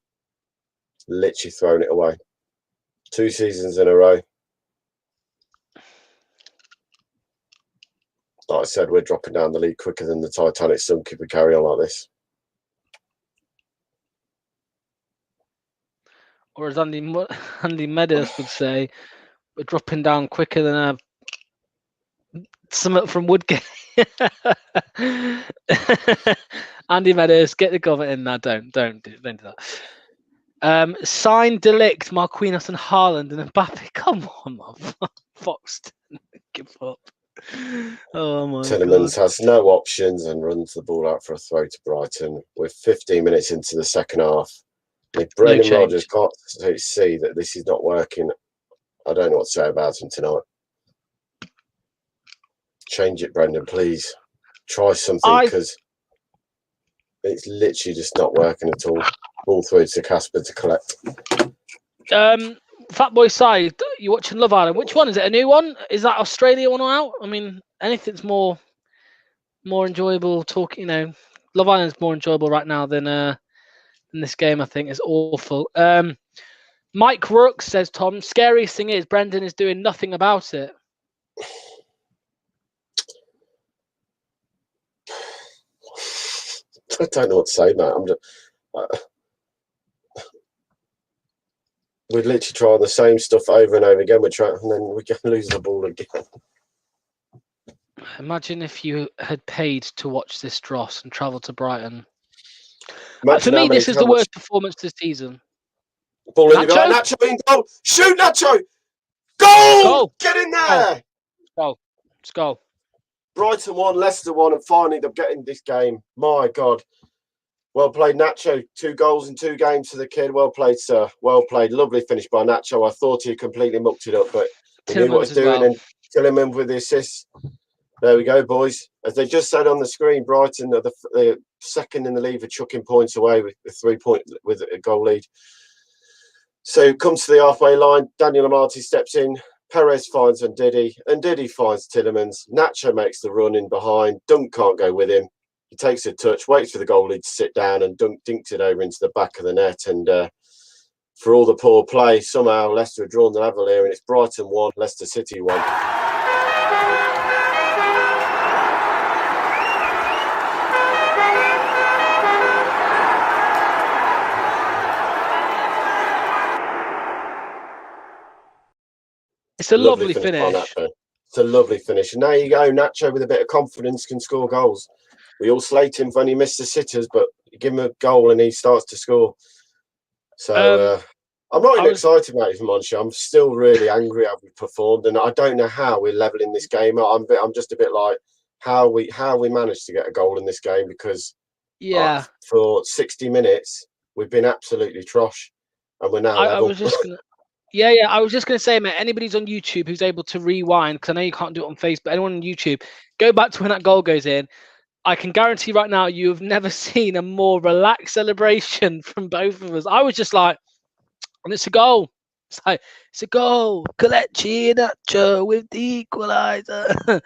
S9: Literally throwing it away. 2 seasons in a row. Like I said, we're dropping down the league quicker than the Titanic sunk if we carry on like this.
S10: Or as Andy Meadows would say, we're dropping down quicker than something from Woodgate. Andy Meadows, get the comment in now. Don't do that. Sign Delict, Marquinhos and Haaland and Mbappe. Come on, man. Foxton. Give up. Oh my
S9: Tillemans
S10: God.
S9: has no options and runs the ball out for a throw to Brighton. We're 15 minutes into the second half. If Brendan Rodgers can't see that this is not working, I don't know what to say about him tonight. Change it, Brendan, please. Try something, because it's literally just not working at all. Ball through to Casper to collect.
S10: Fatboy side, you watching Love Island? Which one is it? A new one? Is that Australia one or out? I mean, anything's more enjoyable. Talking, Love Island's more enjoyable right now than this game. I think is awful. Mike Rook says, Tom, scariest thing is Brendan is doing nothing about it.
S9: I don't know what to say, mate. I'm just. We're literally trying the same stuff over and over again. We're trying, and then we lose the ball again.
S10: Imagine if you had paid to watch this dross and travel to Brighton.
S9: For
S10: me, this is the worst performance this season.
S9: Ball in the Nacho in goal. Shoot, Nacho! Goal! Get in there!
S10: Let's go.
S9: Brighton 1, Leicester 1, and finally they're getting this game. My God. Well played, Nacho. 2 goals in 2 games for the kid. Well played, sir. Well played. Lovely finish by Nacho. I thought he completely mucked it up, but he knew what he's doing. And Tillman with the assists. There we go, boys. As they just said on the screen, Brighton are the second in the league for chucking points away with a 3-point with a goal lead. So comes to the halfway line. Daniel Amati steps in. Perez finds Ndidi. Ndidi finds Tillemans. Nacho makes the run in behind. Dunk can't go with him. He takes a touch, waits for the goalie to sit down, and dinks it over into the back of the net. And for all the poor play, somehow Leicester have drawn the level here, and it's Brighton 1, Leicester City 1.
S10: It's a lovely finish.
S9: It's a lovely finish. And there you go. Nacho, with a bit of confidence, can score goals. We all slate him when he missed the sitters, but you give him a goal and he starts to score. So I'm not even excited about it, Monchi. I'm still really angry how we performed, and I don't know how we're leveling this game up. I'm just a bit like how we managed to get a goal in this game, because for 60 minutes we've been absolutely trosh, and we're now level.
S10: I was just going to say, mate, anybody's on YouTube who's able to rewind, because I know you can't do it on Facebook, anyone on YouTube, go back to when that goal goes in. I can guarantee right now you have never seen a more relaxed celebration from both of us. I was just like, and it's a goal. It's like, it's a goal. Kelechi Iheanacho with the equaliser.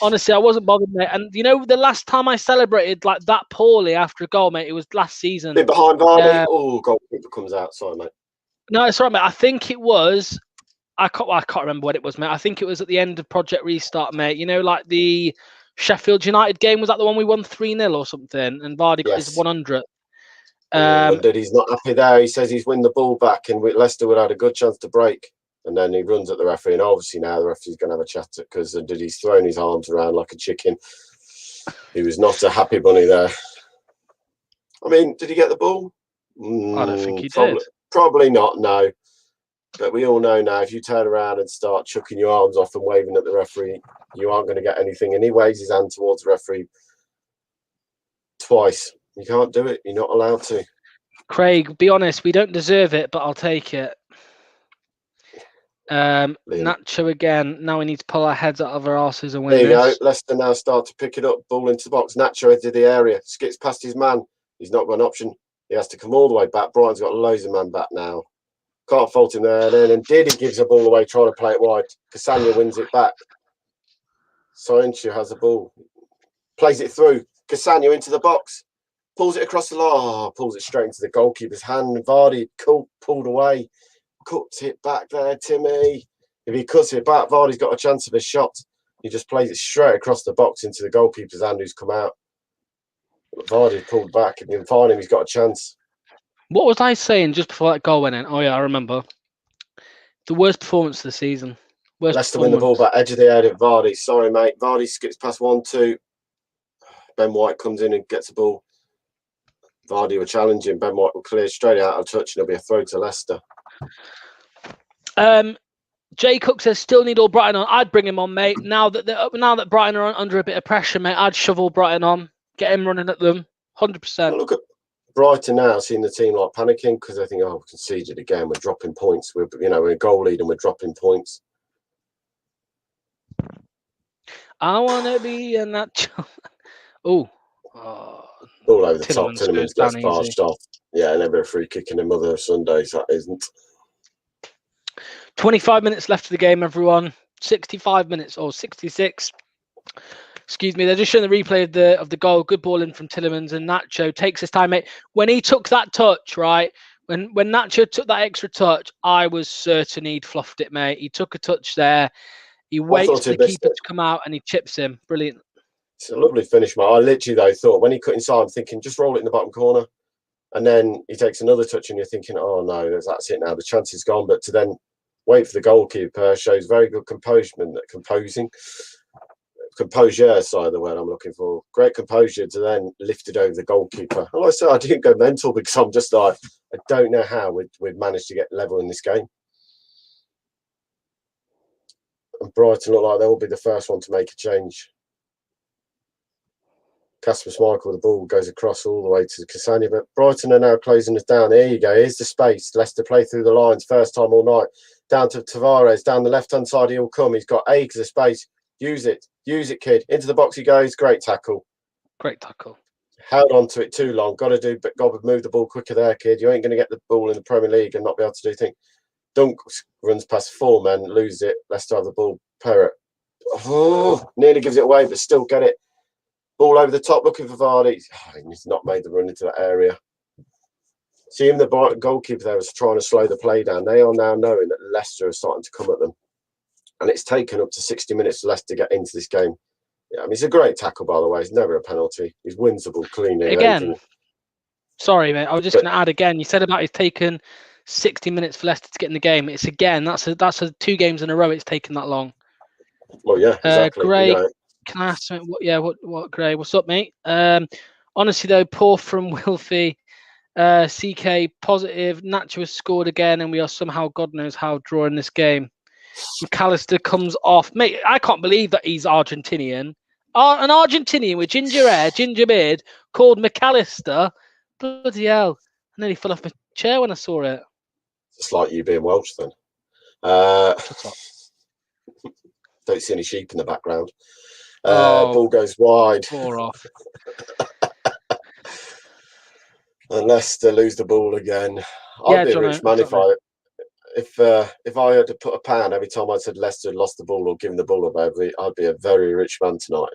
S10: Honestly, I wasn't bothered, mate. And the last time I celebrated like that poorly after a goal, mate, it was last season.
S9: Behind Vardy. Goalkeeper comes out. Sorry, mate.
S10: No, it's all right, mate. I think it was. I can't remember what it was, mate. I think it was at the end of Project Restart, mate. Like the Sheffield United game. Was that the one we won 3-0 or something? And Vardy got his 100th.
S9: He's not happy there. He says he's win the ball back, and Leicester would have had a good chance to break. And then he runs at the referee, and obviously now the referee's going to have a chat because he's throwing his arms around like a chicken. He was not a happy bunny there. I mean, did he get the ball?
S10: I don't think he did.
S9: Probably not, no. But we all know now, if you turn around and start chucking your arms off and waving at the referee, you aren't going to get anything. And he waves his hand towards the referee twice. You can't do it. You're not allowed to.
S10: Craig, be honest, we don't deserve it, but I'll take it. Nacho again. Now we need to pull our heads out of our arses and win.
S9: There you go. Leicester now start to pick it up. Ball into the box. Nacho into the area. Skips past his man. He's not got an option. He has to come all the way back. Brighton's got loads of man back now. Can't fault him there. And Ndidi gives the ball away, trying to play it wide. Cassagna wins it back. Soyuncu has the ball. Plays it through. Cassagna into the box. Pulls it across the line. Pulls it straight into the goalkeeper's hand. Vardy pulled away. Cuts it back there, Timmy. If he cuts it back, Vardy's got a chance of a shot. He just plays it straight across the box into the goalkeeper's hand, who's come out. But Vardy pulled back. If you can find him, he's got a chance.
S10: What was I saying just before that goal went in? Oh, yeah, I remember. The worst performance of the season.
S9: Leicester win the ball back, edge of the area of Vardy. Sorry, mate. Vardy skips past 1-2. Ben White comes in and gets the ball. Vardy were challenging. Ben White will clear straight out of touch, and it'll be a throw to Leicester.
S10: Jay Cook says, still need all Brighton on. I'd bring him on, mate. Now that Brighton are under a bit of pressure, mate, I'd shovel Brighton on. Get him running at them. 100%.
S9: Well, look at Brighton now, seeing the team like panicking because they think, we conceded again. We're dropping points. We're a goal lead and we're dropping points.
S10: I want to be a Nacho. Oh,
S9: All over the top.
S10: Tielemans
S9: Tielemans
S10: goes
S9: gets
S10: down
S9: barged
S10: easy.
S9: off. Yeah, and never a free kick in the mother of Sundays. That isn't.
S10: 25 minutes left of the game, everyone. 65 minutes or 66. Excuse me. They're just showing the replay of the goal. Good ball in from Tielemans, and Nacho takes his time, mate. When he took that touch, right? When Nacho took that extra touch, I was certain he'd fluffed it, mate. He took a touch there. He waits for the keeper to come out and he chips him. Brilliant.
S9: It's a lovely finish, mate. I literally, though, thought when he cut inside, I'm thinking, just roll it in the bottom corner. And then he takes another touch and you're thinking, oh, no, that's it now. The chance is gone. But to then wait for the goalkeeper shows very good composure, sorry, the word I'm looking for. Great composure to then lift it over the goalkeeper. And like I said, I didn't go mental because I'm just like, I don't know how we'd managed to get level in this game. And Brighton look like they'll be the first one to make a change. Kasper Schmeichel, the ball goes across all the way to Cassania, but Brighton are now closing us down. Here you go. Here's the space. Leicester play through the lines. First time all night. Down to Tavares. Down the left-hand side, he'll come. He's got acres of space. Use it. Use it, kid. Into the box he goes. Great tackle.
S10: Great tackle.
S9: Held on to it too long. Got to move the ball quicker there, kid. You ain't going to get the ball in the Premier League and not be able to do things. Dunk runs past 4 men, loses it. Leicester have the ball. Perrott. Oh, nearly gives it away, but still get it. Ball over the top, looking for Vardy. Oh, he's not made the run into that area. See him, the goalkeeper there was trying to slow the play down. They are now knowing that Leicester are starting to come at them. And it's taken up to 60 minutes for Leicester to get into this game. Yeah, I mean, it's a great tackle, by the way. It's never a penalty. He wins the ball cleanly.
S10: Again, sorry, mate. I was just going to add again. You said about it's taken 60 minutes for Leicester to get in the game. It's again, that's 2 games in a row it's taken that long.
S9: Well, yeah, exactly.
S10: Gray, you know. Can I ask something? What, Gray? What's up, mate? Honestly, though, poor from Wilfie. CK, positive. Nacho has scored again, and we are somehow, God knows how, drawing this game. McAllister comes off. Mate, I can't believe that he's Argentinian. An Argentinian with ginger hair, ginger beard, called McAllister. Bloody hell. I nearly fell off my chair when I saw it.
S9: It's like you being Welsh, then. Don't see any sheep in the background. Ball goes wide.
S10: Off.
S9: And Leicester lose the ball again. I'd be a rich man if I had to put a pound every time I said Leicester had lost the ball or given the ball away. I'd be a very rich man tonight.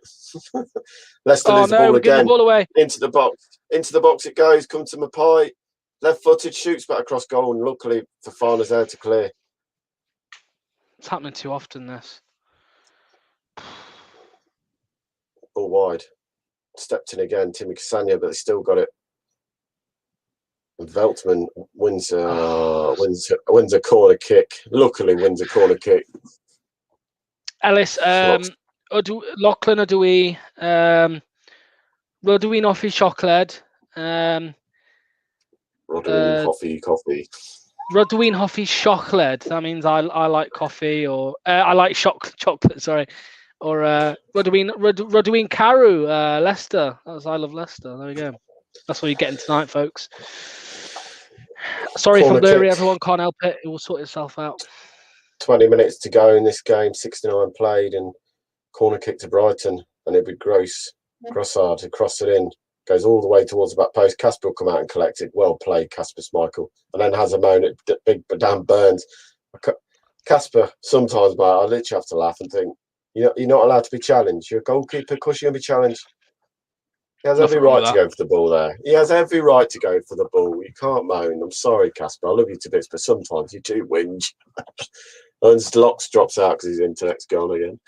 S9: Leicester lose the ball again.
S10: The ball away.
S9: Into the box. Into the box it goes. Come to Mapai. Left-footed, shoots back across goal, and luckily Fofana's there to clear.
S10: It's happening too often, this.
S9: Ball wide. Stepped in again, Timmy Cassania, but they still got it. And Veltman wins a corner kick. Luckily wins a corner kick.
S10: Ellis, Lachlan Odoi, Rodwin Hoffi Chocolate.
S9: Rodwin Hoffi Coffee.
S10: Rodwin Hoffi Chocolate. That means I like coffee, or I like chocolate. Sorry, or Rodwin Carew, Leicester. I love Leicester. There we go. That's what you're getting tonight, folks. Sorry if I'm blurry. Everyone can't help it. It will sort itself out.
S9: 20 minutes to go in this game. 69 played, and corner kick to Brighton, and it'd be Grossard to cross it in. Goes all the way towards the back post. Kasper will come out and collect it. Well played, Kasper Schmeichel. And then has a moan at big Dan Burns. Kasper, sometimes, mate, I literally have to laugh and think, you're not allowed to be challenged. You're a goalkeeper, of course you're going to be challenged. He has every right to go for the ball there. He has every right to go for the ball. You can't moan. I'm sorry, Kasper. I love you to bits, but sometimes you do whinge. And Locks drops out because his internet's gone again.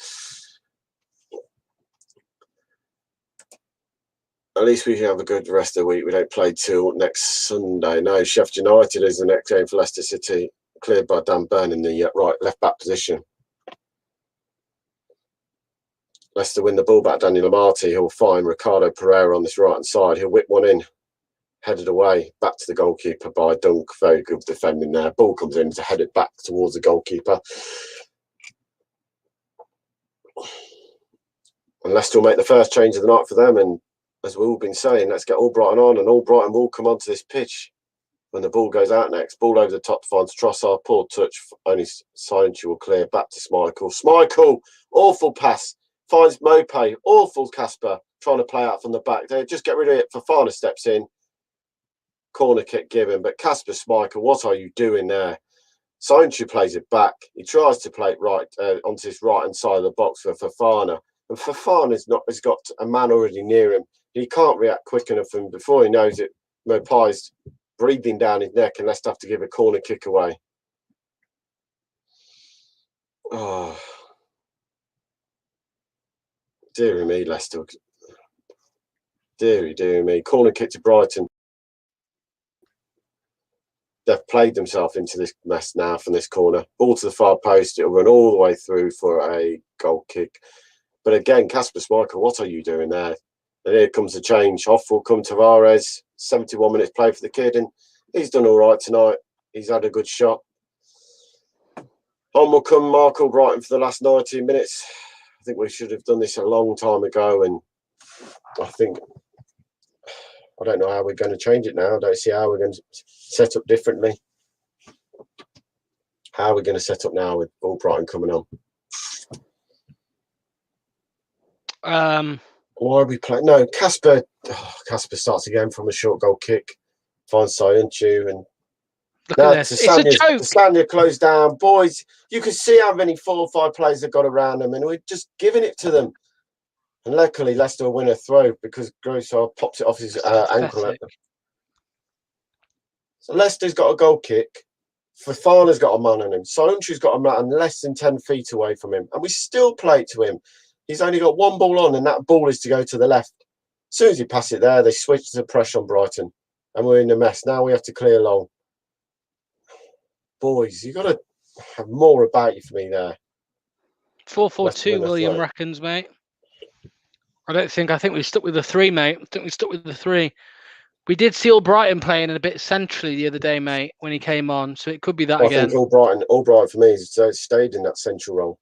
S9: At least we can have a good rest of the week. We don't play till next Sunday. No, Sheffield United is the next game for Leicester City, cleared by Dan Burn in the left back position. Leicester win the ball back. Daniel Amati, he'll find Ricardo Pereira on this right-hand side. He'll whip one in, headed away, back to the goalkeeper by Dunk. Very good defending there. Ball comes in to head it back towards the goalkeeper. And Leicester will make the first change of the night for them. And as we've all been saying, let's get all Brighton on, and all Brighton will come onto this pitch when the ball goes out next. Ball over the top finds Trossard. Poor touch. Only Silentio will clear back to Schmeichel. Schmeichel, awful pass. finds Mope. Awful Casper trying to play out from the back. They just get rid of it. Fofana steps in. Corner kick given. But Casper Schmeichel, what are you doing there? Soinchu plays it back. He tries to play it right onto his right-hand side of the box for Fofana. And Fofana has got a man already near him. He can't react quick enough. And before he knows it, Mope's breathing down his neck and Leicester have to give a corner kick away. Oh, dearie me, Leicester. Dearie me. Corner kick to Brighton. They've played themselves into this mess now from this corner. Ball to the far post. It'll run all the way through for a goal kick. But again, Casper Schmeichel, what are you doing there? And here comes the change. Off will come Tavares. 71 minutes play for the kid. And he's done all right tonight. He's had a good shot. On will come Marco Brighton for the last 90 minutes. I think we should have done this a long time ago. And I don't know how we're going to change it now. I don't see how we're going to set up differently. How are we going to set up now with all Brighton coming on? Why are we playing? No, Casper. Casper starts again from a short goal kick. Finds Soyuncu and
S10: look at this. It's a joke.
S9: Sanya closed down. Boys, you can see how many 4 or 5 players have got around them, and we're just giving it to them. And luckily, Leicester will win a throw because Grossard pops it off his ankle. At them. So Leicester's got a goal kick. Fofana's got a man on him. Soyuncu's got a man less than 10 feet away from him. And we still play it to him. He's only got one ball on, and that ball is to go to the left. As soon as he passes it there, they switch to pressure on Brighton. And we're in a mess. Now we have to clear long. Boys, you've got to have more about you for me there.
S10: 4-4-2, William reckons, mate. I think we stuck with the 3, mate. I think we stuck with the 3. We did see Brighton playing a bit centrally the other day, mate, when he came on. So it could be that again.
S9: I think all Brighton for me has stayed in that central role.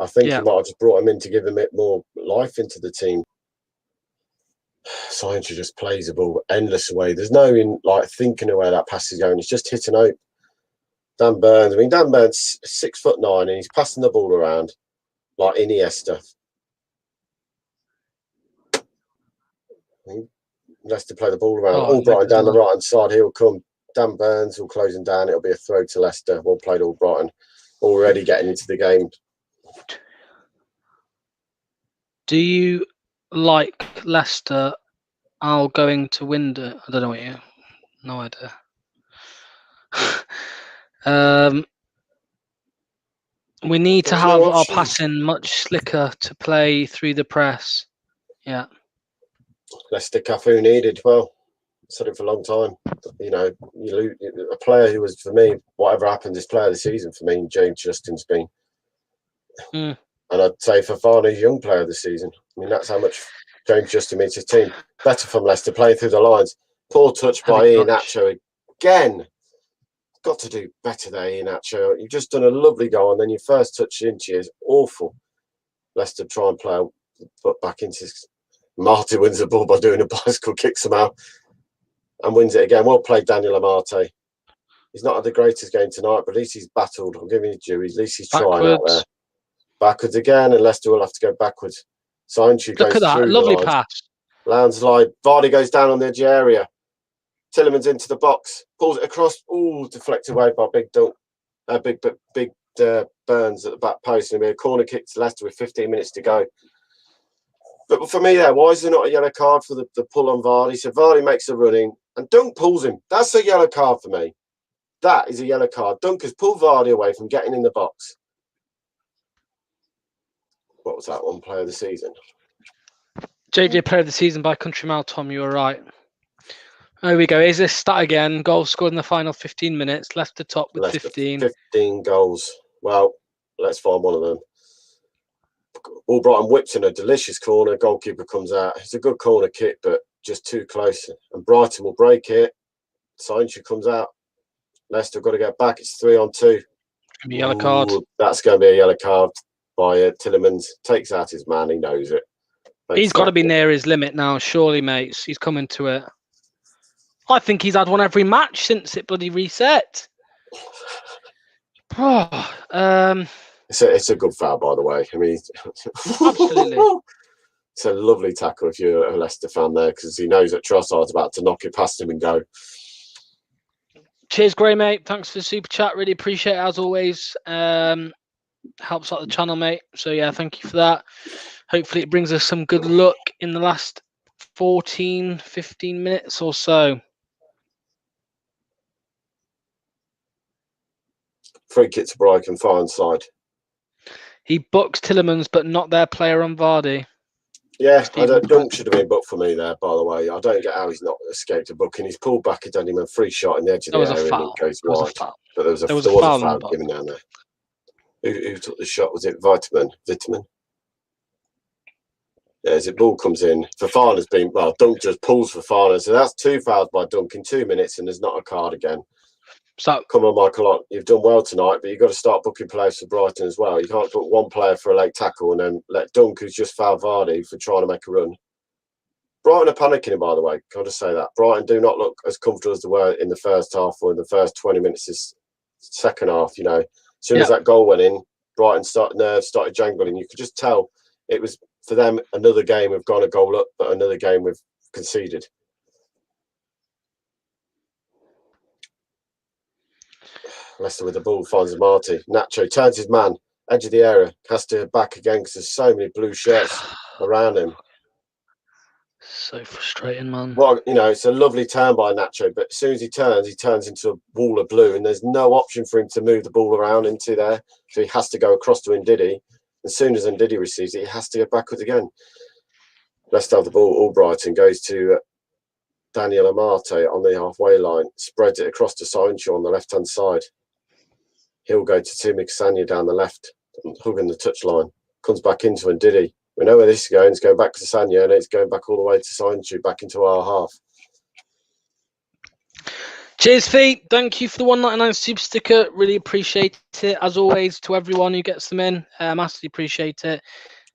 S9: I think he might have just brought him in to give him a bit more life into the team. Soyuncu just plays the ball endless away. There's no thinking of where that pass is going. It's just hitting out. Dan Burns. Dan Burns 6'9" and he's passing the ball around like Iniesta. Leicester play the ball around. All Brighton down the right hand side. He'll come. Dan Burns will close him down. It'll be a throw to Leicester. Well played, all Brighton. Already getting into the game.
S10: Do you like Leicester? Al going to Winder? I don't know what you. No idea. We need to have our passing much slicker to play through the press. Yeah.
S9: Leicester Cafu needed. Well, said it for a long time. You know, you lose a player who was, for me, whatever happens, is player of the season for me. James Justin's been, and I'd say Fofana's young player of the season. I mean, that's how much James Justin means his team. Better from Leicester, playing through the lines. Poor touch by Iheanacho again. Got to do better there, Iheanacho. You've just done a lovely goal, and then your first touch into you is awful. Leicester try and play but back into. Marty wins the ball by doing a bicycle kick somehow and wins it again. Well played, Daniel Amate. He's not had the greatest game tonight, but at least he's battled. I'll give him his due. At least he's trying out there. Backwards again, and Leicester will have to go backwards. Soyuncu goes through. Look at that,
S10: lovely pass.
S9: Landslide. Vardy goes down on the edge area. Tillemans into the box, pulls it across. Ooh, deflected away by Big Burns at the back post. And it'll be a corner kick to Leicester with 15 minutes to go. But for me there, why is there not a yellow card for the pull on Vardy? So Vardy makes a running and Dunk pulls him. That's a yellow card for me. That is a yellow card. Dunk has pulled Vardy away from getting in the box. What was that one? Player of the season?
S10: JJ player of the season by Country Mile, Tom, you were right. There we go. Here's this stat again. Goals scored in the final 15 minutes. Left the top with 15.
S9: 15 goals. Well, let's find one of them. All Brighton whips in a delicious corner. Goalkeeper comes out. It's a good corner kick, but just too close. And Brighton will break it. Soyuncu comes out. Leicester have got to get back. It's 3-on-2.
S10: Yellow card.
S9: That's going to be a yellow card by Tillemans. Takes out his man. He knows it.
S10: He's got to be near his limit now, surely, mates. He's coming to it. I think he's had one every match since it bloody reset.
S9: It's a good foul, by the way. I mean,
S10: Absolutely.
S9: It's a lovely tackle if you're a Leicester fan there, because he knows that Trossard's about to knock it past him and go.
S10: Cheers, Gray, mate. Thanks for the super chat. Really appreciate it, as always. Helps out the channel, mate. So, yeah, thank you for that. Hopefully it brings us some good luck in the last 14, 15 minutes or so.
S9: Free kick to Brighton, far inside.
S10: He books Tillemans, but not their player on Vardy.
S9: Yeah, Dunk should have been booked for me there, by the way. I don't get how he's not escaped a booking. He's pulled back a Dennyman free shot in the edge of the area and it goes wide. But there was a foul given down there. Who took the shot? Was it Vitamin? Yeah, as the ball comes in, Fofana's been, well, Dunk just pulls Fofana. So that's 2 fouls by Dunk in 2 minutes and there's not a card again.
S10: So
S9: come on, Michael, you've done well tonight, but you've got to start booking players for Brighton as well. You can't put one player for a late tackle and then let Dunk, who's just fouled Vardy, for trying to make a run. Brighton are panicking, by the way. Can I just say that? Brighton do not look as comfortable as they were in the first half or in the first 20 minutes this second half. You know, as soon as that goal went in, Brighton nerves started jangling. You could just tell it was, for them, another game we've gone a goal up, but another game we've conceded. Leicester with the ball finds Marty. Nacho turns his man, edge of the area, has to back again because there's so many blue shirts around him.
S10: So frustrating, man.
S9: Well, you know, it's a lovely turn by Nacho, but as soon as he turns into a wall of blue, and there's no option for him to move the ball around into there. So he has to go across to Ndidi. As soon as Ndidi receives it, he has to get backwards again. Leicester have the ball. All Brighton goes to Daniel Amate on the halfway line, spreads it across to Sancho on the left-hand side. He'll go to Timmy Castagne down the left, hugging the touchline. Comes back into Ndidi. We know where this is going. It's going back to Castagne, and it's going back all the way to Sancho, back into our half.
S10: Cheers, Fee. Thank you for the 199 super sticker. Really appreciate it. As always, to everyone who gets them in, massively appreciate it.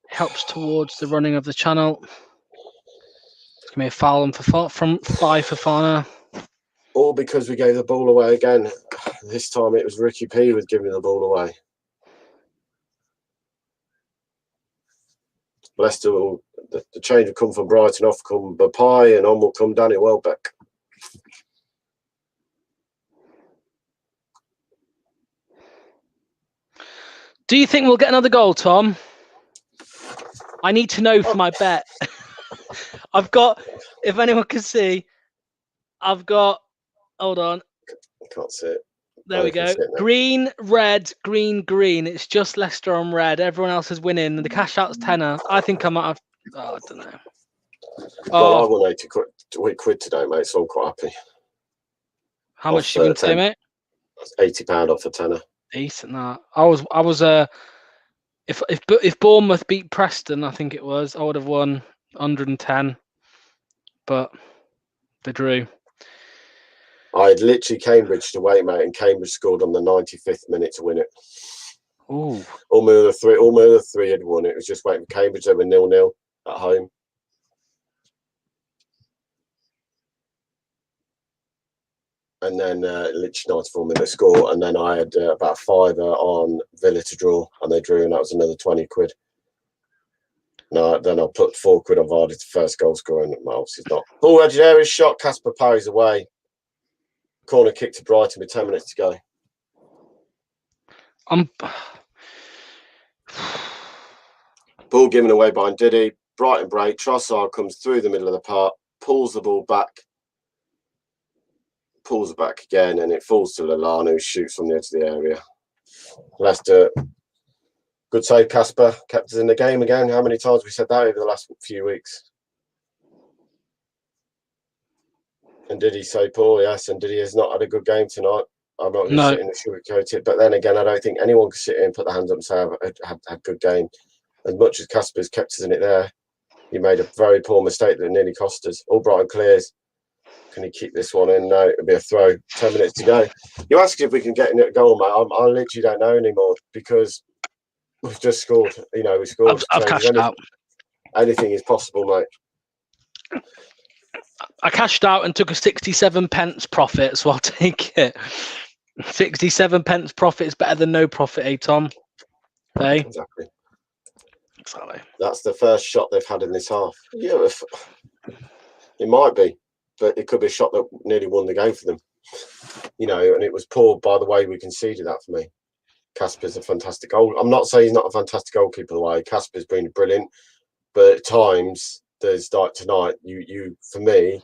S10: Helps towards the running of the channel. It's going to be a foul from Fofana.
S9: All because we gave the ball away again. This time it was Ricky P who was giving the ball away. Leicester will, the change will come from Brighton, off come Bapai, and on will come Danny Welbeck.
S10: Do you think we'll get another goal, Tom? I need to know for my bet. I've got, if anyone can see, I've got, hold on.
S9: I can't see it.
S10: There we go. Green, red, green, green. It's just Leicester on red. Everyone else is winning. The cash out's tenner. I think I might have, I don't know.
S9: Well, I won 80 quid today, mate, so I'm quite happy.
S10: How much you win today, mate?
S9: That's £80 off a tenner.
S10: Decent that. I was if Bournemouth beat Preston, I think it was, I would have won 110, but they drew.
S9: I had literally Cambridge to wait, mate, and Cambridge scored on the 95th minute to win it.
S10: Ooh.
S9: All my other three had won it. It was just waiting for Cambridge. They were 0-0 at home. And then literally 94 minute score, and then I had about a £5 on Villa to draw, and they drew, and that was another 20 quid. No, then I put 4 quid on Vardy to first goal scorer, and obviously not. Ball edge area shot, Casper parries away. Corner kick to Brighton with 10 minutes to go. Ball given away by Ndidi. Brighton break. Trossard comes through the middle of the park, pulls the ball back. Pulls it back again, and it falls to Lallana, who shoots from the edge of the area. Leicester, good save, Casper. Kept us in the game again. How many times have we said that over the last few weeks? And did he say poor? Yes, and did he has not had a good game tonight. I'm not going to sit in and sugarcoat it, but then again, I don't think anyone can sit here and put their hands up and say I've had a good game. As much as Casper's kept us in it there, he made a very poor mistake that nearly cost us. All Brighton clears. Can he keep this one in? No, it'll be a throw. 10 minutes to go. You asked if we can get in a goal, mate. I literally don't know anymore because we've just scored. You know, we scored.
S10: I've cashed out.
S9: Anything is possible, mate.
S10: I cashed out and took a 67 pence profit, so I'll take it. 67 pence profit is better than no profit, eh, Tom? Hey,
S9: Exactly.
S10: exactly.
S9: That's the first shot they've had in this half. Yeah, it might be, but it could be a shot that nearly won the game for them. You know, and it was poor by the way we conceded that for me. Casper's a fantastic goal. I'm not saying he's not a fantastic goalkeeper the way. Casper's been brilliant, but at times there's like tonight, you for me,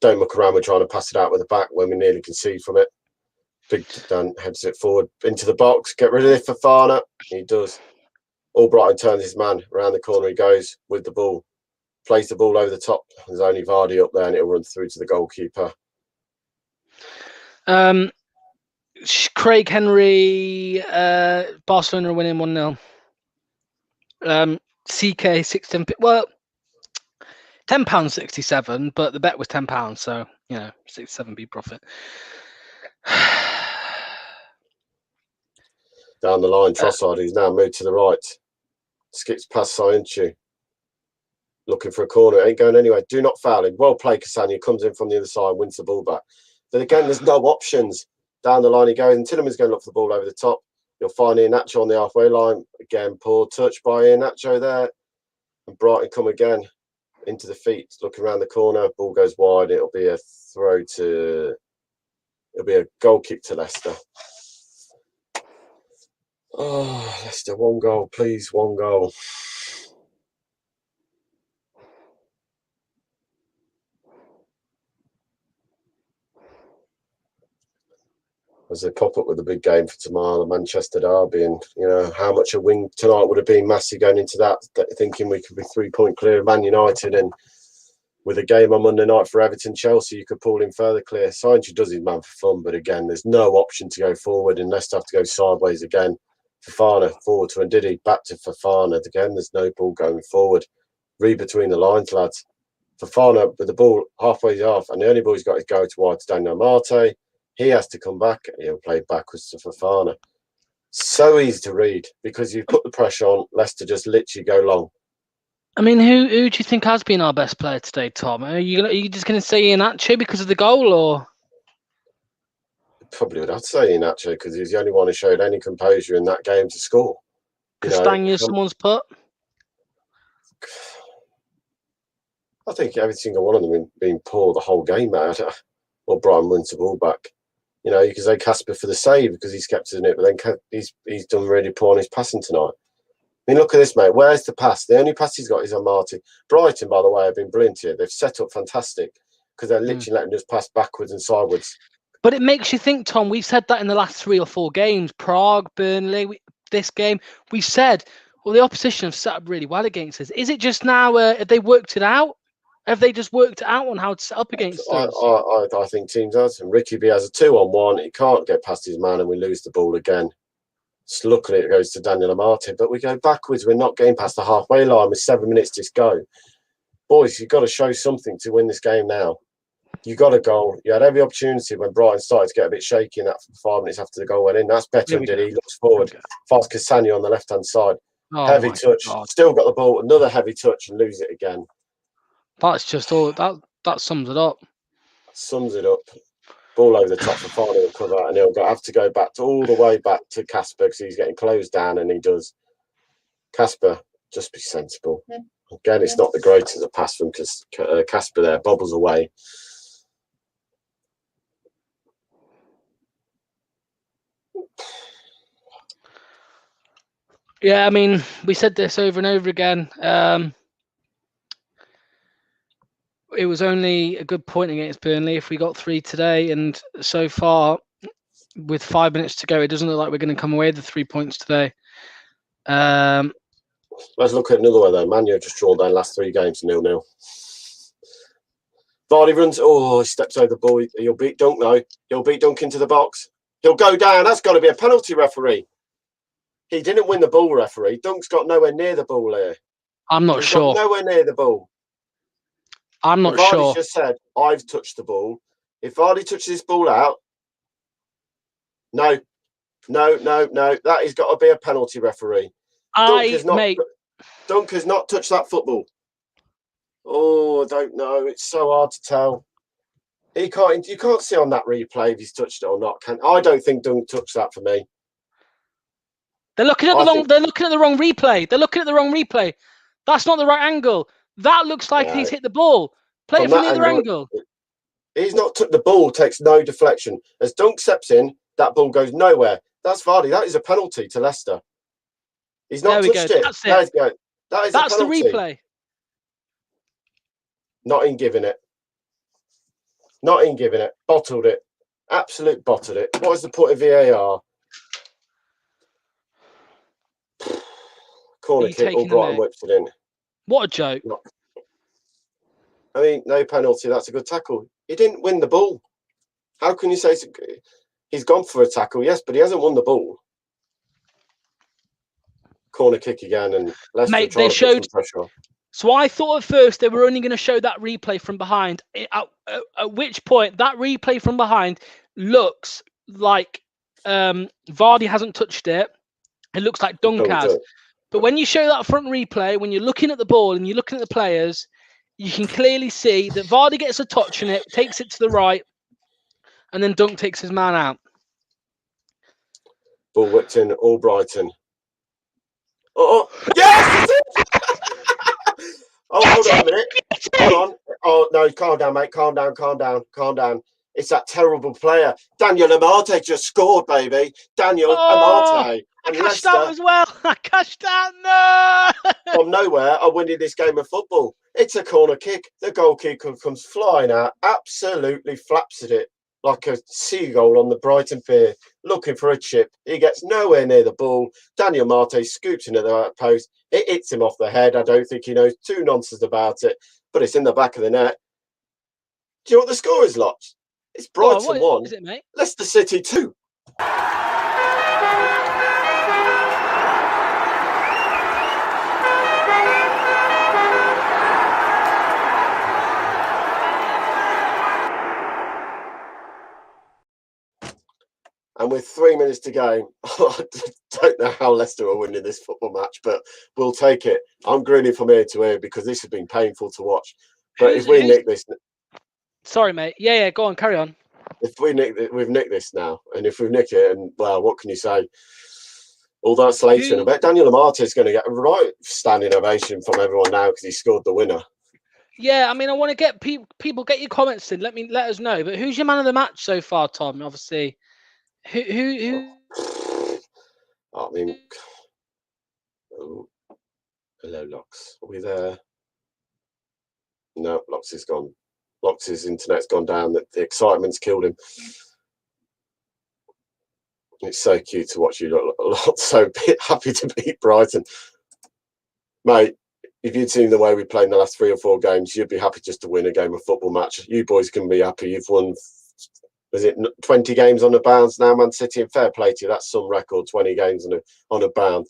S9: don't muck around with trying to pass it out with the back when we nearly concede from it. Big Dan heads it forward into the box. Get rid of it for Fafana. He does. Brighton turns his man around the corner. He goes with the ball, plays the ball over the top. There's only Vardy up there, and it'll run through to the goalkeeper.
S10: Craig Henry, Barcelona are winning 1-0. CK 610. Well, £10.67, but the bet was £10, so 67p profit.
S9: Down the line, Trossard, who's now moved to the right, skips past Sayuncu, looking for a corner. Ain't going anywhere. Do not foul him. Well played, Cassania. Comes in from the other side, wins the ball back. But again, there's no options. Down the line he goes, and Tielemans going to look for the ball over the top. You'll find Iheanacho on the halfway line. Again, poor touch by Iheanacho there. And Brighton come again into the feet, looking around the corner. Ball goes wide. It'll be a goal kick to Leicester. Oh, Leicester, one goal, please, one goal. As they pop up with a big game for tomorrow, the Manchester derby, and how much a win tonight would have been massive going into that, thinking we could be 3 point clear of Man United, and with a game on Monday night for Everton Chelsea, you could pull him further clear. Sainz does his man for fun, but again, there's no option to go forward, and Leicester have to go sideways again. Fafana forward to Ndidi, back to Fafana again. There's no ball going forward. Read between the lines, lads. Fafana with the ball halfway off, and the only ball he's got is go to wide to Daniel Marte. He has to come back. He'll play backwards to Fafana. So easy to read because you put the pressure on. Leicester just literally go long.
S10: I mean, who do you think has been our best player today, Tom? Are you just going to say Iheanacho because of the goal, or?
S9: Probably would have to say Iheanacho because he was the only one who showed any composure in that game to score.
S10: Castagna, someone's put.
S9: I think every single one of them have been poor the whole game, mate. Well, Brighton wins the ball back. You could say Casper for the save because he's kept it in it, but then he's done really poor on his passing tonight. I mean, look at this, mate. Where's the pass? The only pass he's got is on Marty. Brighton, by the way, have been brilliant here. They've set up fantastic because they're literally letting us pass backwards and sideways.
S10: But it makes you think, Tom. We've said that in the last 3 or 4 games. Prague, Burnley, this game. We said, well, the opposition have set up really well against us. Is it just now, have they worked it out? Have they just worked it out on how to set up against us?
S9: I think teams have. And Ricky B has a 2-on-1. He can't get past his man and we lose the ball again. So luckily it goes to Daniel Amarte, but we go backwards. We're not getting past the halfway line with 7 minutes to go. Boys, you've got to show something to win this game now. You got a goal. You had every opportunity when Brighton started to get a bit shaky in that 5 minutes after the goal went in. That's better, did he? Looks forward. Fast Cassania on the left-hand side. Heavy touch. God. Still got the ball. Another heavy touch and lose it again.
S10: That's just all. That sums it up.
S9: Sums it up. Ball over the top for Fafana will come out, and he'll have to go back all the way back to Casper because he's getting closed down, and he does. Casper, just be sensible. Again, it's not the greatest of pass from Casper there. Bobbles away.
S10: Yeah, I mean, we said this over and over again. It was only a good point against Burnley if we got 3 today, and so far, with 5 minutes to go, it doesn't look like we're going to come away with the 3 points today.
S9: Let's look at another way though. Man U just drawn their last 3 games 0-0. Vardy runs. Oh, he steps over the ball. He'll beat Dunk now. He'll beat Dunk into the box. He'll go down. That's got to be a penalty, referee. He didn't win the ball, referee. Dunk's got nowhere near the ball here.
S10: I'm not sure.
S9: Nowhere near the ball.
S10: I'm not sure.
S9: Vardy's just said, I've touched the ball. If Vardy touches this ball out, no. That has got to be a penalty, referee. Dunk has not touched that football. Oh, I don't know. It's so hard to tell. You can't see on that replay if he's touched it or not. I don't think Dunk touched that for me.
S10: They're looking at They're looking at the wrong replay. They're looking at the wrong replay. That's not the right angle. That looks like he's hit the ball. Play it from the other angle.
S9: He's not took the ball. Takes no deflection. As Dunk steps in, that ball goes nowhere. That's Vardy. That is a penalty to Leicester. He's not touched it. That's it. That's
S10: the replay.
S9: Not in giving it. Not in giving it. Bottled it. Absolute bottled it. What is the point of VAR? Corner kick, all Brighton whips it in.
S10: What a joke.
S9: I mean, no penalty. That's a good tackle. He didn't win the ball. How can you say he's gone for a tackle? Yes, but he hasn't won the ball. Corner kick again, and Leicester
S10: Mate, they showed. So I thought at first they were only going to show that replay from behind. At which point that replay from behind looks like Vardy hasn't touched it. It looks like Dunk has. But when you show that front replay, when you're looking at the ball and you're looking at the players, you can clearly see that Vardy gets a touch on it, takes it to the right, and then Dunk takes his man out.
S9: Ball whipped in, all Brighton. Oh, yes! Oh, hold on a minute. Hold on. Oh, no, calm down, mate. Calm down. It's that terrible player. Daniel Amate just scored, baby. Daniel Amate.
S10: I cashed out as well. I cashed out. No!
S9: From nowhere, are winning this game of football. It's a corner kick. The goalkeeper comes flying out, absolutely flaps at it like a seagull on the Brighton pier, looking for a chip. He gets nowhere near the ball. Daniel Marte scoops in at the right post. It hits him off the head. I don't think he knows two nonsense about it, but it's in the back of the net. Do you know what the score is, Lotch? It's Brighton 1, Leicester City 2. And with 3 minutes to go, I don't know how Leicester are winning this football match, but we'll take it. I'm grinning from ear to ear because this has been painful to watch. But if we nick this...
S10: Sorry, mate. Yeah, go on, carry on.
S9: If we nick it, we've nicked this now. And if we nick it, and well, what can you say? All that's later. And I bet Daniel Amate is going to get a right standing ovation from everyone now because he scored the winner.
S10: Yeah, I mean, I want to get people get your comments in. Let us know. But who's your man of the match so far, Tom? Obviously, who?
S9: I mean, hello, Locks. Are we there? No, Locks is gone. Locks' internet's gone down. The excitement's killed him. It's so cute to watch you lot so happy to beat Brighton. Mate, if you'd seen the way we played in the last 3 or 4 games, you'd be happy just to win a game of football match. You boys can be happy. You've won, is it 20 games on a bounce now, Man City? And fair play to you. That's some record, 20 games on a bounce.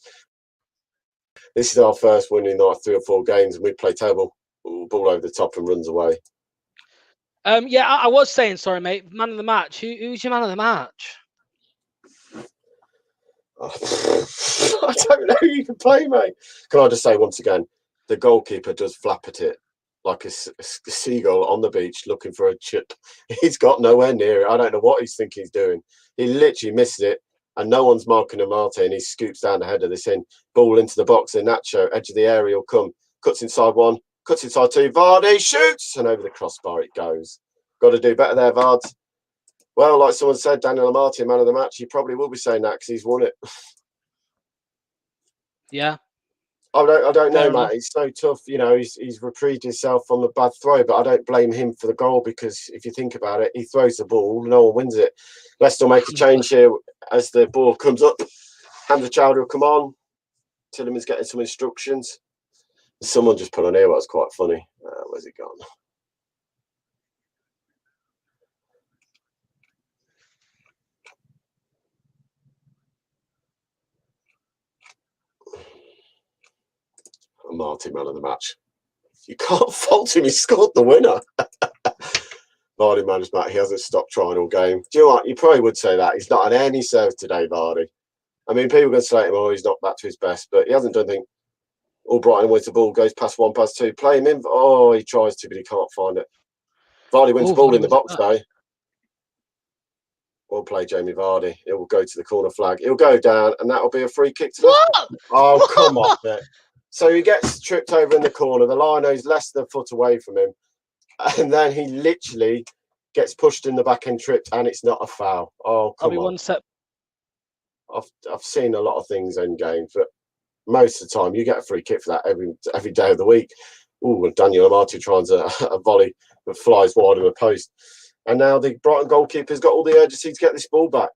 S9: This is our first win in like 3 or 4 games, and we play table, ball over the top and runs away.
S10: Yeah, I was saying, sorry, mate, man of the match. Who's your man of the match?
S9: I don't know who you can play, mate. Can I just say once again, the goalkeeper does flap at it like a seagull on the beach looking for a chip. He's got nowhere near it. I don't know what he's thinking he's doing. He literally misses it, and no one's marking Amate, and he scoops down the head of this in. Ball into the box, and Nacho, edge of the area, will come. Cuts inside 1. Cuts inside 2, Vardy shoots, and over the crossbar it goes. Got to do better there, Vards. Well, like someone said, Daniel Amate, man of the match. He probably will be saying that because he's won it.
S10: Yeah.
S9: I don't know, Matt. It's so tough. You know, he's reprieved himself from the bad throw, but I don't blame him for the goal because if you think about it, he throws the ball, no one wins it. Leicester will make a change here as the ball comes up. Hamza Chowdhury will come on. Tielemans getting some instructions. Someone just put on here what was quite funny. Where's it gone? Martin, man of the match. You can't fault him. He scored the winner. Vardy, man of the match. He hasn't stopped trying all game. Do you know what? You probably would say that. He's not had any serve today, Vardy. I mean, people are going to say to him, oh, he's not back to his best, but he hasn't done anything. All Brighton wins the ball, goes past 1, past 2. Play him in. Oh, he tries to, but he can't find it. Vardy wins the ball in the box, though. We'll play Jamie Vardy. It will go to the corner flag. It'll go down, and that'll be a free kick to
S10: What?
S9: Oh, come on, mate. So he gets tripped over in the corner. The lino's less than a foot away from him. And then he literally gets pushed in the back and tripped, and it's not a foul. Oh,
S10: I'll
S9: come
S10: be
S9: on.
S10: one step.
S9: I've seen a lot of things in games, but most of the time you get a free kick for that every day of the week. Ooh, and Daniel Amati tries a volley that flies wide of the post. And now the Brighton goalkeeper's got all the urgency to get this ball back.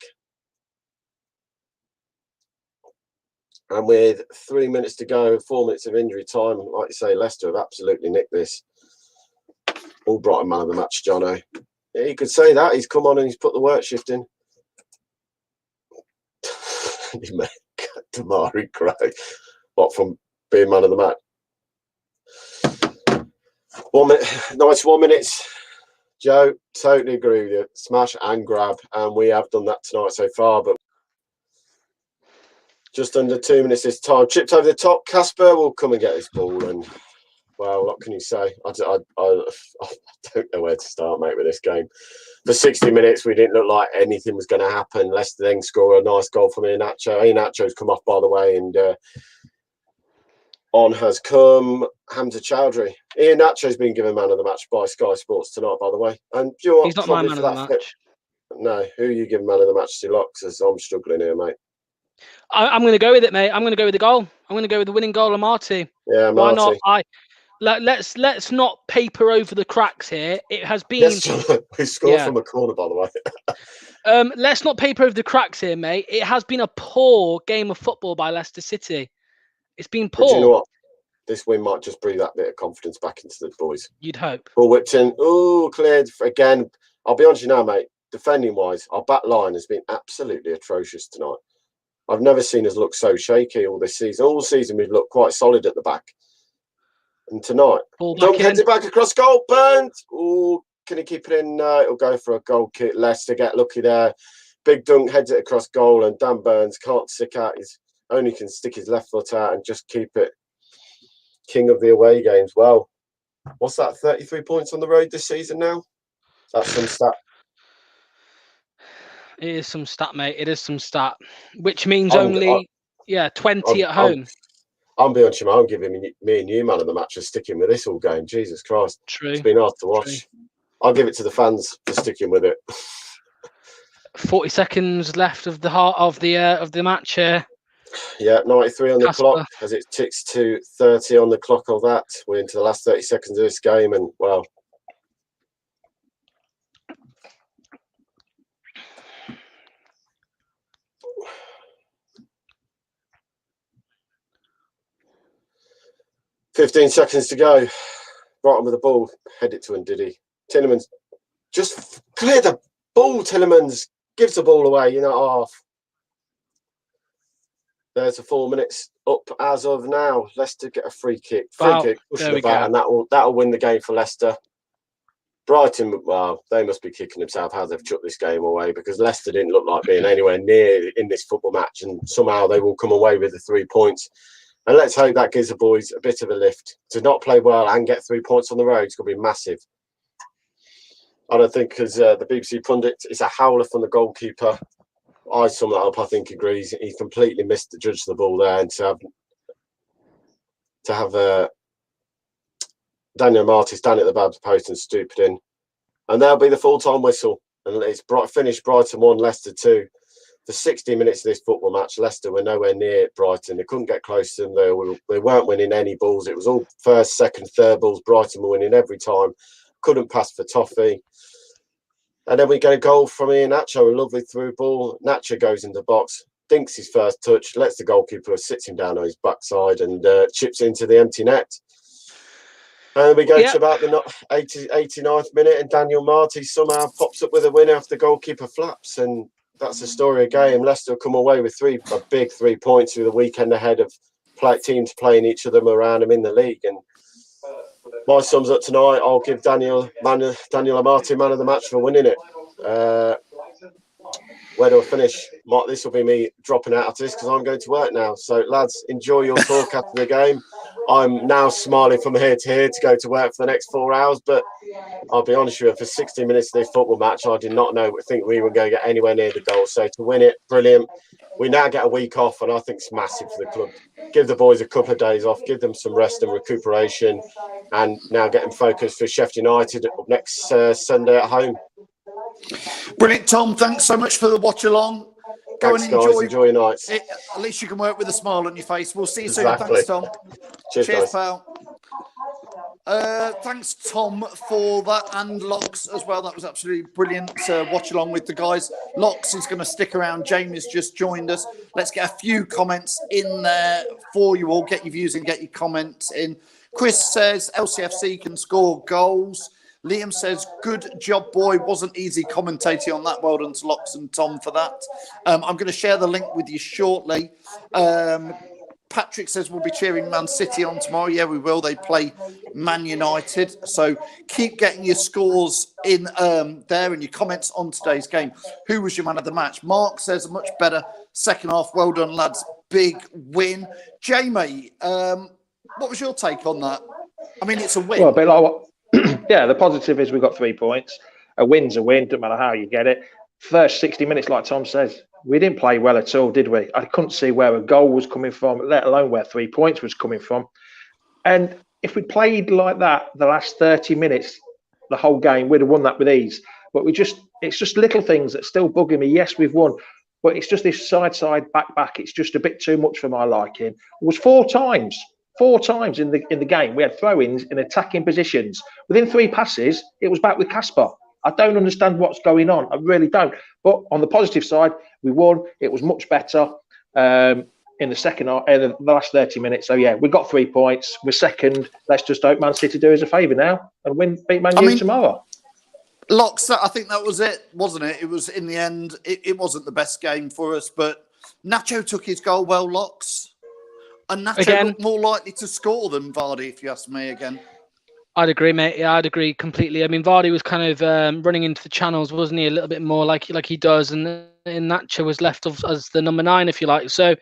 S9: And with 3 minutes to go, 4 minutes of injury time, like you say, Leicester have absolutely nicked this. All Brighton man of the match, Jono. Yeah, you could say that. He's come on and he's put the work shift in. He made Damari cry. What, from being man of the match? 1 minute, nice 1 minute. Joe, totally agree with you. Smash and grab, and we have done that tonight so far. But just under 2 minutes this time, chipped over the top. Casper will come and get this ball, and well, what can you say? I don't know where to start, mate, with this game. For 60 minutes, we didn't look like anything was going to happen. Leicester then score a nice goal from Iheanacho. Iheanacho's come off, by the way, and on has come Hamza Chowdhury. Iheanacho's been given man of the match by Sky Sports tonight, by the way. And you know what?
S10: He's not my man of the match.
S9: No, who are you giving man of the match to? Because I'm struggling here, mate.
S10: I'm going to go with it, mate. I'm going to go with the goal. I'm going to go with the winning goal of Marty.
S9: Yeah,
S10: Why
S9: Marty.
S10: not? Let's not paper over the cracks here. It has been.
S9: We scored from a corner, by the way.
S10: Let's not paper over the cracks here, mate. It has been a poor game of football by Leicester City. It's been poor.
S9: But you know what? This win might just breathe that bit of confidence back into the boys.
S10: You'd hope.
S9: Ball whipped in. Oh, cleared again. I'll be honest with you now, mate. Defending wise, our back line has been absolutely atrocious tonight. I've never seen us look so shaky all this season. All season we've looked quite solid at the back. And tonight, Dunk heads it back across goal. Burns. Oh, can he keep it in? It'll go for a goal kick. Leicester get lucky there. Big Dunk heads it across goal, and Dan Burns can't stick out only can stick his left foot out and just keep it. King of the away games. Well, what's that? 33 points on the road this season now? That's some stat.
S10: It is some stat, mate. It is some stat. Which means 20 at home.
S9: I'm being honest, I'm giving me and you man of the match for sticking with this all game. Jesus Christ.
S10: True.
S9: It's been hard to watch. True. I'll give it to the fans for sticking with it.
S10: 40 seconds left of the match here.
S9: Yeah, 93 on the clock as it ticks to 30 on the clock of that. We're into the last 30 seconds of this game, and well, ...15 seconds to go. Brighton with the ball. Head it to Ndidi. Tillemans just clear the ball. Tillemans gives the ball away. Half. There's the 4 minutes up as of now. Leicester get a free kick. Pushing the back, and that'll win the game for Leicester. Brighton, well, they must be kicking themselves how they've chucked this game away, because Leicester didn't look like being anywhere near in this football match, and somehow they will come away with the 3 points. And let's hope that gives the boys a bit of a lift. To not play well and get 3 points on the road is going to be massive. I don't think, because the BBC pundit, it's a howler from the goalkeeper. I sum that up. I think agrees. He completely missed the judge of the ball there, and to have Daniel Marty stand at the back post and stoop it in, and there'll be the full-time whistle, and it's finished. Brighton 1, Leicester 2. For 60 minutes of this football match, Leicester were nowhere near Brighton. They couldn't get close to them. They weren't winning any balls. It was all first, second, third balls. Brighton were winning every time. Couldn't pass for Toffee. And then we get a goal from Iheanacho, a lovely through ball. Nacho goes in the box, dinks his first touch, lets the goalkeeper sit him down on his backside, and chips into the empty net. And we go to about the 89th minute, and Daniel Marty somehow pops up with a winner after the goalkeeper flaps. And that's the story of the game. Leicester come away with a big 3 points with the weekend ahead of teams playing each of them around them in the league. And my sums up tonight, I'll give Daniel Amati man of the match for winning it. Where do I finish? This will be me dropping out of this because I'm going to work now. So, lads, enjoy your talk after the game. I'm now smiling from here to here to go to work for the next 4 hours. But I'll be honest with you, for 60 minutes of this football match, I did not think we were going to get anywhere near the goal. So to win it, brilliant. We now get a week off, and I think it's massive for the club. Give the boys a couple of days off, give them some rest and recuperation, and now get them focused for Sheffield United up next Sunday at home.
S1: Brilliant, Tom. Thanks so much for the watch along. Go
S9: Thanks,
S1: and enjoy.
S9: guys. Enjoy your nights.
S1: At least you can work with a smile on your face. We'll see you
S9: Exactly.
S1: soon. Thanks, Tom.
S9: Cheers, guys.
S1: pal. Thanks, Tom, for that, and Locks as well. That was absolutely brilliant. Watch along with the guys. Locks is going to stick around. Jamie's just joined us. Let's get a few comments in there for you all. Get your views and get your comments in. Chris says LCFC can score goals. Liam says, good job, boy. Wasn't easy commentating on that. Well done to Locks and Tom for that. I'm going to share the link with you shortly. Patrick says we'll be cheering Man City on tomorrow. Yeah, we will. They play Man United. So keep getting your scores in there and your comments on today's game. Who was your man of the match? Mark says a much better second half. Well done, lads. Big win. Jamie, what was your take on that? I mean, it's a win.
S2: Well, a bit like what... Yeah, the positive is we got 3 points. A win's a win, doesn't matter how you get it. First 60 minutes, like Tom says, we didn't play well at all, did we? I couldn't see where a goal was coming from, let alone where 3 points was coming from. And if we played like that the last 30 minutes, the whole game, we'd have won that with ease. But it's just little things that still bugging me. Yes, we've won, but it's just this side, back. It's just a bit too much for my liking. It was 4 times in the game. We had throw-ins in attacking positions. Within 3 passes, it was back with Casper. I don't understand what's going on. I really don't. But on the positive side, we won. It was much better in the second half, the last 30 minutes. So yeah, we got 3 points. We're second. Let's just hope Man City do us a favour now and beat Man U tomorrow.
S1: Locks, I think that was it, wasn't it? It was in the end. It wasn't the best game for us, but Nacho took his goal well. Locks. And Nacho looked more likely to score than Vardy, if you ask me again.
S10: I'd agree, mate. Yeah, I'd agree completely. I mean, Vardy was kind of running into the channels, wasn't he? A little bit more like he does, and Nacho was left as the number 9, if you like. So,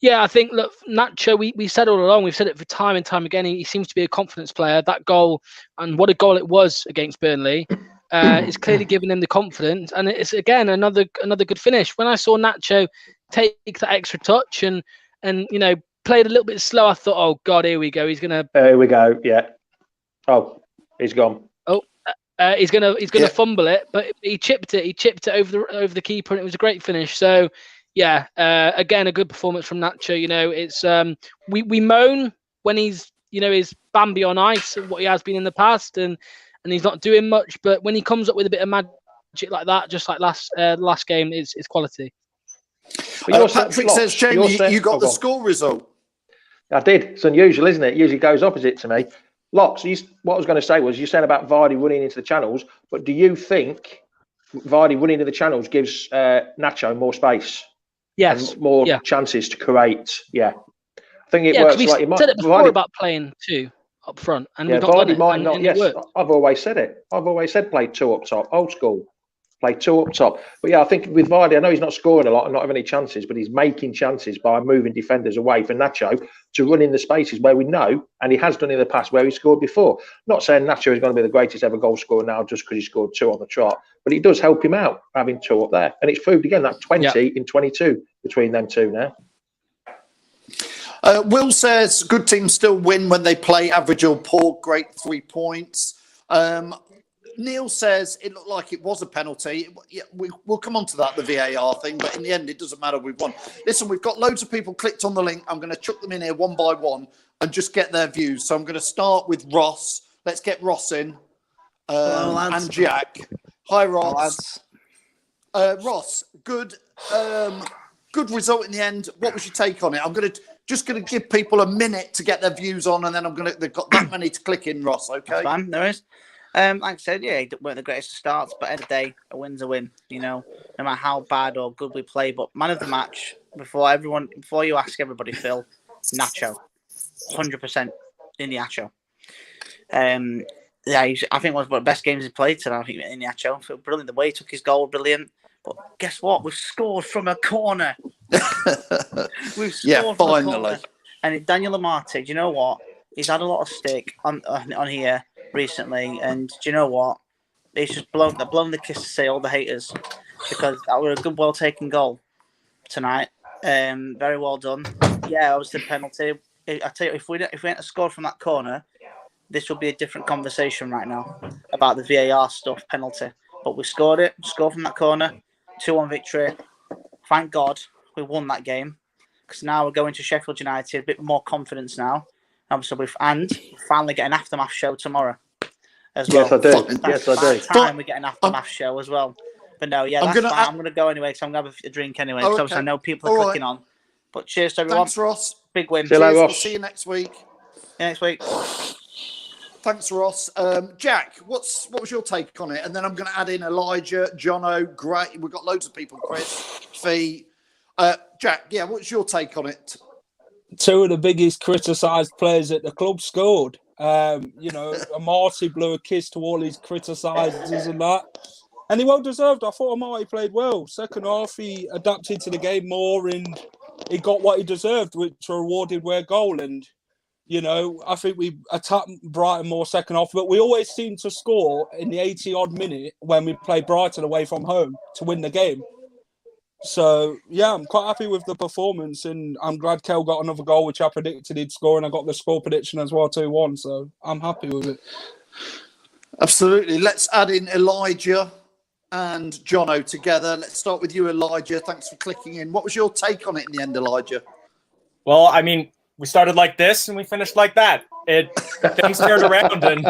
S10: yeah, I think, look, Nacho, we said all along, we've said it for time and time again, he seems to be a confidence player. That goal, and what a goal it was against Burnley, is clearly giving him the confidence. And it's, again, another good finish. When I saw Nacho take that extra touch and played a little bit slow, I thought, oh God, here we go. He's gonna.
S2: Here we go. Yeah. Oh, he's gone.
S10: Oh, he's gonna fumble it, but he chipped it. He chipped it over the keeper, and it was a great finish. So, yeah, again, a good performance from Nacho. It's we moan when he's is Bambi on ice, what he has been in the past, and he's not doing much. But when he comes up with a bit of magic like that, just like last game, it's quality.
S1: Patrick says, Jamie, you got the score result.
S2: I did. It's unusual, isn't it? It usually goes opposite to me. Locks, what I was going to say was, you said about Vardy running into the channels, but do you think Vardy running into the channels gives Nacho more space?
S10: Yes.
S2: And more chances to create? Yeah. I think it works like you might.
S10: We said it before about playing 2 up front, and we've not done it.
S2: Might not. Yes, I've always said it. I've always said play 2 up top, old school. Play 2 up top. But yeah, I think with Vardy, I know he's not scoring a lot and not having any chances, but he's making chances by moving defenders away for Nacho to run in the spaces where we know, and he has done in the past, where he scored before. Not saying Nacho is going to be the greatest ever goal scorer now just because he scored 2 on the trot, but it does help him out having 2 up there. And it's proved again that 20 in 22 between them 2 now.
S1: Will says, good teams still win when they play average or poor. Great 3 points. Neil says it looked like it was a penalty. We'll come on to that, the VAR thing, but in the end, it doesn't matter. We've won. Listen, we've got loads of people clicked on the link. I'm going to chuck them in here one by one and just get their views. So I'm going to start with Ross. Let's get Ross in. And Jack. Hi, Ross. Ross, good result in the end. What was your take on it? I'm just going to give people a minute to get their views on, and then they've got that many to click in, Ross, okay?
S5: That's fine, there is. Like I said, yeah, he weren't the greatest of starts, but at the end of the day, a win's a win, no matter how bad or good we play. But man of the match, before you ask everybody, Phil, Nacho, 100% in the Nacho. I think one of the best games he's played today. I think in the Nacho, felt brilliant. The way he took his goal, brilliant. But guess what? We've scored from a corner. We've scored from
S1: finally.
S5: A corner. And Daniel Amati, do you know what? He's had a lot of stick on here recently, and do you know what? He's just blown the kiss to say all the haters, because that were a good, well taken goal tonight. Very well done. Yeah, obviously the penalty. I tell you, if we hadn't scored from that corner, this would be a different conversation right now about the VAR stuff, penalty. But we scored from that corner, 2-1 victory. Thank God we won that game, because now we're going to Sheffield United, a bit more confidence now. Obviously, we're finally getting an aftermath show tomorrow as well.
S2: Yes, I do. Yes, I do.
S5: Time we get an aftermath show as well. But no, yeah, that's fine. I'm going to go anyway, because I'm going to have a drink anyway, because obviously I know people are clicking on. But cheers to everyone.
S1: Thanks, Ross.
S5: Big win.
S2: Cheers, Ross.
S1: We'll see you next week.
S5: Next week.
S1: Thanks, Ross. Jack, what was your take on it? And then I'm going to add in Elijah, Jono, great. We've got loads of people, Chris, Fee. Jack, yeah, what's your take on it?
S4: Two of the biggest criticised players at the club scored. Amati blew a kiss to all his criticisers and that. And he well deserved. I thought Amati played well. Second half, he adapted to the game more and he got what he deserved, which were rewarded with a goal. And, I think we attacked Brighton more second half, but we always seem to score in the 80-odd minute when we play Brighton away from home to win the game. So, yeah, I'm quite happy with the performance, and I'm glad Kel got another goal, which I predicted he'd score, and I got the score prediction as well, 2-1, so I'm happy with it.
S1: Absolutely. Let's add in Elijah and Jono together. Let's start with you, Elijah. Thanks for clicking in. What was your take on it in the end, Elijah?
S7: Well, I mean, we started like this and we finished like that. Things turned around, and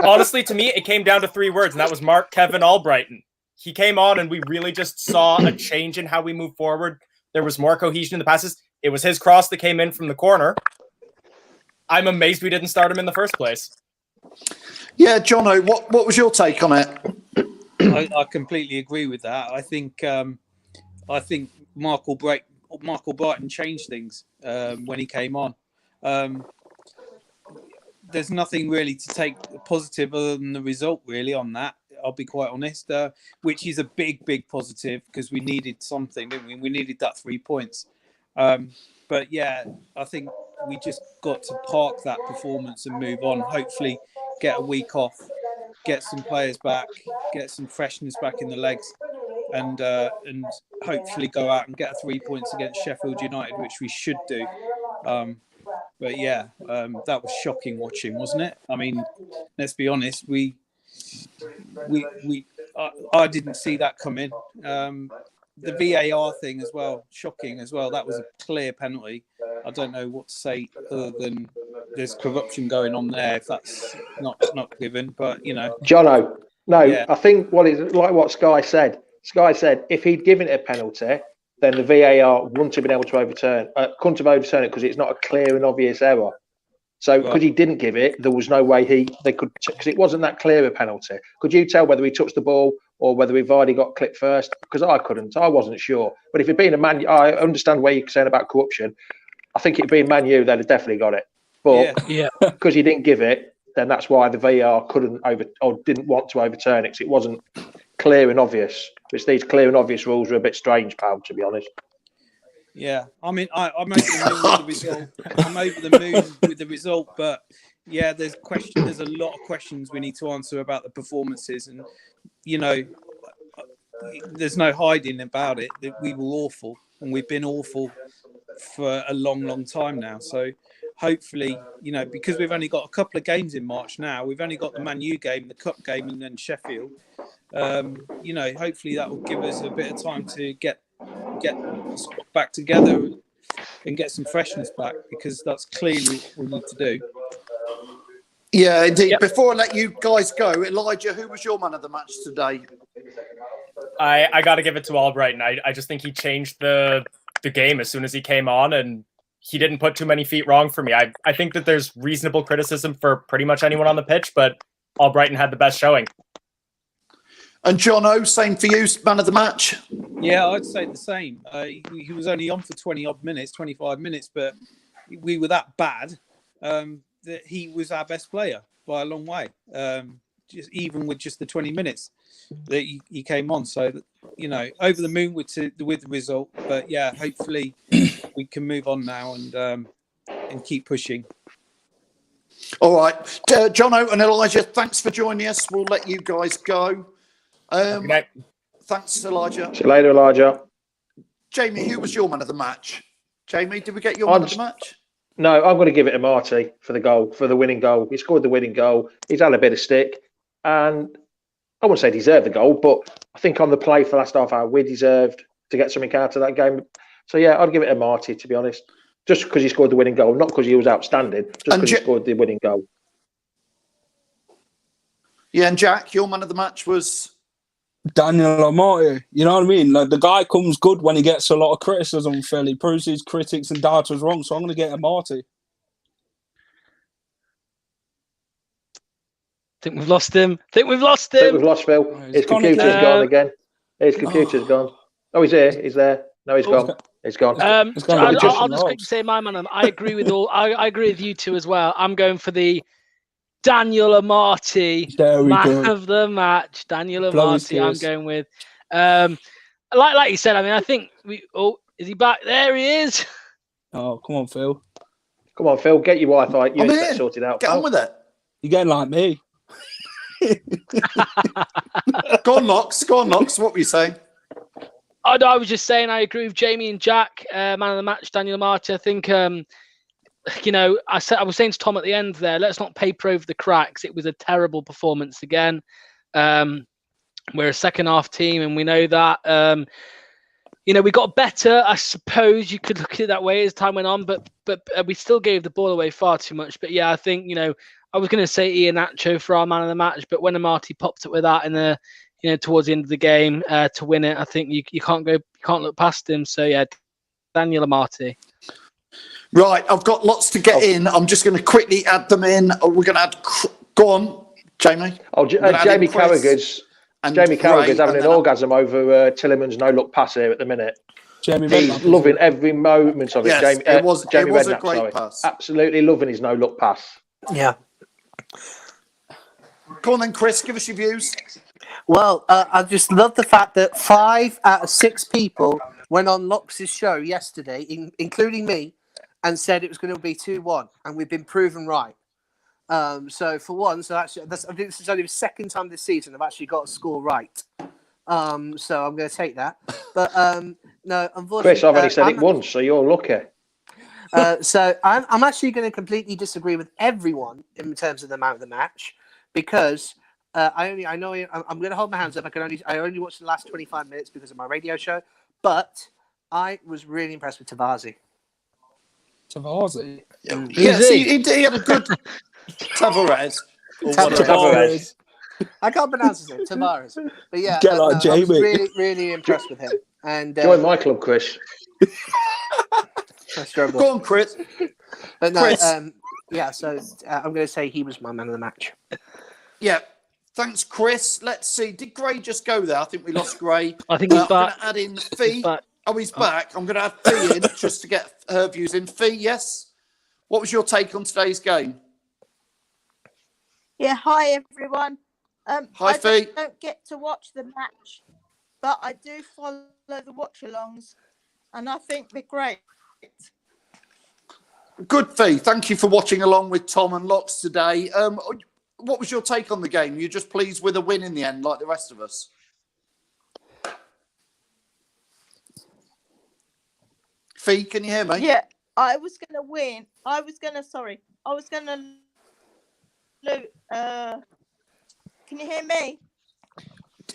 S7: honestly, to me, it came down to 3 words, and that was Mark Kevin Albrighton. He came on and we really just saw a change in how we move forward. There was more cohesion in the passes. It was his cross that came in from the corner. I'm amazed we didn't start him in the first place.
S1: Yeah, Jono, what was your take on it?
S11: I completely agree with that. I think Michael Brighton changed things when he came on. There's nothing really to take positive other than the result, really, on that. I'll be quite honest, which is a big, big positive, because we needed something, didn't we? We needed that 3 points. But yeah, I think we just got to park that performance and move on. Hopefully get a week off, get some players back, get some freshness back in the legs, and hopefully go out and get 3 points against Sheffield United, which we should do. But yeah, that was shocking watching, wasn't it? I mean, let's be honest, I didn't see that coming. The VAR thing as well, shocking as well. That was a clear penalty. I don't know what to say other than there's corruption going on there, if that's not given. But
S2: Jono, no,
S11: yeah.
S2: I think what Sky said. Sky said if he'd given it a penalty, then the VAR wouldn't have been able to couldn't have overturned it, because it's not a clear and obvious error. So because he didn't give it, there was no way they could, because it wasn't that clear a penalty. Could you tell whether he touched the ball or whether Vardy got clipped first? Because I couldn't. I wasn't sure. But if it'd been a Man, I understand where you're saying about corruption. I think it'd been Man U, they'd have definitely got it. But because he didn't give it, then that's why the VAR didn't want to overturn it, because it wasn't clear and obvious. Which these clear and obvious rules are a bit strange, pal, to be honest.
S11: Yeah, I mean, I'm over the moon with the result. I'm over the moon with the result, but yeah, there's a lot of questions we need to answer about the performances, and there's no hiding about it. That we were awful, and we've been awful for a long, long time now. So hopefully, because we've only got a couple of games in March now, we've only got the Man U game, the Cup game, and then Sheffield. Hopefully that will give us a bit of time to get back together and get some freshness back, because that's clearly what we need to do.
S1: Yeah, indeed. Yep. Before I let you guys go, Elijah, who was your man of the match today?
S7: I got to give it to Albrighton. I just think he changed the game as soon as he came on, and he didn't put too many feet wrong for me. I think that there's reasonable criticism for pretty much anyone on the pitch, but Albrighton had the best showing.
S1: And Jono, same for you, man of the match?
S11: Yeah, I'd say the same. He was only on for 25 minutes, but we were that bad that he was our best player by a long way, even with just the 20 minutes that he came on. So, over the moon with the result. But yeah, hopefully we can move on now and and keep pushing.
S1: All right, Jono and Elijah, thanks for joining us. We'll let you guys go. Thanks, Elijah.
S2: See you later, Elijah.
S1: Jamie, who was your man of the match? Jamie, did we get your man of the match?
S2: No, I'm going to give it to Marty for the goal, for the winning goal. He scored the winning goal. He's had a bit of stick, and I wouldn't say deserved the goal, but I think on the play for the last half hour, we deserved to get something out of that game. So yeah, I'd give it to Marty, to be honest, just because he scored the winning goal, not because he was outstanding, just because he scored the winning goal.
S1: Yeah, and Jack, your man of the match was
S4: Daniel Amati. You know what I mean? Like, the guy comes good when he gets a lot of criticism. He proves his critics and doubters wrong. So I'm going to get Amati.
S10: Think we've lost him.
S2: I think we've lost Phil. His computer's gone again. His computer's gone. Oh, he's here. He's there. No, he's gone. He's gone.
S10: I'll just quickly say my man. I agree with all. I agree with you two as well. I'm going for the Daniel Amati man of the match. Daniel Amati. I'm going with. Like you said. I mean, I think we. Oh, is he back? There he is.
S4: Oh, come on, Phil.
S2: Come on, Phil. Get your Wi-Fi. You get sorted out.
S1: Get on with it.
S4: You're getting like me.
S1: Go on, Knox. What were you saying?
S10: Oh, no, I was just saying I agree with Jamie and Jack. Man of the match, Daniel Amati. I think, you know, I was saying to Tom at the end there, let's not paper over the cracks. It was a terrible performance again. We're a second half team, and we know that. You know, we got better. I suppose you could look at it that way as time went on, but we still gave the ball away far too much. But yeah, I think, you know, I was going to say Iheanacho for our man of the match, but when Amati popped up with that in the, you know, towards the end of the game to win it, I think you can't look past him. So yeah, Daniel Amati.
S1: Right, I've got lots to get in. I'm just going to quickly add them in. We're going to add. Go on, Jamie.
S2: Oh, Jamie Carragher's having an orgasm over Tielemans' no-look pass here at the minute. He's loving every moment of it.
S1: Yes, it was a great pass.
S2: Absolutely loving his no-look pass.
S5: Yeah.
S1: Go on then, Chris. Give us your views.
S12: Well, I just love the fact that 5 out of 6 people went on Lox's show yesterday, including me, and said it was going to be 2-1, and we've been proven right. So for once, I think this is only the second time this season I've actually got a score right. So I'm going to take that. But no, unfortunately,
S2: Chris, I've only said it once, so you're lucky.
S12: So I'm actually going to completely disagree with everyone in terms of the amount of the match, because I'm going to hold my hands up. I only watched the last 25 minutes because of my radio show, but I was really impressed with Tavares.
S1: Yes, he had a good Tavares.
S2: Tavares.
S12: I can't pronounce his name, Tavares. But yeah,
S4: Get like Jamie.
S12: I was really, really impressed with him. And
S2: join my club, Chris.
S12: I struggle.
S1: Go on, Chris.
S12: But no,
S1: Chris.
S12: yeah. So I'm going to say he was my man of the match.
S1: Yeah. Thanks, Chris. Let's see. Did Gray just go there? I think we lost Gray.
S10: I think he's back.
S1: I'm going to add in Fee. Oh, he's back. I'm going to add Fee in just to get her views in. Fee, yes. What was your take on today's game?
S13: Yeah, hi everyone.
S1: Hi, Fee.
S13: I don't get to watch the match, but I do follow the watch-alongs, and I think they're great.
S1: Good, Fee. Thank you for watching along with Tom and Lox today. What was your take on the game? You're just pleased with a win in the end, like the rest of us? Fee, can you hear me?
S13: Yeah, I was going to win. I was going to can you hear me?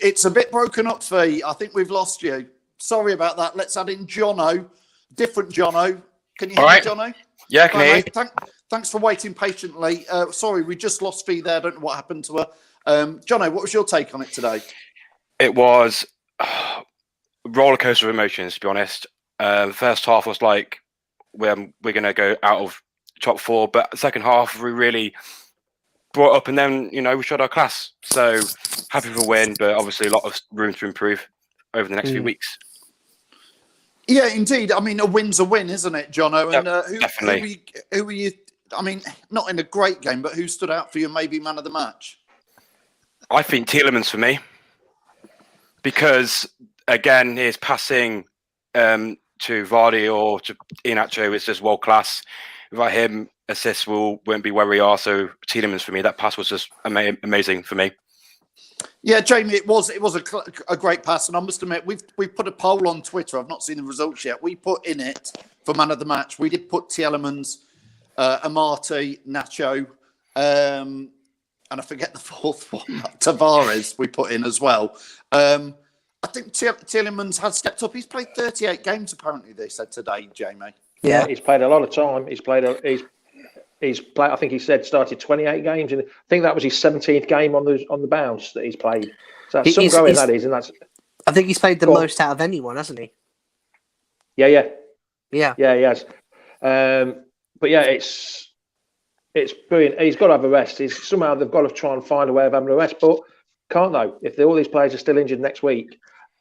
S1: It's a bit broken up, Fee. I think we've lost you. Sorry about that. Let's add in Jono. Different Jono. Can you hear me, Jono?
S14: Yeah, I can hear you.
S1: Thanks for waiting patiently. Sorry, we just lost Fee there. I don't know what happened to her. Jono, what was your take on it today?
S14: It was a roller coaster of emotions, to be honest. The first half was like, we're going to go out of top 4, but the second half we really brought up, and then, you know, we showed our class. So happy for a win, but obviously a lot of room to improve over the next few weeks.
S1: Yeah, indeed. I mean, a win's a win, isn't it, Jono?
S14: Yep,
S1: and
S14: definitely.
S1: Who were you? I mean, not in a great game, but who stood out for you? Maybe man of the match.
S14: I think Tielemans for me, because again, his passing to Vardy or to Iheanacho is just world class. without him, assists won't be where we are. So Tielemans for me, that pass was just amazing for me.
S1: Yeah, Jamie, it was a great pass, and I must admit we've put a poll on Twitter. I've not seen the results yet. We put in it for man of the match. We did put Tielemans, Amati, Nacho, and I forget the fourth one, Tavares. We put in as well. I think Tielemans has stepped up. He's played 38 games apparently. They said today, Jamie.
S2: Yeah, he's played a lot of time. He's played. I think he said started 28 games, and I think that was his 17th game on the bounce that he's played. So that's some going, that is, and that's.
S12: I think he's played the most out of anyone, hasn't he?
S2: Yeah, he has. But yeah, it's brilliant. He's got to have a rest. Somehow they've got to try and find a way of having a rest, but can't though. If all these players are still injured next week,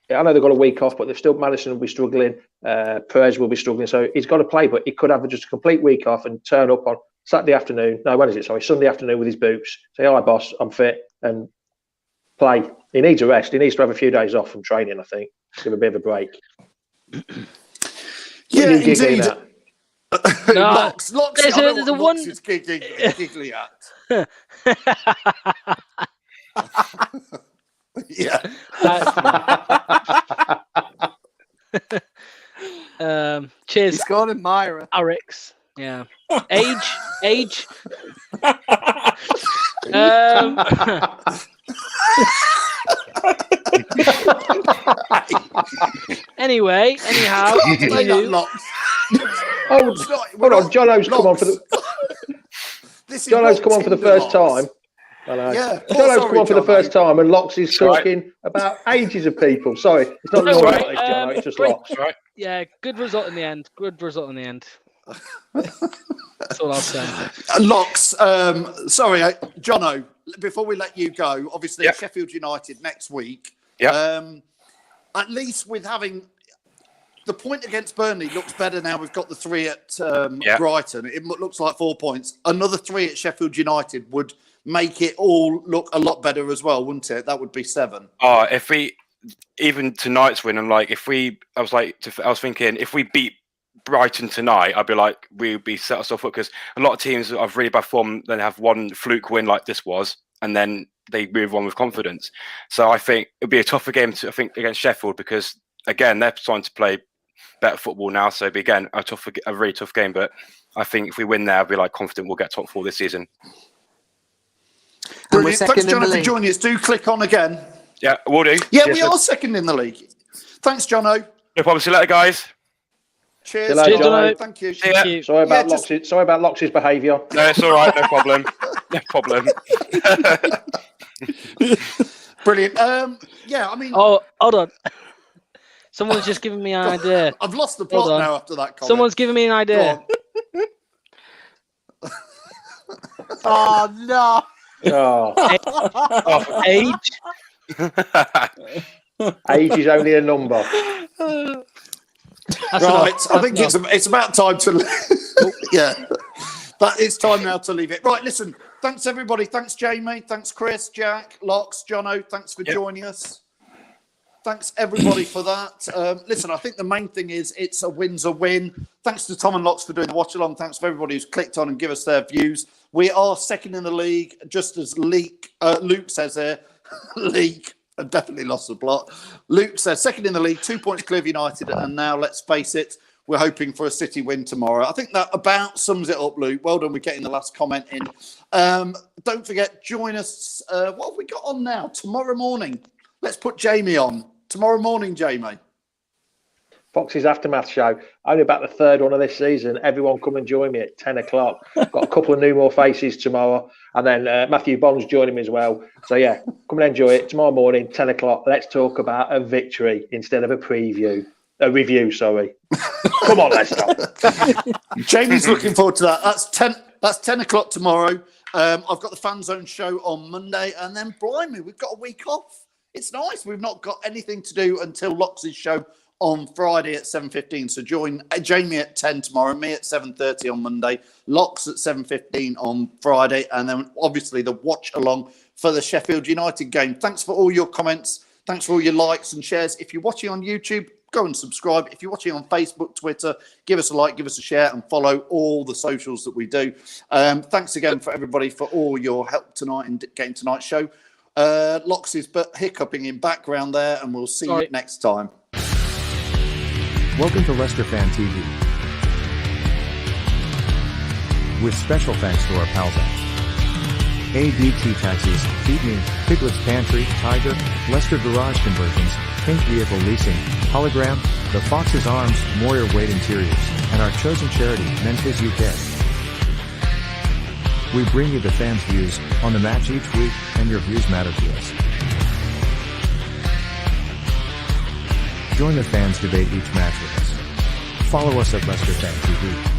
S2: I know they've got a week off, but they've still. Maddison will be struggling. Perez will be struggling, so he's got to play. But he could have just a complete week off and turn up on Saturday afternoon. No, when is it? Sorry, Sunday afternoon with his boots. Say, "Hi, boss, I'm fit," and play. He needs a rest. He needs to have a few days off from training. I think give a bit of a break.
S1: Yeah, indeed. Locks.
S10: There's a one.
S1: Is giggly at. Yeah.
S10: Cheers.
S12: He's got an admirer.
S10: Arix. Yeah. Age. Anyhow.
S2: Hold on, Jono's come on for the. Jono's come on for the first time.
S1: Yeah,
S2: Jono's come on for the first time, and Locks is talking about ages of people. Sorry, it's not normal, Jono. It's just Locks.
S14: Right.
S10: Yeah, good result in the end. That's all I'll say.
S1: Locks. Sorry, Jono. Before we let you go, obviously Sheffield United next week.
S14: Yeah.
S1: At least with having the point against Burnley looks better now. We've got the 3 at Brighton. It looks like 4 points. Another 3 at Sheffield United would make it all look a lot better as well, wouldn't it? That would be 7.
S14: Oh, if we even tonight's win, and like I was thinking if we beat Brighton tonight, I'd be like we'd be set ourselves up because a lot of teams have really bad form, then have one fluke win like this was, and then they move on with confidence. So I think it'd be a tougher game against Sheffield because again they're trying to play better football now, so it'd be again a really tough game. But I think if we win there, I'd be like confident we'll get top 4 this season.
S1: Brilliant. Thanks, Jono, for joining us. Do click on again.
S14: Yeah, will do.
S1: Yeah, we are second in the league. Thanks, Jono.
S14: No problem. See you later, guys.
S1: Cheers,
S2: Jono.
S1: Thank you.
S10: Thank you.
S2: Sorry about Locks' behaviour.
S14: No, it's all right. No problem. No problem.
S1: Brilliant. Yeah, I mean.
S10: Oh, hold on. Someone's just given me an idea.
S1: I've lost the plot now after that comment.
S10: Someone's given me an idea.
S12: Oh no.
S2: Oh.
S10: Age.
S2: Age is only a number.
S1: Right, I think it's about time to. But it's time now to leave it. Right, listen. Thanks everybody. Thanks Jamie. Thanks Chris, Jack, Locks, Jono. Thanks for joining us. Thanks everybody for that. Listen, I think the main thing is it's a win's a win. Thanks to Tom and Locks for doing the watch along. Thanks for everybody who's clicked on and give us their views. We are second in the league, just as Luke says there. League. I definitely lost the plot. Luke says second in the league, 2 points clear of United, and now let's face it, we're hoping for a City win tomorrow. I think that about sums it up, Luke. Well done with getting the last comment in. Don't forget, join us. What have we got on now? Tomorrow morning. Let's put Jamie on. Tomorrow morning, Jamie.
S2: Fox's Aftermath show. Only about the 3rd one of this season. Everyone come and join me at 10 o'clock. Got a couple of more faces tomorrow. And then Matthew Bond's joining me as well. So, yeah, come and enjoy it. Tomorrow morning, 10 o'clock. Let's talk about a victory instead of a preview. A review, sorry. Come on, Leicester.
S1: Jamie's looking forward to that. That's 10 o'clock tomorrow. I've got the Fan Zone show on Monday. And then, blimey, we've got a week off. It's nice. We've not got anything to do until Locks' show on Friday at 7:15. So join Jamie at 10 tomorrow, me at 7:30 on Monday, Locks at 7:15 on Friday, and then obviously the watch along for the Sheffield United game. Thanks for all your comments. Thanks for all your likes and shares. If you're watching on YouTube, go and subscribe. If you're watching on Facebook, Twitter, give us a like, give us a share, and follow all the socials that we do. Thanks again for everybody for all your help tonight in getting tonight's show. Locks is hiccuping in background there, and we'll see you next time.
S15: Welcome to Leicester Fan TV. With special thanks to our pals at ADT Taxis, Feed Me, Piglet's Pantry, Tiger, Leicester Garage Conversions, Pink Vehicle Leasing, Hologram, The Fox's Arms, Moyer Wade Interiors, and our chosen charity, Memphis UK. We bring you the fans' views on the match each week, and your views matter to us. Join the fans debate each match with us. Follow us at Leicester Fan TV.